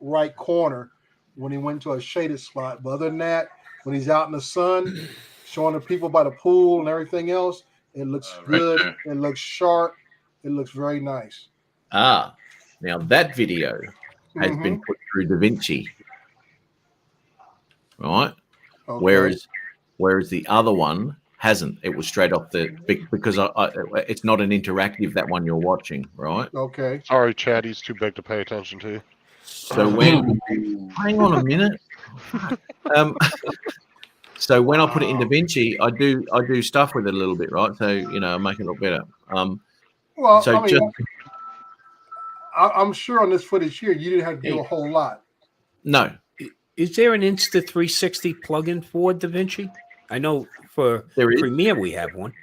right corner when he went to a shaded spot. But other than that, when he's out in the sun, showing the people by the pool and everything else, it looks good. It looks sharp. It looks very nice. Now that video has been put through DaVinci, right? Okay. Whereas the other one hasn't. It was straight off because it's not an interactive, that one you're watching, right? Okay. Sorry, Chad, he's too big to pay attention to. So when hang on a minute. So when I put it in DaVinci, I do stuff with it a little bit, right? So I make it look better. I'm sure on this footage here, you didn't have to do a whole lot. No. Is there an Insta360 plugin for DaVinci? I know for Premiere we have one.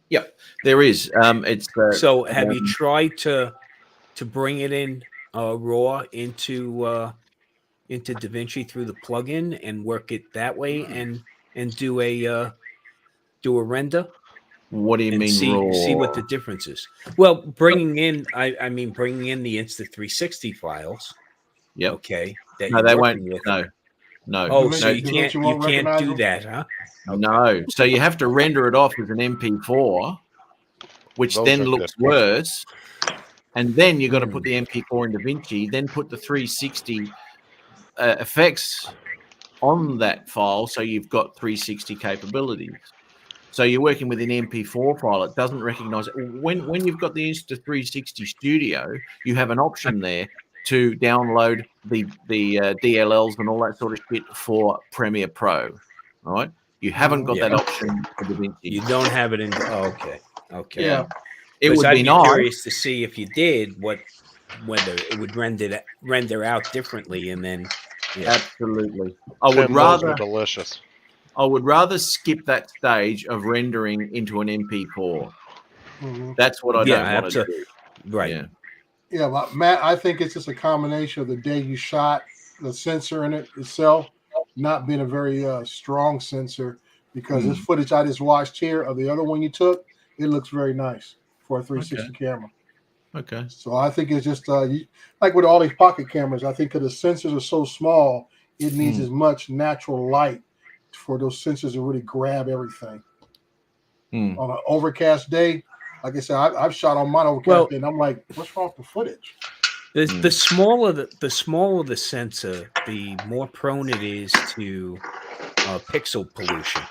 Yeah, there is. It's so have you tried to bring it in raw into DaVinci through the plugin and work it that way and do a render? What do you mean raw? See what the difference is. Well, bringing in the Insta360 files. Yeah. Okay. No, they won't. No. Oh, so you can't do that, huh? Okay. No. So you have to render it off as an MP4, which then looks worse. And then you've got to put the MP4 in DaVinci, then put the 360 effects on that file, so you've got 360 capabilities. So you're working with an MP4 file. It doesn't recognize it. When you've got the Insta360 Studio, you have an option there to download the DLLs and all that sort of shit for Premiere Pro. All right, you haven't got that option for DaVinci. You don't have it in. Okay. Yeah, it would be nice. Curious to see if you did whether it would render out differently, and then Yeah. Absolutely. I delicious. I would rather skip that stage of rendering into an MP4. That's what I don't want to do. Right. Yeah. Yeah, but Matt, I think it's just a combination of the day you shot, the sensor in it itself, not being a very strong sensor, because this footage I just watched here of the other one you took, it looks very nice for a 360 camera. Okay. So I think it's just like with all these pocket cameras, I think because the sensors are so small, it needs as much natural light for those sensors to really grab everything. On an overcast day, like I said, I've shot on mine overcast day, and I'm like, what's wrong with the footage? The smaller the sensor, the more prone it is to pixel pollution,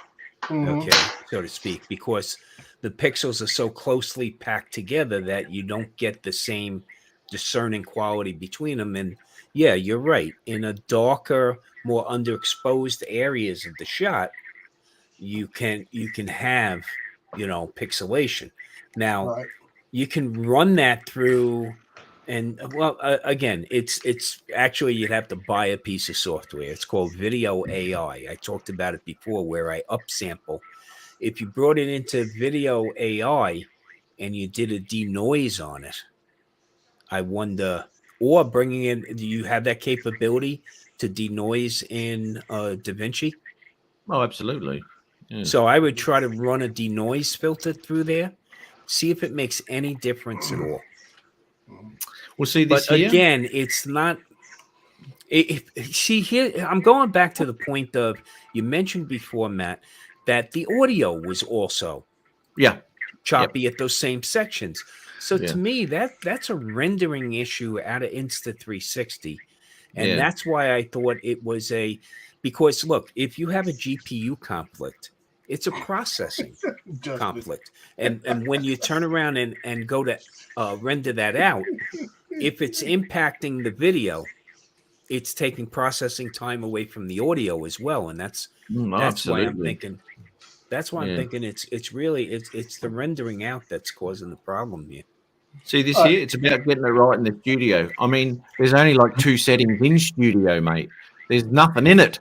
okay, so to speak, because the pixels are so closely packed together that you don't get the same discerning quality between them. And yeah, you're right. In a darker, more underexposed areas of the shot, you can have, pixelation. Now, you can run that through, and again, it's actually, you'd have to buy a piece of software. It's called Video AI. I talked about it before, where I upsample. If you brought it into Video AI and you did a denoise on it, I wonder, or bringing in, do you have that capability to denoise in DaVinci? Oh, absolutely. Yeah. So I would try to run a denoise filter through there, see if it makes any difference at all. We'll see this but here. Again, it's not. See here, I'm going back to the point of, you mentioned before, Matt, that the audio was also choppy at those same sections. So to me, that's a rendering issue out of Insta360, and that's why I thought it was because look, if you have a GPU conflict, it's a processing conflict, and when you turn around and go to render that out, if it's impacting the video, it's taking processing time away from the audio as well, and that's why I'm thinking. That's why I'm thinking it's really it's the rendering out that's causing the problem here. See this here? It's about getting it right in the studio. I mean, there's only like 2 settings in studio, mate. There's nothing in it.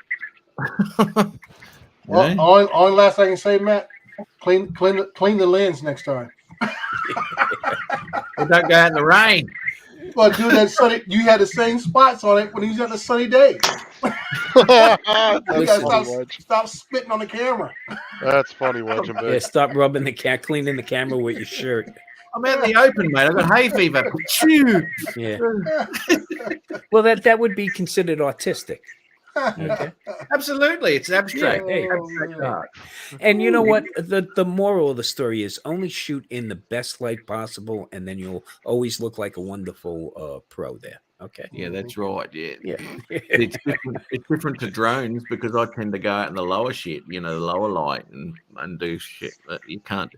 Well, only last I can say, Matt, clean the lens next time. Don't go out in the rain. Well, dude, that sunny, you had the same spots on it when he was on a sunny day. You gotta stop spitting on the camera. That's funny, Wedge and Big. Yeah, stop rubbing cleaning the camera with your shirt. I'm out in the open, mate. I've got hay fever. Yeah. Well, that would be considered autistic. Okay. Absolutely, it's abstract. Yeah, hey. Abstract art. And you know what? The moral of the story is only shoot in the best light possible, and then you'll always look like a wonderful pro there. Okay. Yeah, that's right. Yeah. It's different to drones, because I tend to go out in the lower shit, the lower light and do shit. But you can't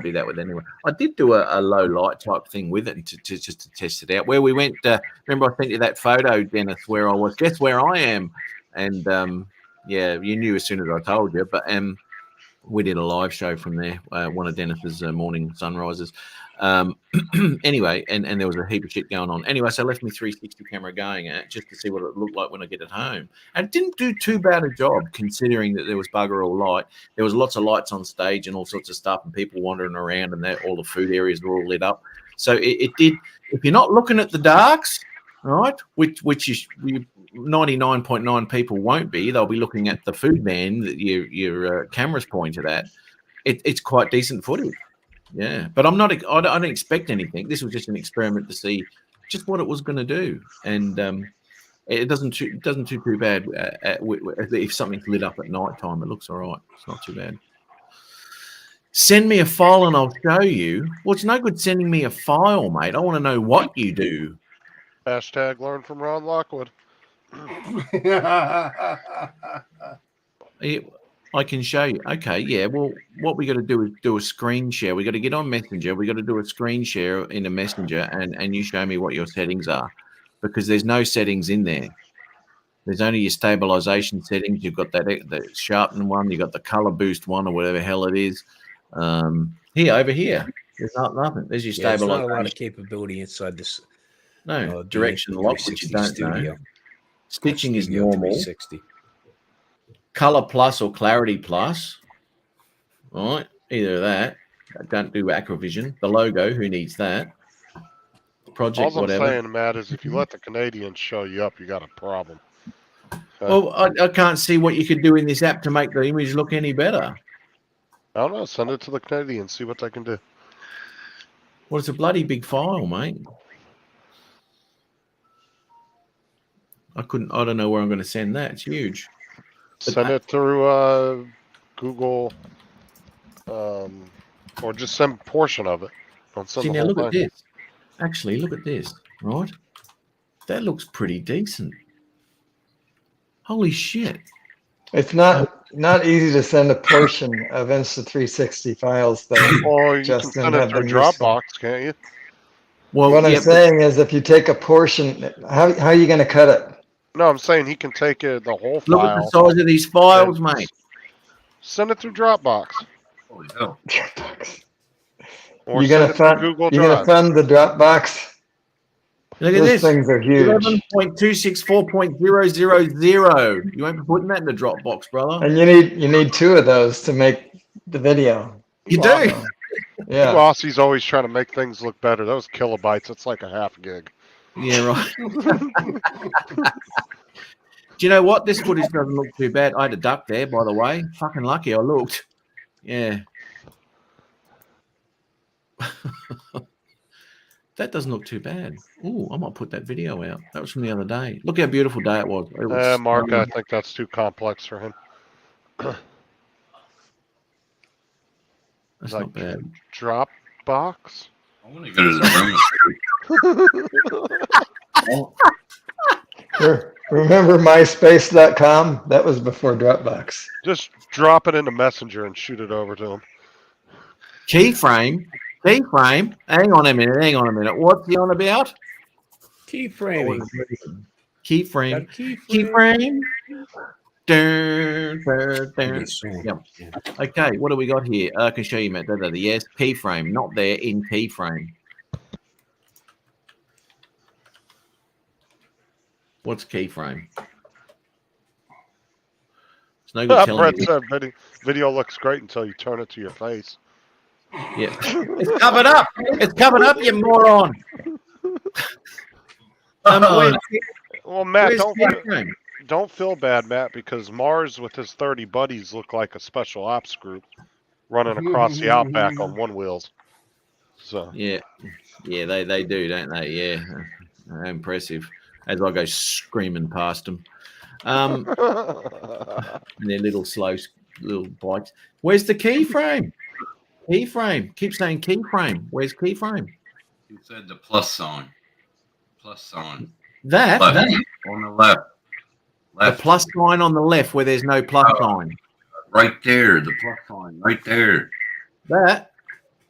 do that with anyone. I did do a low light type thing with it to just to test it out. Where we went, remember I sent you that photo, Dennis, where I was. Guess where I am? And you knew as soon as I told you. But we did a live show from there, one of Dennis's morning sunrises. Anyway, and there was a heap of shit going on. Anyway, so I left my 360 camera going just to see what it looked like when I get it home. And it didn't do too bad a job, considering that there was bugger all light. There was lots of lights on stage and all sorts of stuff, and people wandering around, and all the food areas were all lit up. So it did. If you're not looking at the darks, right, which is 99.9 people won't be. They'll be looking at the food van that your camera's pointed at. It's quite decent footage. Yeah, but I don't expect anything. This was just an experiment to see just what it was going to do, and it doesn't do too bad. If something's lit up at night time, it looks all right. It's not too bad. Send me a file and I'll show you. Well, it's no good sending me a file, mate. I want to know what you do. Hashtag learn from Ron Lockwood. I can show you. Okay, yeah. Well, what we got to do is do a screen share. We got to get on Messenger. We got to do a screen share in a Messenger, and you show me what your settings are, because there's no settings in there. There's only your stabilization settings. You've got the sharpen one. You got the color boost one, or whatever hell it is. Over here, there's nothing. There's your stabilization. There's not a lot of capability inside this. No direction lock, which you don't know. Stitching is Studio normal. 360. Color plus or clarity plus. All right, either of that. Don't do Acrovision. The logo, who needs that? Project, All I'm whatever. saying, Matt, is if you let the Canadians show you up, you got a problem. Well, I can't see what you could do in this app to make the image look any better. I don't know. Send it to the Canadians, see what they can do. Well, it's a bloody big file, mate. I don't know where I'm going to send that. It's huge. Send it through Google, or just send a portion of it. Don't send See, the now whole look at thing. this. Actually, look at this, right? That looks pretty decent. Holy shit. It's not easy to send a portion of Insta360 files though. Or you Just can send it have through them useful. Dropbox, can't you? Well, What I'm yeah, saying is if you take a portion, how are you going to cut it? No, I'm saying he can take the whole look at the file. size of these files, mate. Send it through Dropbox. Holy hell. Or You're send going it through Google you're going to Drive. fund the Dropbox? Look at Those this. things are huge. 11.264.000. You won't be putting that in the Dropbox, brother. And you need 2 of those to make the video. You do. Yeah. Aussie's always trying to make things look better. Those kilobytes, it's like a half gig. Yeah, right. Do you know what? This footage doesn't look too bad. I had a duck there, by the way. Fucking lucky I looked. Yeah. That doesn't look too bad. Oh, I might put that video out. That was from the other day. Look how beautiful day it was. It was Mark, I think that's too complex for him. That's like not bad. Dropbox? I want to go to the room. Remember MySpace.com? That was before Dropbox. Just drop it into Messenger and shoot it over to him. Keyframe. Keyframe. Hang on a minute. What's he on about? Keyframing. Keyframe. Keyframe. Yep. Okay, what do we got here? I can show you, Matt. Yes, keyframe. Not there, in keyframe. What's keyframe? It's no good telling Brett you. said video looks great until you turn it to your face. Yeah. It's covered up. It's covered up, you moron. Well, Matt, keyframe? don't feel bad, Matt, because Mars with his 30 buddies look like a special ops group running across the outback on one wheels. So yeah, they do, don't they? Yeah, impressive. As I go screaming past them, and their little slow little bikes. Where's the keyframe? Keyframe. Keep saying keyframe. Where's keyframe? He said the plus sign. Plus sign. That on the left. The plus sign on the left where there's no plus sign. Right there, the plus sign. Right there. That.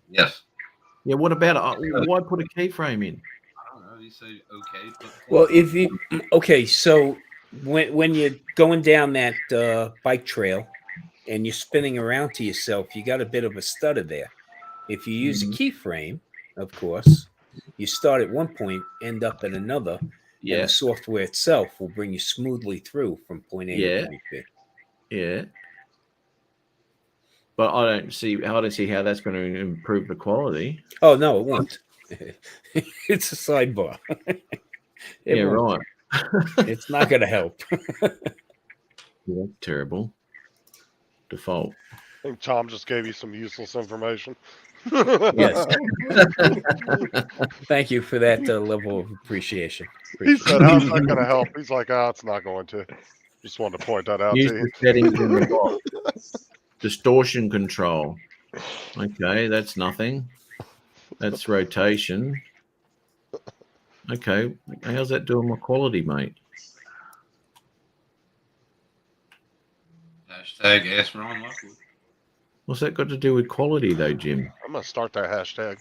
Yes. Yeah. What about it? Why put a keyframe in? I don't know. You say okay. Well, if you so when you're going down that bike trail and you're spinning around to yourself, you got a bit of a stutter there. If you use a keyframe, of course, you start at one point, end up at another. Yeah. And the software itself will bring you smoothly through from point A to point B. Yeah. But I don't see how that's going to improve the quality. Oh no, it won't. It's a sidebar. Right. It's not going to help. Yeah, terrible. Default. I think Tom just gave you some useless information. Yes. Thank you for that level of appreciation. He said, how's that going to help? He's like, it's not going to. Just wanted to point that out Use to the you. settings in the box. Distortion control. Okay, that's nothing. That's rotation. Okay, how's that doing my quality, mate? Hashtag Ask Ron Lockwood. What's that got to do with quality, though, Jim? I'm going to start that hashtag.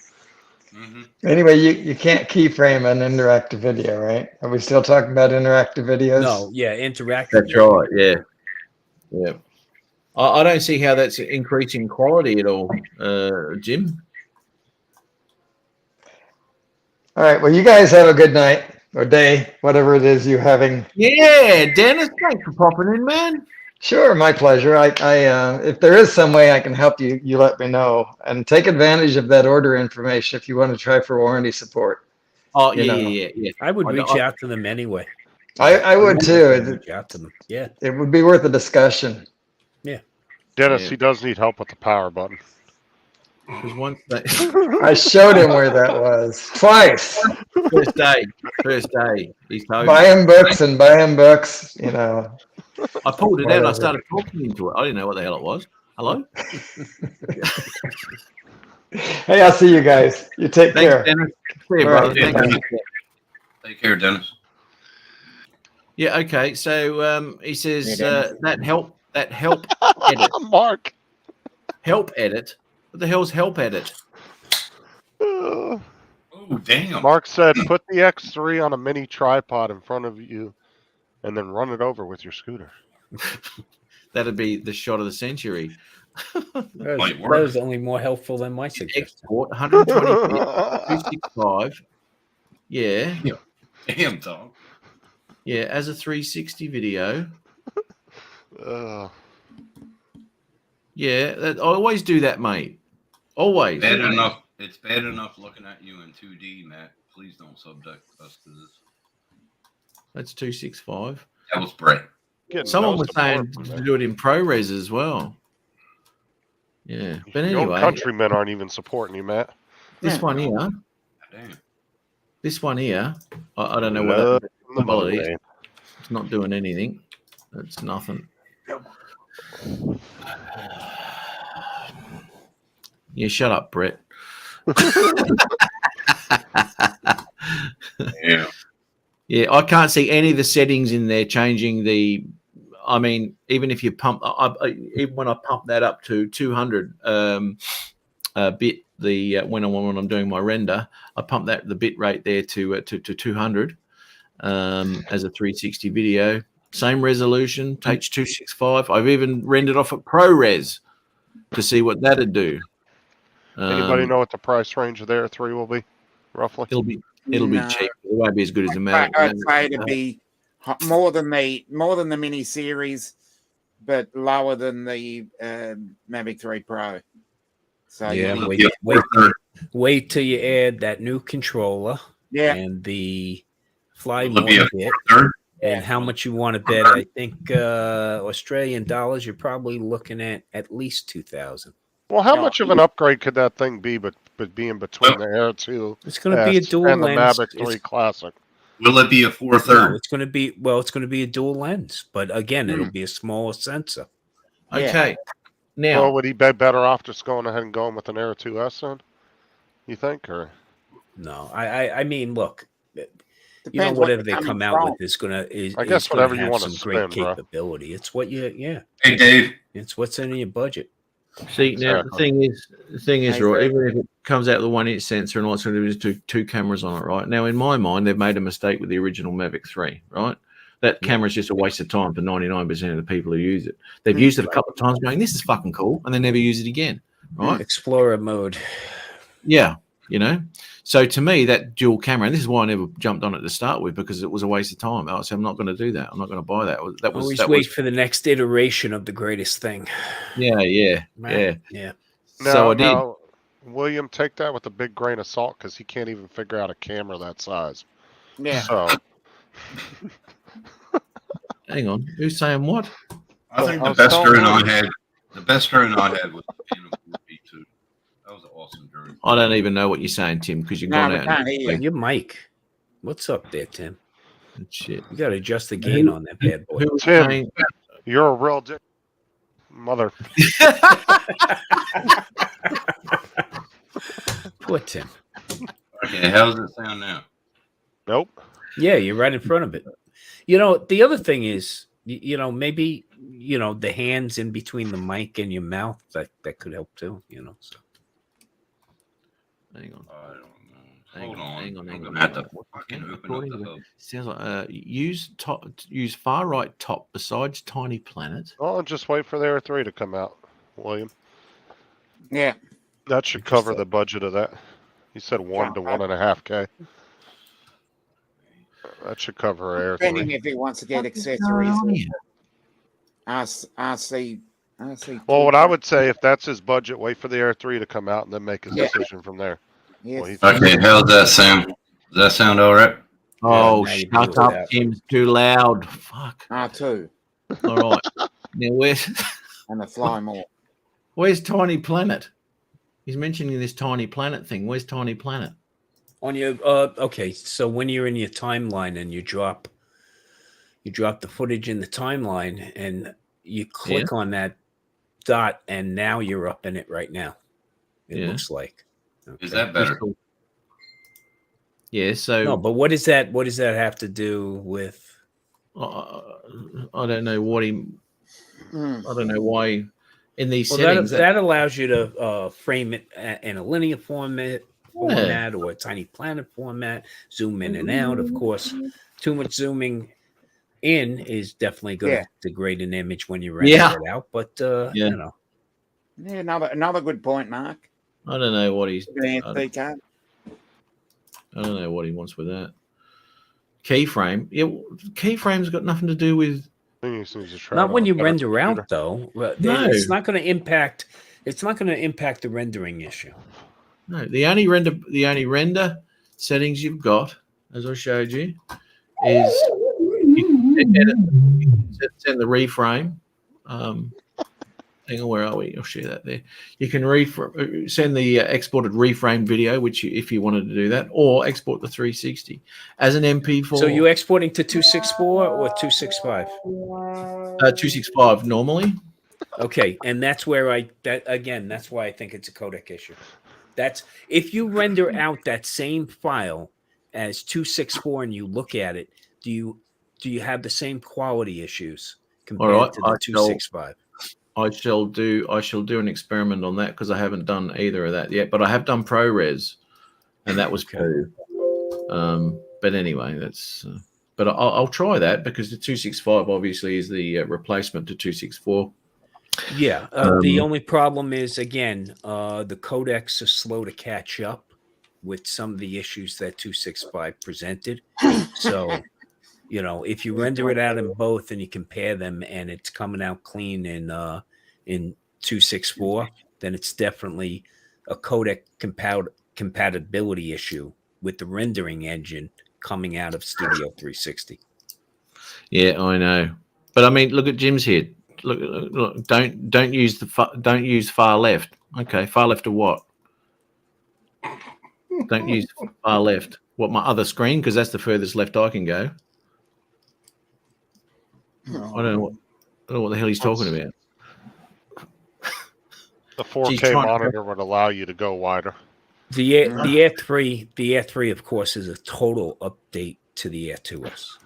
Anyway, you can't keyframe an interactive video, right? Are we still talking about interactive videos? No, yeah, interactive. That's right, yeah. Yeah. I don't see how that's increasing quality at all, Jim. All right, well, you guys have a good night. or day, whatever it is you having. Yeah, Dennis, thanks for popping in, man. Sure, my pleasure. I if there is some way I can help you, you let me know, and take advantage of that order information if you want to try for warranty support. Oh, You know. yeah. I would reach out to them anyway. I would too. Reach out to them. Yeah. It would be worth a discussion. Yeah. Dennis, he does need help with the power button. There's one thing. I showed him where that was twice. First day. He's told Buy him books and buy him books. You know. I pulled it out and I Whatever. started talking into it. I didn't know what the hell it was. Hello? Hey, I'll see you guys. You take Thanks, care. Dennis. See you, All right. brother. Yeah, Thank you. Take care, Dennis. Yeah, okay. So he says that help edit. Mark. Help edit. What the hell's help edit? Oh, damn. Mark said, put the X3 on a mini tripod in front of you and then run it over with your scooter. That'd be the shot of the century. Might That work. was only more helpful than my suggestion. Export 120 265. Yeah. Damn, Tom. Yeah, as a 360 video. Yeah, I always do that, mate. Always. Bad enough. It's bad enough looking at you in 2D, Matt. Please don't subject us to this. That's 265. That was Brett. Getting Someone no was support saying from to there. do it in ProRes as well. Yeah, but Your own anyway, countrymen aren't even supporting you, Matt. this one here, Damn. I don't know what Love that the quality is. motorway. It's not doing anything. It's nothing. Yeah, shut up, Brett. Yeah. Yeah, I can't see any of the settings in there changing the. I mean, even if you pump, even when I pump that up to 200 bit, when I'm doing my render, I pump the bit rate there to 200 as a 360 video. Same resolution, takes 265. I've even rendered off at ProRes to see what that'd do. Anybody know what the price range of their 3 will be, roughly? It'll be No. cheap. It won't be as good as the Mavic. I'd say to be more than the mini series, but lower than the Mavic 3 Pro. So Yeah, you need- wait till you add that new controller yeah, and the fly Will it be more a bit third? and how much you want to bet. I think Australian dollars, you're probably looking at least 2,000. Well, how No. much of an upgrade could that thing be, but being between the Air 2 It's going to be a dual and the lens. Mavic 3 Classic? Will it be a 4/3? No, it's going to be it's going to be a dual lens, but again, it'll be a smaller sensor. Okay. Now, Well, would he be better off just going ahead and going with an Air 2S then? You think, or No, I mean, look, you know, depends what whatever you're they coming come out from. with is gonna is. I guess is gonna whatever you have wanna some great spend, bro. capability. It's what you Hey, Dave. It's what's in your budget. see, now the thing is, I right, agree. even if it comes out with a 1-inch sensor and all it's going to do is two cameras on it, right? Now, in my mind, they've made a mistake with the original Mavic 3, right? That camera's just a waste of time for 99% of the people who use it. They've used it a couple of times going, this is fucking cool, and they never use it again, right? Explorer mode. Yeah, you know. So to me, that dual camera, and this is why I never jumped on it to start with, because it was a waste of time. I said, I'm not going to do that. I'm not going to buy that. Always wait for the next iteration of the greatest thing. Yeah. Right? Yeah. So I did. Now, William, take that with a big grain of salt because he can't even figure out a camera that size. Yeah. So Hang on. Who's saying what? I think I the was best telling drone I you. had, was the Phantom 4B2. That was an awesome drone. I don't even know what you're saying, Tim, because you've No, gone we out. can't hear you. Your mic. What's up there, Tim? Shit. You got to adjust the gain on that bad boy. Who was Tim. saying? you're a real dick, mother. Poor Tim. Okay, how does it sound now? Nope. Yeah, you're right in front of it. You know, the other thing is, you know, maybe, you know, the hands in between the mic and your mouth, that could help too, you know. So Hang on. I don't know. Hang Hold on, on. hang on, I'm hang gonna on. have to fucking open up According the to hub. Sounds like use far right top besides Tiny Planet. Well, just wait for the Air 3 to come out, William. Yeah. That should cover the budget of that. You said 1 to 1.5K. That should cover Air Depending 3. if he wants to get accessories. RC. Well, what I would say, if that's his budget, wait for the Air 3 to come out and then make his decision from there. Yes. Okay, how's that sound? Does that sound all right? Oh, now you shut do up, that. Tim's too loud. Fuck. R2 All right. Now and the Fly More. where's Tiny Planet? He's mentioning this Tiny Planet thing. Where's Tiny Planet? On your okay, so when you're in your timeline and you drop the footage in the timeline and you click on that dot and now you're up in it right now. It looks like. Is that better? Yeah, so No, but what does that have to do with I don't know what he I don't know why in these well, settings that allows you to frame it in a linear format or a Tiny Planet format, zoom in and out. Of course, too much zooming in is definitely going to degrade an image when you render it out. But you know, another good point, Mark. I don't know what he's. I don't know what he wants with that. Keyframe. Yeah, keyframe's got nothing to do with. Not when you render out, though. No. It's not going to impact. It's not going to impact the rendering issue. No, the only render settings you've got, as I showed you, is you can send the reframe. Hang on, where are we? I'll share that there. You can send the exported reframe video, which if you wanted to do that, or export the 360 as an MP4. So you exporting to 264 or 265? 265 normally. Okay, and that's where that's why I think it's a codec issue. That's if you render out that same file as 264 and you look at it, do you have the same quality issues compared to the 265? I shall do an experiment on that because I haven't done either of that yet, but I have done ProRes, and that was poo. But anyway, that's. But I'll try that because the 265 obviously is the replacement to 264. Yeah. The only problem is again, the codecs are slow to catch up with some of the issues that 265 presented. So. You know, if you render it out in both and you compare them and it's coming out clean in 264, then it's definitely a codec compatibility issue with the rendering engine coming out of Studio 360. Yeah, I know. But I mean, look at Jim's here. Look, don't use far left. Okay, far left to what? Don't use far left. What, my other screen? Because that's the furthest left I can go. I don't know what the hell he's talking about. The 4K monitor would allow you to go wider. The Air 3, of course, is a total update to the Air 2S.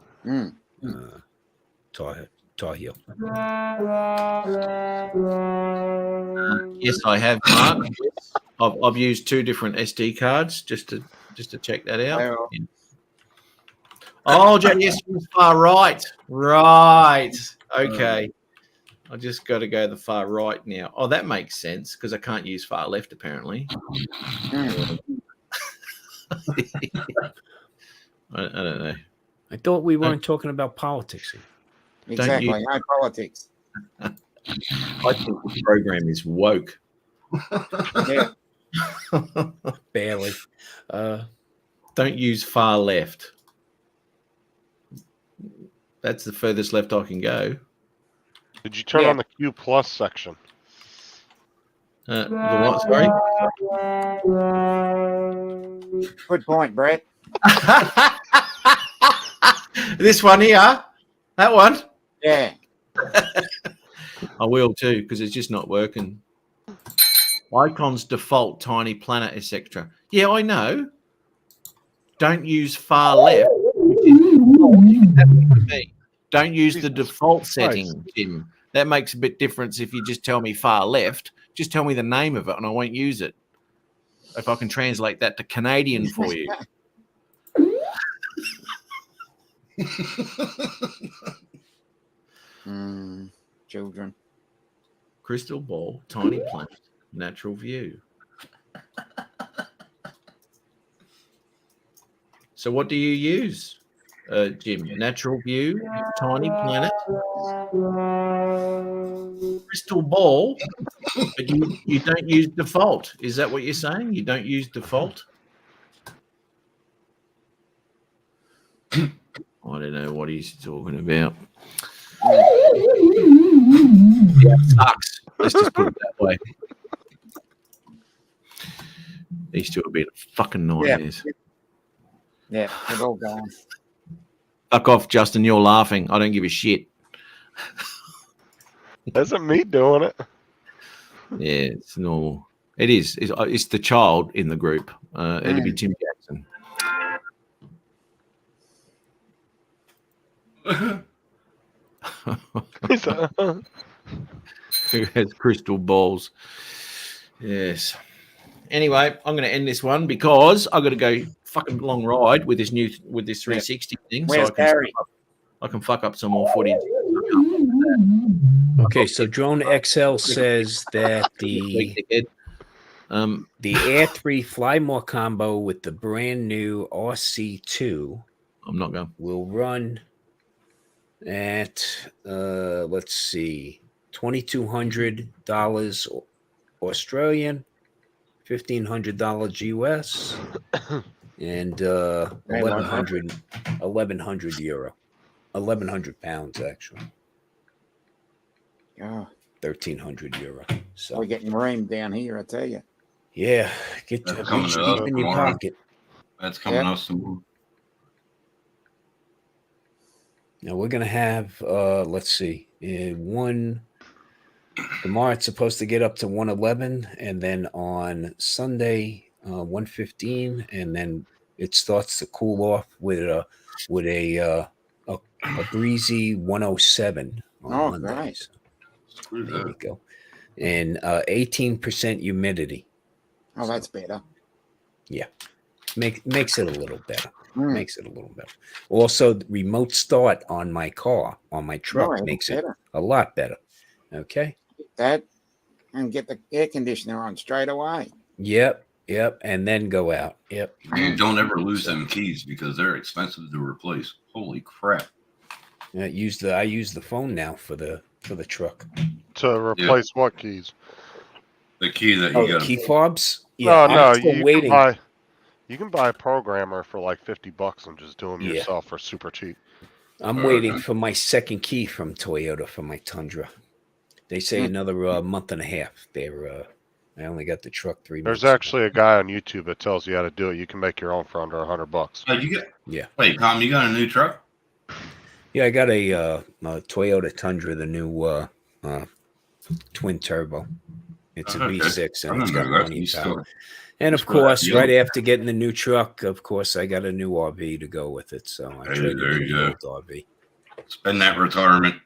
Tar Heel. Yes, I have, Mark. I've used 2 different SD cards just to check that out. Oh, yes, far right. Right. Okay. I just got to go the far right now. Oh, that makes sense because I can't use far left apparently. I don't know. I thought we weren't talking about politics here. Exactly. No politics. I think the program is woke. Yeah. Barely. Don't use far left. That's the furthest left I can go. Did you turn on the Q Plus section? The what? Sorry. Good point, Brett. This one here. That one. Yeah. I will too because it's just not working. Icons default Tiny Planet, etc. Yeah, I know. Don't use far left. Don't use the default setting, Tim. That makes a bit difference if you just tell me far left. Just tell me the name of it and I won't use it. If I can translate that to Canadian for you. Children. Crystal ball, Tiny Planet, natural view. So what do you use? Jim? Natural View, Tiny Planet, Crystal Ball, but you don't use default. Is that what you're saying? You don't use default? I don't know what he's talking about. Yeah, sucks. Let's just put it that way. These two are being fucking nightmares. Yeah, they're all gone. Fuck off, Justin. You're laughing. I don't give a shit. Isn't me doing it? Yeah, it's normal. It is. It's the child in the group. It'll be Tim Jackson. Who has crystal balls? Yes. Anyway, I'm going to end this one because I've got to go fucking long ride with this 360 thing. Where's so Gary? I can fuck up some more footage. Okay, so Drone XL says that the Air 3 Fly More combo with the brand new RC2 I'm not going. will run at let's see, $2,200 Australian, $1,500 US, and 1,100 euro, 1,100 pounds actually. Oh, 1,300 euro. So we're getting reamed down here, I tell you. yeah, get That's your coming to us deep in your tomorrow. pocket. That's coming us some. Now we're gonna have let's see, tomorrow it's supposed to get up to 111, and then on Sunday 115, and then it starts to cool off with a breezy 107 on Monday. Nice. So there we go. And 18% humidity. Oh, that's better. Yeah. Makes it a little better. Makes it a little better. Also, the remote start on my car, on my truck, makes it a lot better. Okay. That and get the air conditioner on straight away. Yep. And then go out. Yep. And don't ever lose them keys because they're expensive to replace. Holy crap. I use the phone now for the truck. To replace what keys? The key that you got. Key fobs? Yeah. No, I'm still waiting. You can buy a programmer for like $50 and just do them yourself for super cheap. I'm waiting for my second key from Toyota for my Tundra. They say another month and a half. I only got the truck 3 months. There's actually a guy on YouTube that tells you how to do it. You can make your own for under $100. Oh, you got? Yeah. Wait, Tom, you got a new truck? Yeah, I got a Toyota Tundra, the new twin turbo. It's a V6 and it's got money power. And of course, right after getting the new truck, of course, I got a new RV to go with it. So I traded in the old RV. Spend that retirement.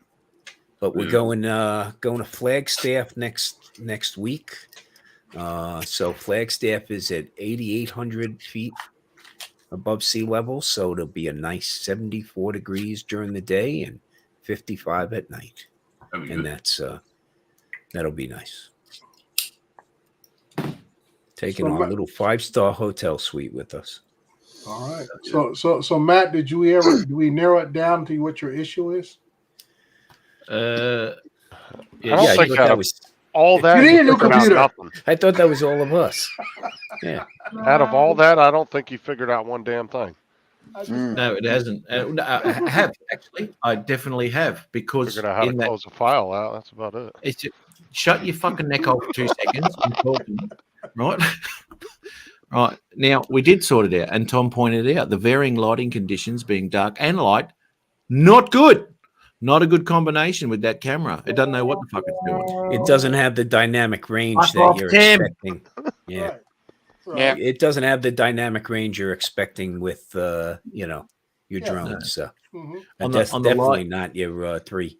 But we're going to Flagstaff next week. So Flagstaff is at 8,800 feet above sea level. So it'll be a nice 74 degrees during the day and 55 at night. And that'll be nice. Taking our little 5-star hotel suite with us. All right. So Matt, do we narrow it down to what your issue is? I don't think that was all that. You need a new computer. I thought that was all of us. Yeah. Out of all that, I don't think you figured out one damn thing. No, it hasn't. I have actually. I definitely have because Figured out how to close a file out. That's about it. It's shut your fucking neck off for 2 seconds. I'm talking, right? Right now, we did sort it out, and Tom pointed out the varying lighting conditions, being dark and light, not good. Not a good combination with that camera. It doesn't know what the fuck it's doing. It doesn't have the dynamic range that you're expecting. Yeah. Yeah. It doesn't have the dynamic range you're expecting with your drones. So that's definitely not your 3.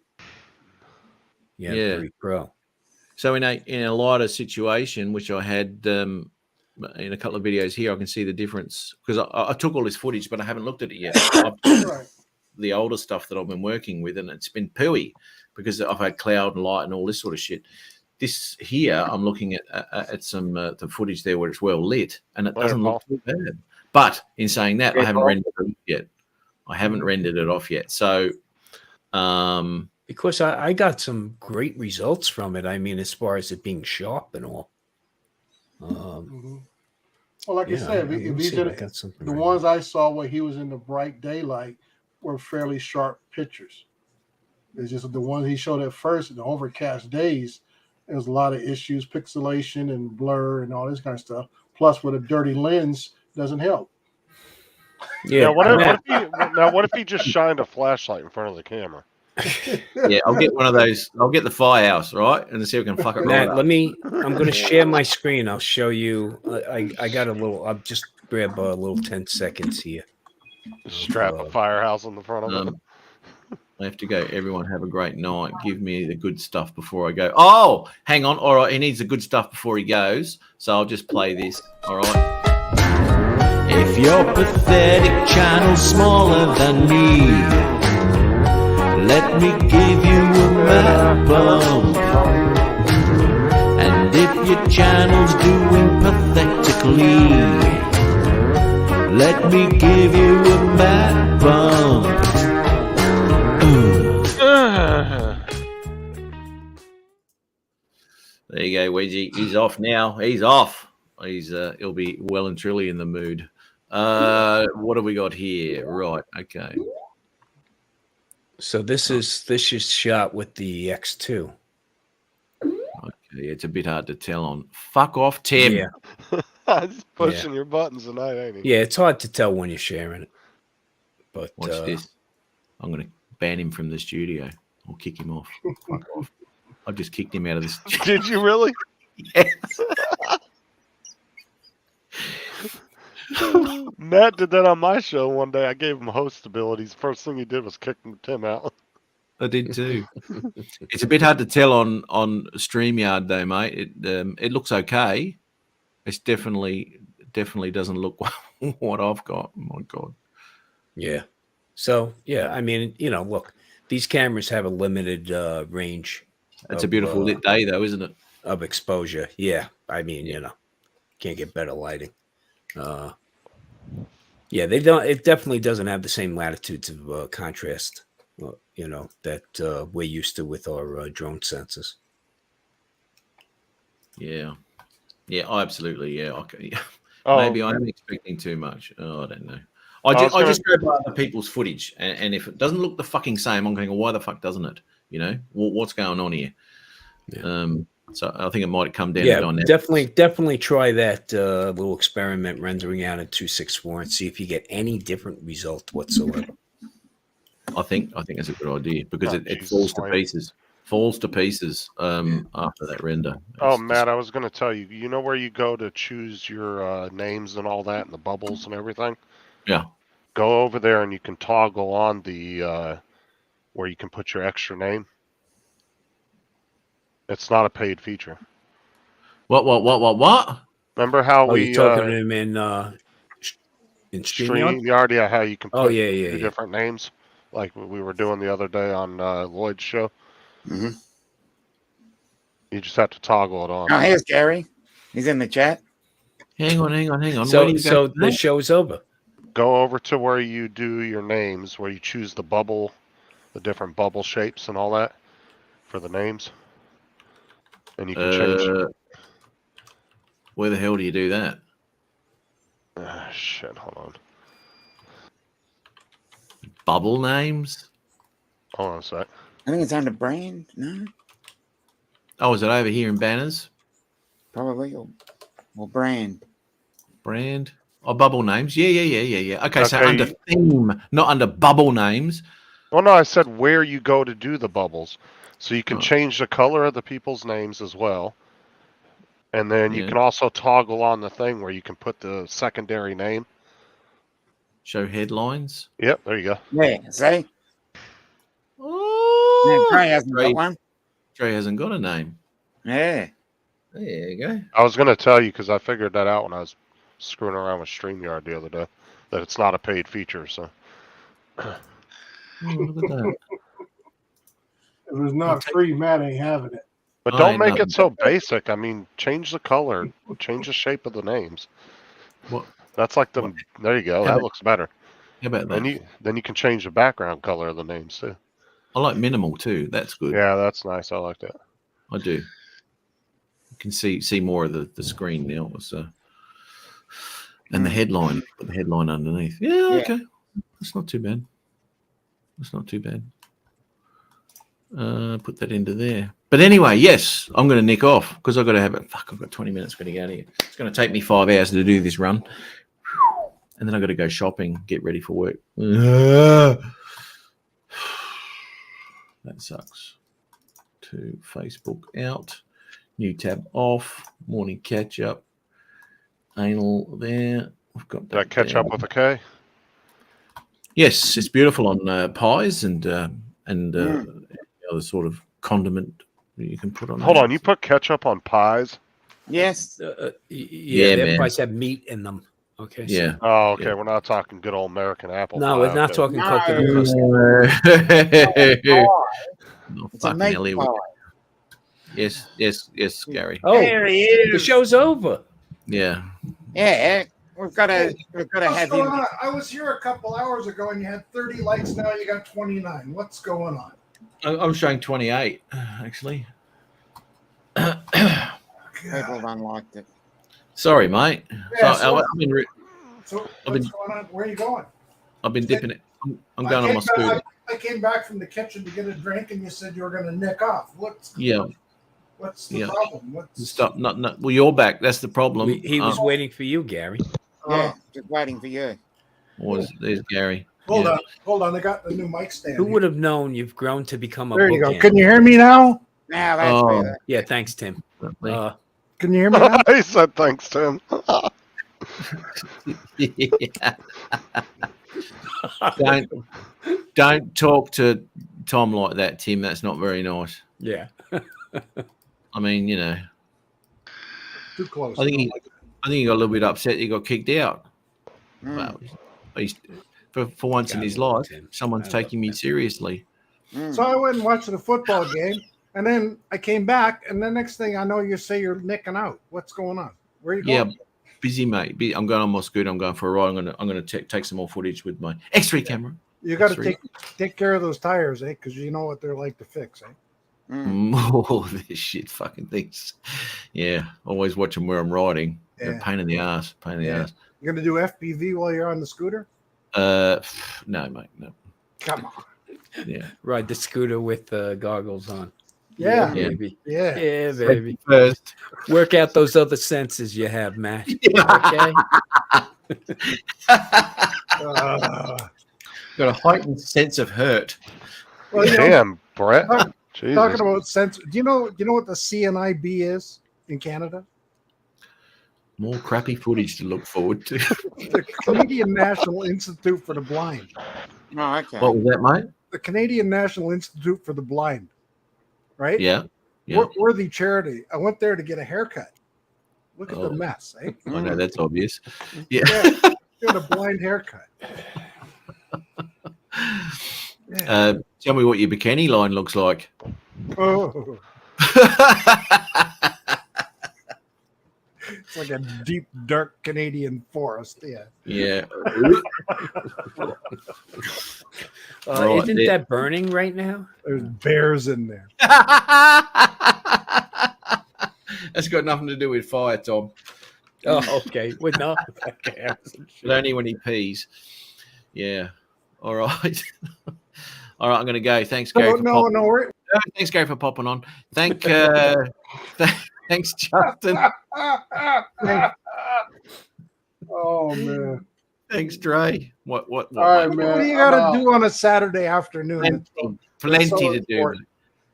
Yeah, 3 Pro. So in a lighter situation, which I had in a couple of videos here, I can see the difference because I took all this footage, but I haven't looked at it yet. The older stuff that I've been working with, and it's been pooey because I've had cloud and light and all this sort of shit. This here, I'm looking at some the footage there where it's well lit, and it doesn't look too bad. But in saying that, I haven't rendered it yet. I haven't rendered it off yet. So, because I got some great results from it. I mean, as far as it being sharp and all. Well, like I said, if he's in the ones I saw where he was in the bright daylight were fairly sharp pictures. It's just the ones he showed at first in the overcast days, there was a lot of issues, pixelation and blur and all this kind of stuff. Plus, with a dirty lens, doesn't help. Yeah. What if he just shined a flashlight in front of the camera? Yeah, I'll get one of those. I'll get the Firehouse, right, and see if we can fuck it right up. I'm going to share my screen. I'll show you. I got a little. I'll just grab a little 10 seconds here. Strap a Firehouse on the front of it. I have to go. Everyone have a great night. Give me the good stuff before I go. Oh, hang on. All right, he needs the good stuff before he goes. So I'll just play this. All right. If your pathetic channel's smaller than me, let me give you a mad bump. And if your channel's doing pathetically, let me give you a mad bump. There you go, Wedgie. He's off now. He's off. He'll be well and truly in the mood. What have we got here? Right. Okay. So this is shot with the X2. Okay, it's a bit hard to tell on. Fuck off, Tim. Yeah. He's pushing your buttons tonight, ain't he? Yeah, it's hard to tell when you're sharing it. But watch this. I'm going to ban him from the studio. I'll kick him off. Fuck off. I've just kicked him out of the studio. Did you really? Yes. Matt did that on my show one day. I gave him host abilities. First thing he did was kick Tim out. I did too. It's a bit hard to tell on StreamYard though, mate. It looks okay. It's definitely doesn't look what I've got. Oh my God. Yeah. So yeah, I mean, look, these cameras have a limited range. It's a beautiful lit day though, isn't it? Of exposure. Yeah. I mean, can't get better lighting. Yeah, they don't. It definitely doesn't have the same latitudes of contrast, that we're used to with our drone sensors. Yeah, absolutely. Yeah, okay. Oh, maybe I'm expecting too much. Oh, I don't know. I just go by other people's footage, and if it doesn't look the fucking same, I'm going, well, why the fuck doesn't it? What's going on here? Yeah. So I think it might come down. Yeah, definitely try that little experiment rendering out in 264 and see if you get any different result whatsoever. I think that's a good idea because it falls to pieces. Falls to pieces after that render. Matt, I was going to tell you. You know where you go to choose your names and all that, and the bubbles and everything. Yeah. Go over there and you can toggle on the where you can put your extra name. It's not a paid feature. What? Remember how we talking to him in StreamYard? Yeah, how you can put yeah. different names, like we were doing the other day on Lloyd's show. Mm-hmm. You just have to toggle it on. Oh, here's Gary. He's in the chat. Hang on. So the show's over. Go over to where you do your names, where you choose the bubble, the different bubble shapes and all that for the names. And you can change it. Where the hell do you do that? Shit, hold on. Bubble names? Hold on a sec. I think it's under brand, no? Oh, is it over here in banners? Probably. Or brand. Brand? Oh, bubble names? Yeah. Okay, so under theme, not under bubble names. Well, no, I said where you go to do the bubbles. So you can change the color of the people's names as well. And then you can also toggle on the thing where you can put the secondary name. Show headlines? Yep, there you go. Yeah, see? Oh, Trey hasn't got one. Trey hasn't got a name. Yeah. There you go. I was going to tell you because I figured that out when I was screwing around with StreamYard the other day, that it's not a paid feature. So. Oh, look at that. If it's not free, Matt ain't having it. But don't make it so basic. I mean, change the color, change the shape of the names. What? That's like the. There you go. That looks better. How about that? Then you can change the background color of the names too. I like minimal too. That's good. Yeah, that's nice. I like that. I do. You can see more of the screen now. So, and the headline. Put the headline underneath. Yeah, okay. That's not too bad. That's not too bad. Put that into there. But anyway, yes, I'm going to nick off because I've got to have it. Fuck, I've got 20 minutes to get out of here. It's going to take me 5 hours to do this run. And then I've got to go shopping, get ready for work. That sucks. To Facebook out. New tab off. Morning catch up. Anal there. We've got that catch up with a K. Yes, it's beautiful on pies and other sort of condiment you can put on. Hold on, you put ketchup on pies? Yes. Yeah, their pies have meat in them. Okay. Yeah. Oh, okay. Yeah. We're not talking good old American apple. No, pie. we're not talking coconut It's a meat pie. Yes, Gary. Oh, there he is. The show's over. Yeah. Yeah, we've got to have him. I was here a couple hours ago and you had 30 likes. Now you got 29. What's going on? I'm showing 28, actually. People don't like it. Sorry, mate. Yeah, so what's going on? Where are you going? I've been dipping it. I'm going on my scooter. I came back from the kitchen to get a drink, and you said you were going to nick off. What's the problem? Stop. Not. Well, you're back. That's the problem. He was waiting for you, Gary. Yeah, just waiting for you. There's Gary. Hold on. I got the new mic stand. Who would have known you've grown to become a There you go. bookend? Can you hear me now? Now that's better. Yeah, thanks, Tim. Can you hear me now? He said thanks, Tim. Don't talk to Tom like that, Tim. That's not very nice. Yeah. I mean, Too close. I think he got a little bit upset. He got kicked out. Well, he's, for once in his life, someone's taking me seriously. So I went and watched the football game, and then I came back, and the next thing I know, you say you're nicking out. What's going on? Where are you going? Yeah, busy, mate. I'm going on my scooter. I'm going for a ride. I'm going to take some more footage with my X3 camera. You got to take care of those tires, because you know what they're like to fix, Oh, this shit fucking things. Yeah, always watching where I'm riding. Yeah. Pain in the ass. You're going to do FPV while you're on the scooter? No, mate, no. Come on. Yeah. Ride the scooter with goggles on. Yeah, baby. Yeah, baby. First, work out those other senses you have, Matt. Yeah. Okay. Got a heightened sense of hurt. Well, damn, Brett. Talking about sense. Do you know what the CNIB is in Canada? More crappy footage to look forward to. The Canadian National Institute for the Blind. Oh, okay. What was that, mate? The Canadian National Institute for the Blind. Right? Yeah. Worthy charity. I went there to get a haircut. Look at the mess, eh? I know that's obvious. Yeah. Get a blind haircut. Tell me what your bikini line looks like. Oh. It's like a deep, dark Canadian forest. Yeah. Yeah. Isn't that burning right now? There's bears in there. That's got nothing to do with fire, Tom. Oh, okay. Well, no. Okay. But only when he pees. Yeah. All right. All right, I'm going to go. Thanks, Gary. Thanks, Gary, for popping on. Thanks, Justin. Oh man. Thanks, Dre. What? All right, man. What do you got to do on a Saturday afternoon? Plenty to do.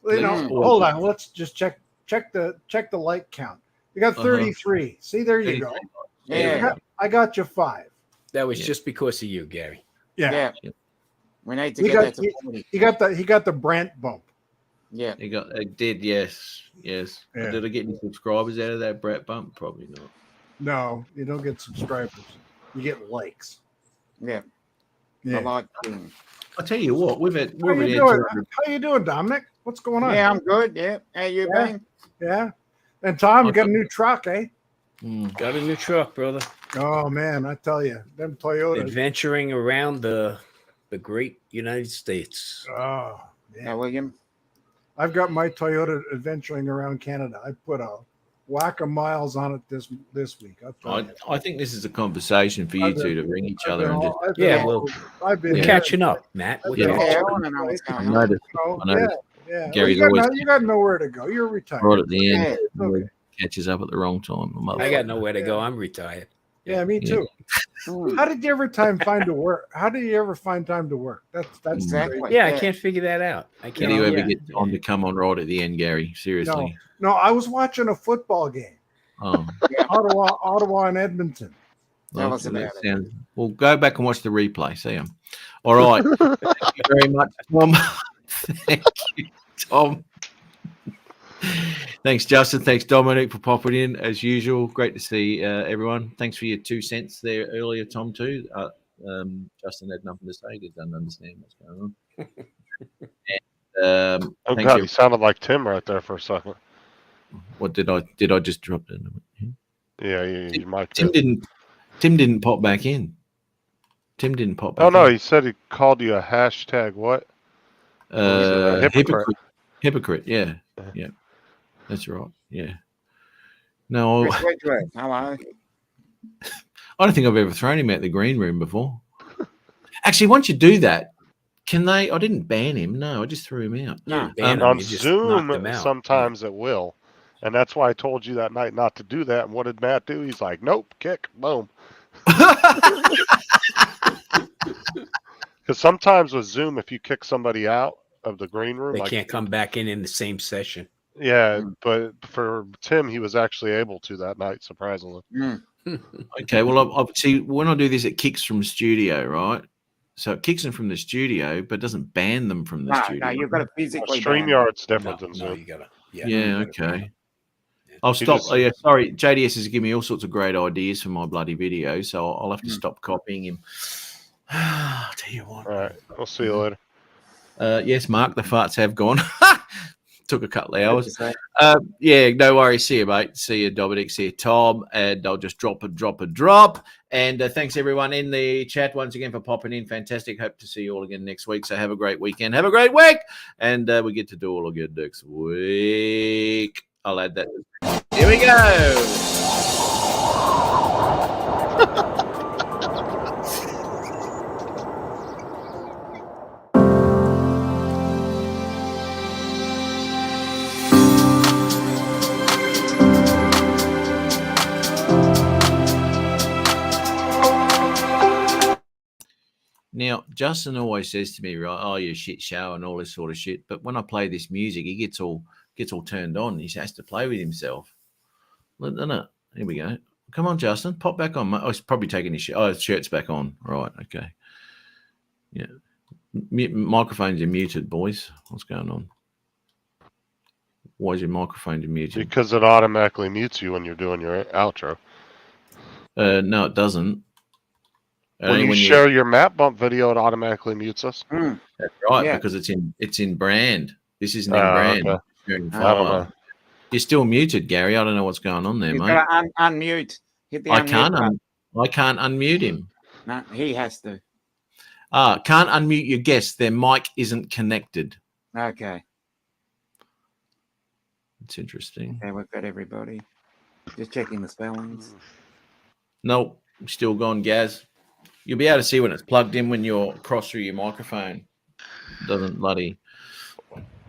Hold on. Let's just check the like count. You got 33. See, there you go. Yeah. I got you 5. That was just because of you, Gary. Yeah. We need to get that to 40. He got the Brent bump. Yeah. I did, yes. Yeah. Did I get any subscribers out of that Brett bump? Probably not. No, you don't get subscribers. You get likes. Yeah. Yeah. I like him. I'll tell you what, How you doing, Dominic? What's going on? Yeah, I'm good. Yeah. How you been? Yeah. And Tom, you got a new truck, eh? Got a new truck, brother. Oh man, I tell you, them Toyotas. Adventuring around the great United States. Oh Yeah, William. I've got my Toyota adventuring around Canada. I put a whack of miles on it this week. I think this is a conversation for you two to ring each other and just. I've been we're catching up, Matt. We're I noticed. Yeah. Gary's Well, always you got nowhere to go. You're retired. right at the end. Yeah, okay. Catches up at the wrong time. I got nowhere to go. I'm retired. Yeah, me too. How did you ever find time to work? How do you ever find time to work? That's exactly. great. Yeah, I can't figure that out. I can't. Did you ever get on to come on right at the end, Gary? Seriously. No, I was watching a football game. Oh. Ottawa and Edmonton. Well, we'll go back and watch the replay. See them. All right. Thank you very much, Tom. Thank you, Tom. Thanks, Justin. Thanks, Dominic, for popping in as usual. Great to see everyone. Thanks for your 2 cents there earlier, Tom, too. Justin had nothing to say. He doesn't understand what's going on. And, oh, God, he sounded like Tim right there for a second. What did I just drop in? Yeah, you might. Tim didn't pop back in. Tim didn't pop back in. Oh, no, he said he called you a hashtag what? Hypocrite. Hypocrite, yeah. Yeah. That's right. Yeah. No. Hello. I don't think I've ever thrown him out the green room before. Actually, once you do that, can they? I didn't ban him. No, I just threw him out. No, on Zoom, sometimes it will. And that's why I told you that night not to do that. And what did Matt do? He's like, nope, kick, boom. Because sometimes with Zoom, if you kick somebody out of the green room, they can't come back in the same session. Yeah, but for Tim, he was actually able to that night, surprisingly. Okay, well, I've see when I do this, it kicks from studio, right? So it kicks them from the studio, but doesn't ban them from the studio. No, you've got to physically. StreamYard's different than Zoom. No, you gotta. Yeah, okay. I'll stop. Yeah, sorry. JDS has given me all sorts of great ideas for my bloody video, so I'll have to stop copying him. I'll tell you what. All right, we'll see you later. Yes, Mark, the farts have gone. Took a couple of hours. Yeah, no worries. See you, mate. See you, Dominic. See you, Tom. And I'll just drop. And thanks, everyone in the chat once again for popping in. Fantastic. Hope to see you all again next week. So have a great weekend. Have a greay week. And we get to do all again next week. I'll add that. Here we go. Now, Justin always says to me, right, oh, you're a shit show and all this sort of shit. But when I play this music, he gets all turned on. He has to play with himself. No. Here we go. Come on, Justin. Pop back on. Oh, he's probably taking his shirt. Oh, his shirt's back on. Right, okay. Yeah. Microphones are muted, boys. What's going on? Why is your microphone muted? Because it automatically mutes you when you're doing your outro. No, it doesn't. When you share your map bump video, it automatically mutes us. That's right, because it's in brand. This isn't in brand. Okay. I don't know. You're still muted, Gary. I don't know what's going on there, You've mate. got to unmute. Hit the unmute button. I can't unmute him. No, he has to. Can't unmute your guest. Their mic isn't connected. Okay. It's interesting. Okay, we've got everybody. Just checking the spellings. Nope, still gone, Gaz. You'll be able to see when it's plugged in when you're across through your microphone. Doesn't bloody.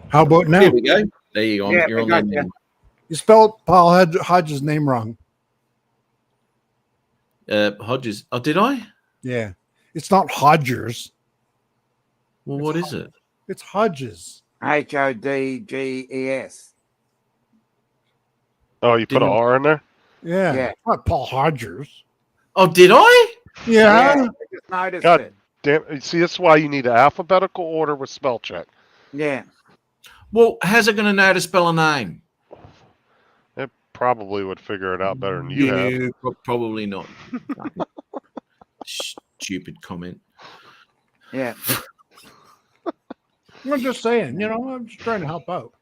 How about now? Here we go. There you go. Yeah, You're on there. You spelled Paul Hodges' name wrong. Hodges. Oh, did I? Yeah. It's not Hodgers. Well, what is it? It's Hodges. Hodges. Oh, you put an R in there? Yeah. Yeah. Not Paul Hodgers. Oh, did I? Yeah. I just noticed God it. damn. See, that's why you need an alphabetical order with spell check. Yeah. Well, how's it going to know to spell a name? It probably would figure it out better than you have. Probably not. Stupid comment. Yeah. I'm just saying, I'm just trying to help out.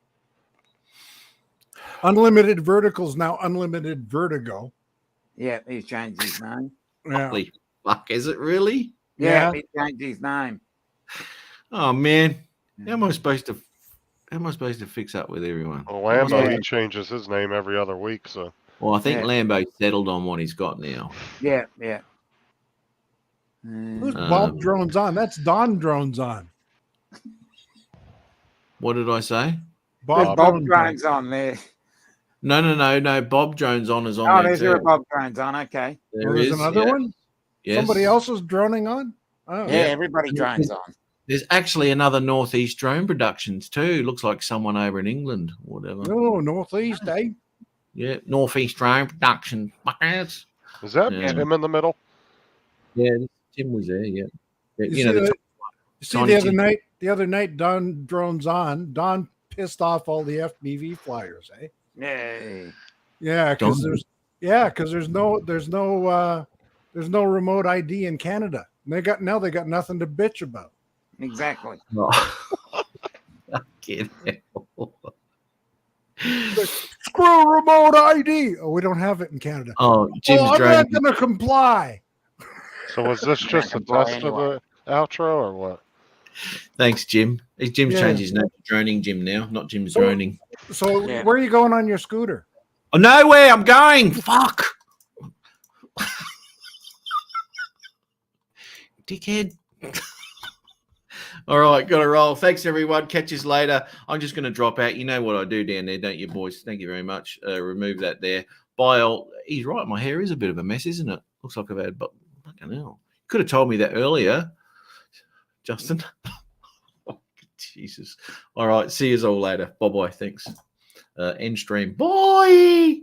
Unlimited Vertical's now Unlimited Vertigo. Yeah, he's changed his name. Yeah. Holy fuck, is it really? Yeah, he changed his name. Oh man, how am I supposed to fix up with everyone? Well, Lambo, he changes his name every other week, so. Well, I think Lambo settled on what he's got now. Yeah. Who's Bob Drones on? That's Don Drones on. What did I say? Bob Drones on there. No. Bob Jones on is on there there's too. a Bob Drones on. Okay. There's another one? Yes. Somebody else is droning on? Oh. Yeah, everybody drones on. There's actually another Northeast Drone Productions too. Looks like someone over in England or whatever. No, Northeast, eh? Yeah, Northeast Drone Productions. Is that Tim in the middle? Yeah, Tim was there. Yeah, You see the other night, Don Drones on. Don pissed off all the FBV flyers, eh? Yeah, because there's no remote ID in Canada. And they got nothing to bitch about. Exactly. Screw remote ID. Oh, we don't have it in Canada. Oh, Jim's I'm not going to comply. So was this just a test of the outro or what? Thanks, Jim. Jim's changed his name to Droning Jim now, not Jim's Droning. So where are you going on your scooter? Oh, nowhere. I'm going. Fuck. Dickhead. All right, got to roll. Thanks, everyone. Catch us later. I'm just going to drop out. You know what I do down there, don't you, boys? Thank you very much. Remove that there. Bye, all. He's right. My hair is a bit of a mess, isn't it? Looks like I've had, but fucking hell. Could have told me that earlier, Justin. Jesus. All right. See you all later. Bye-bye. Thanks. End stream. Bye.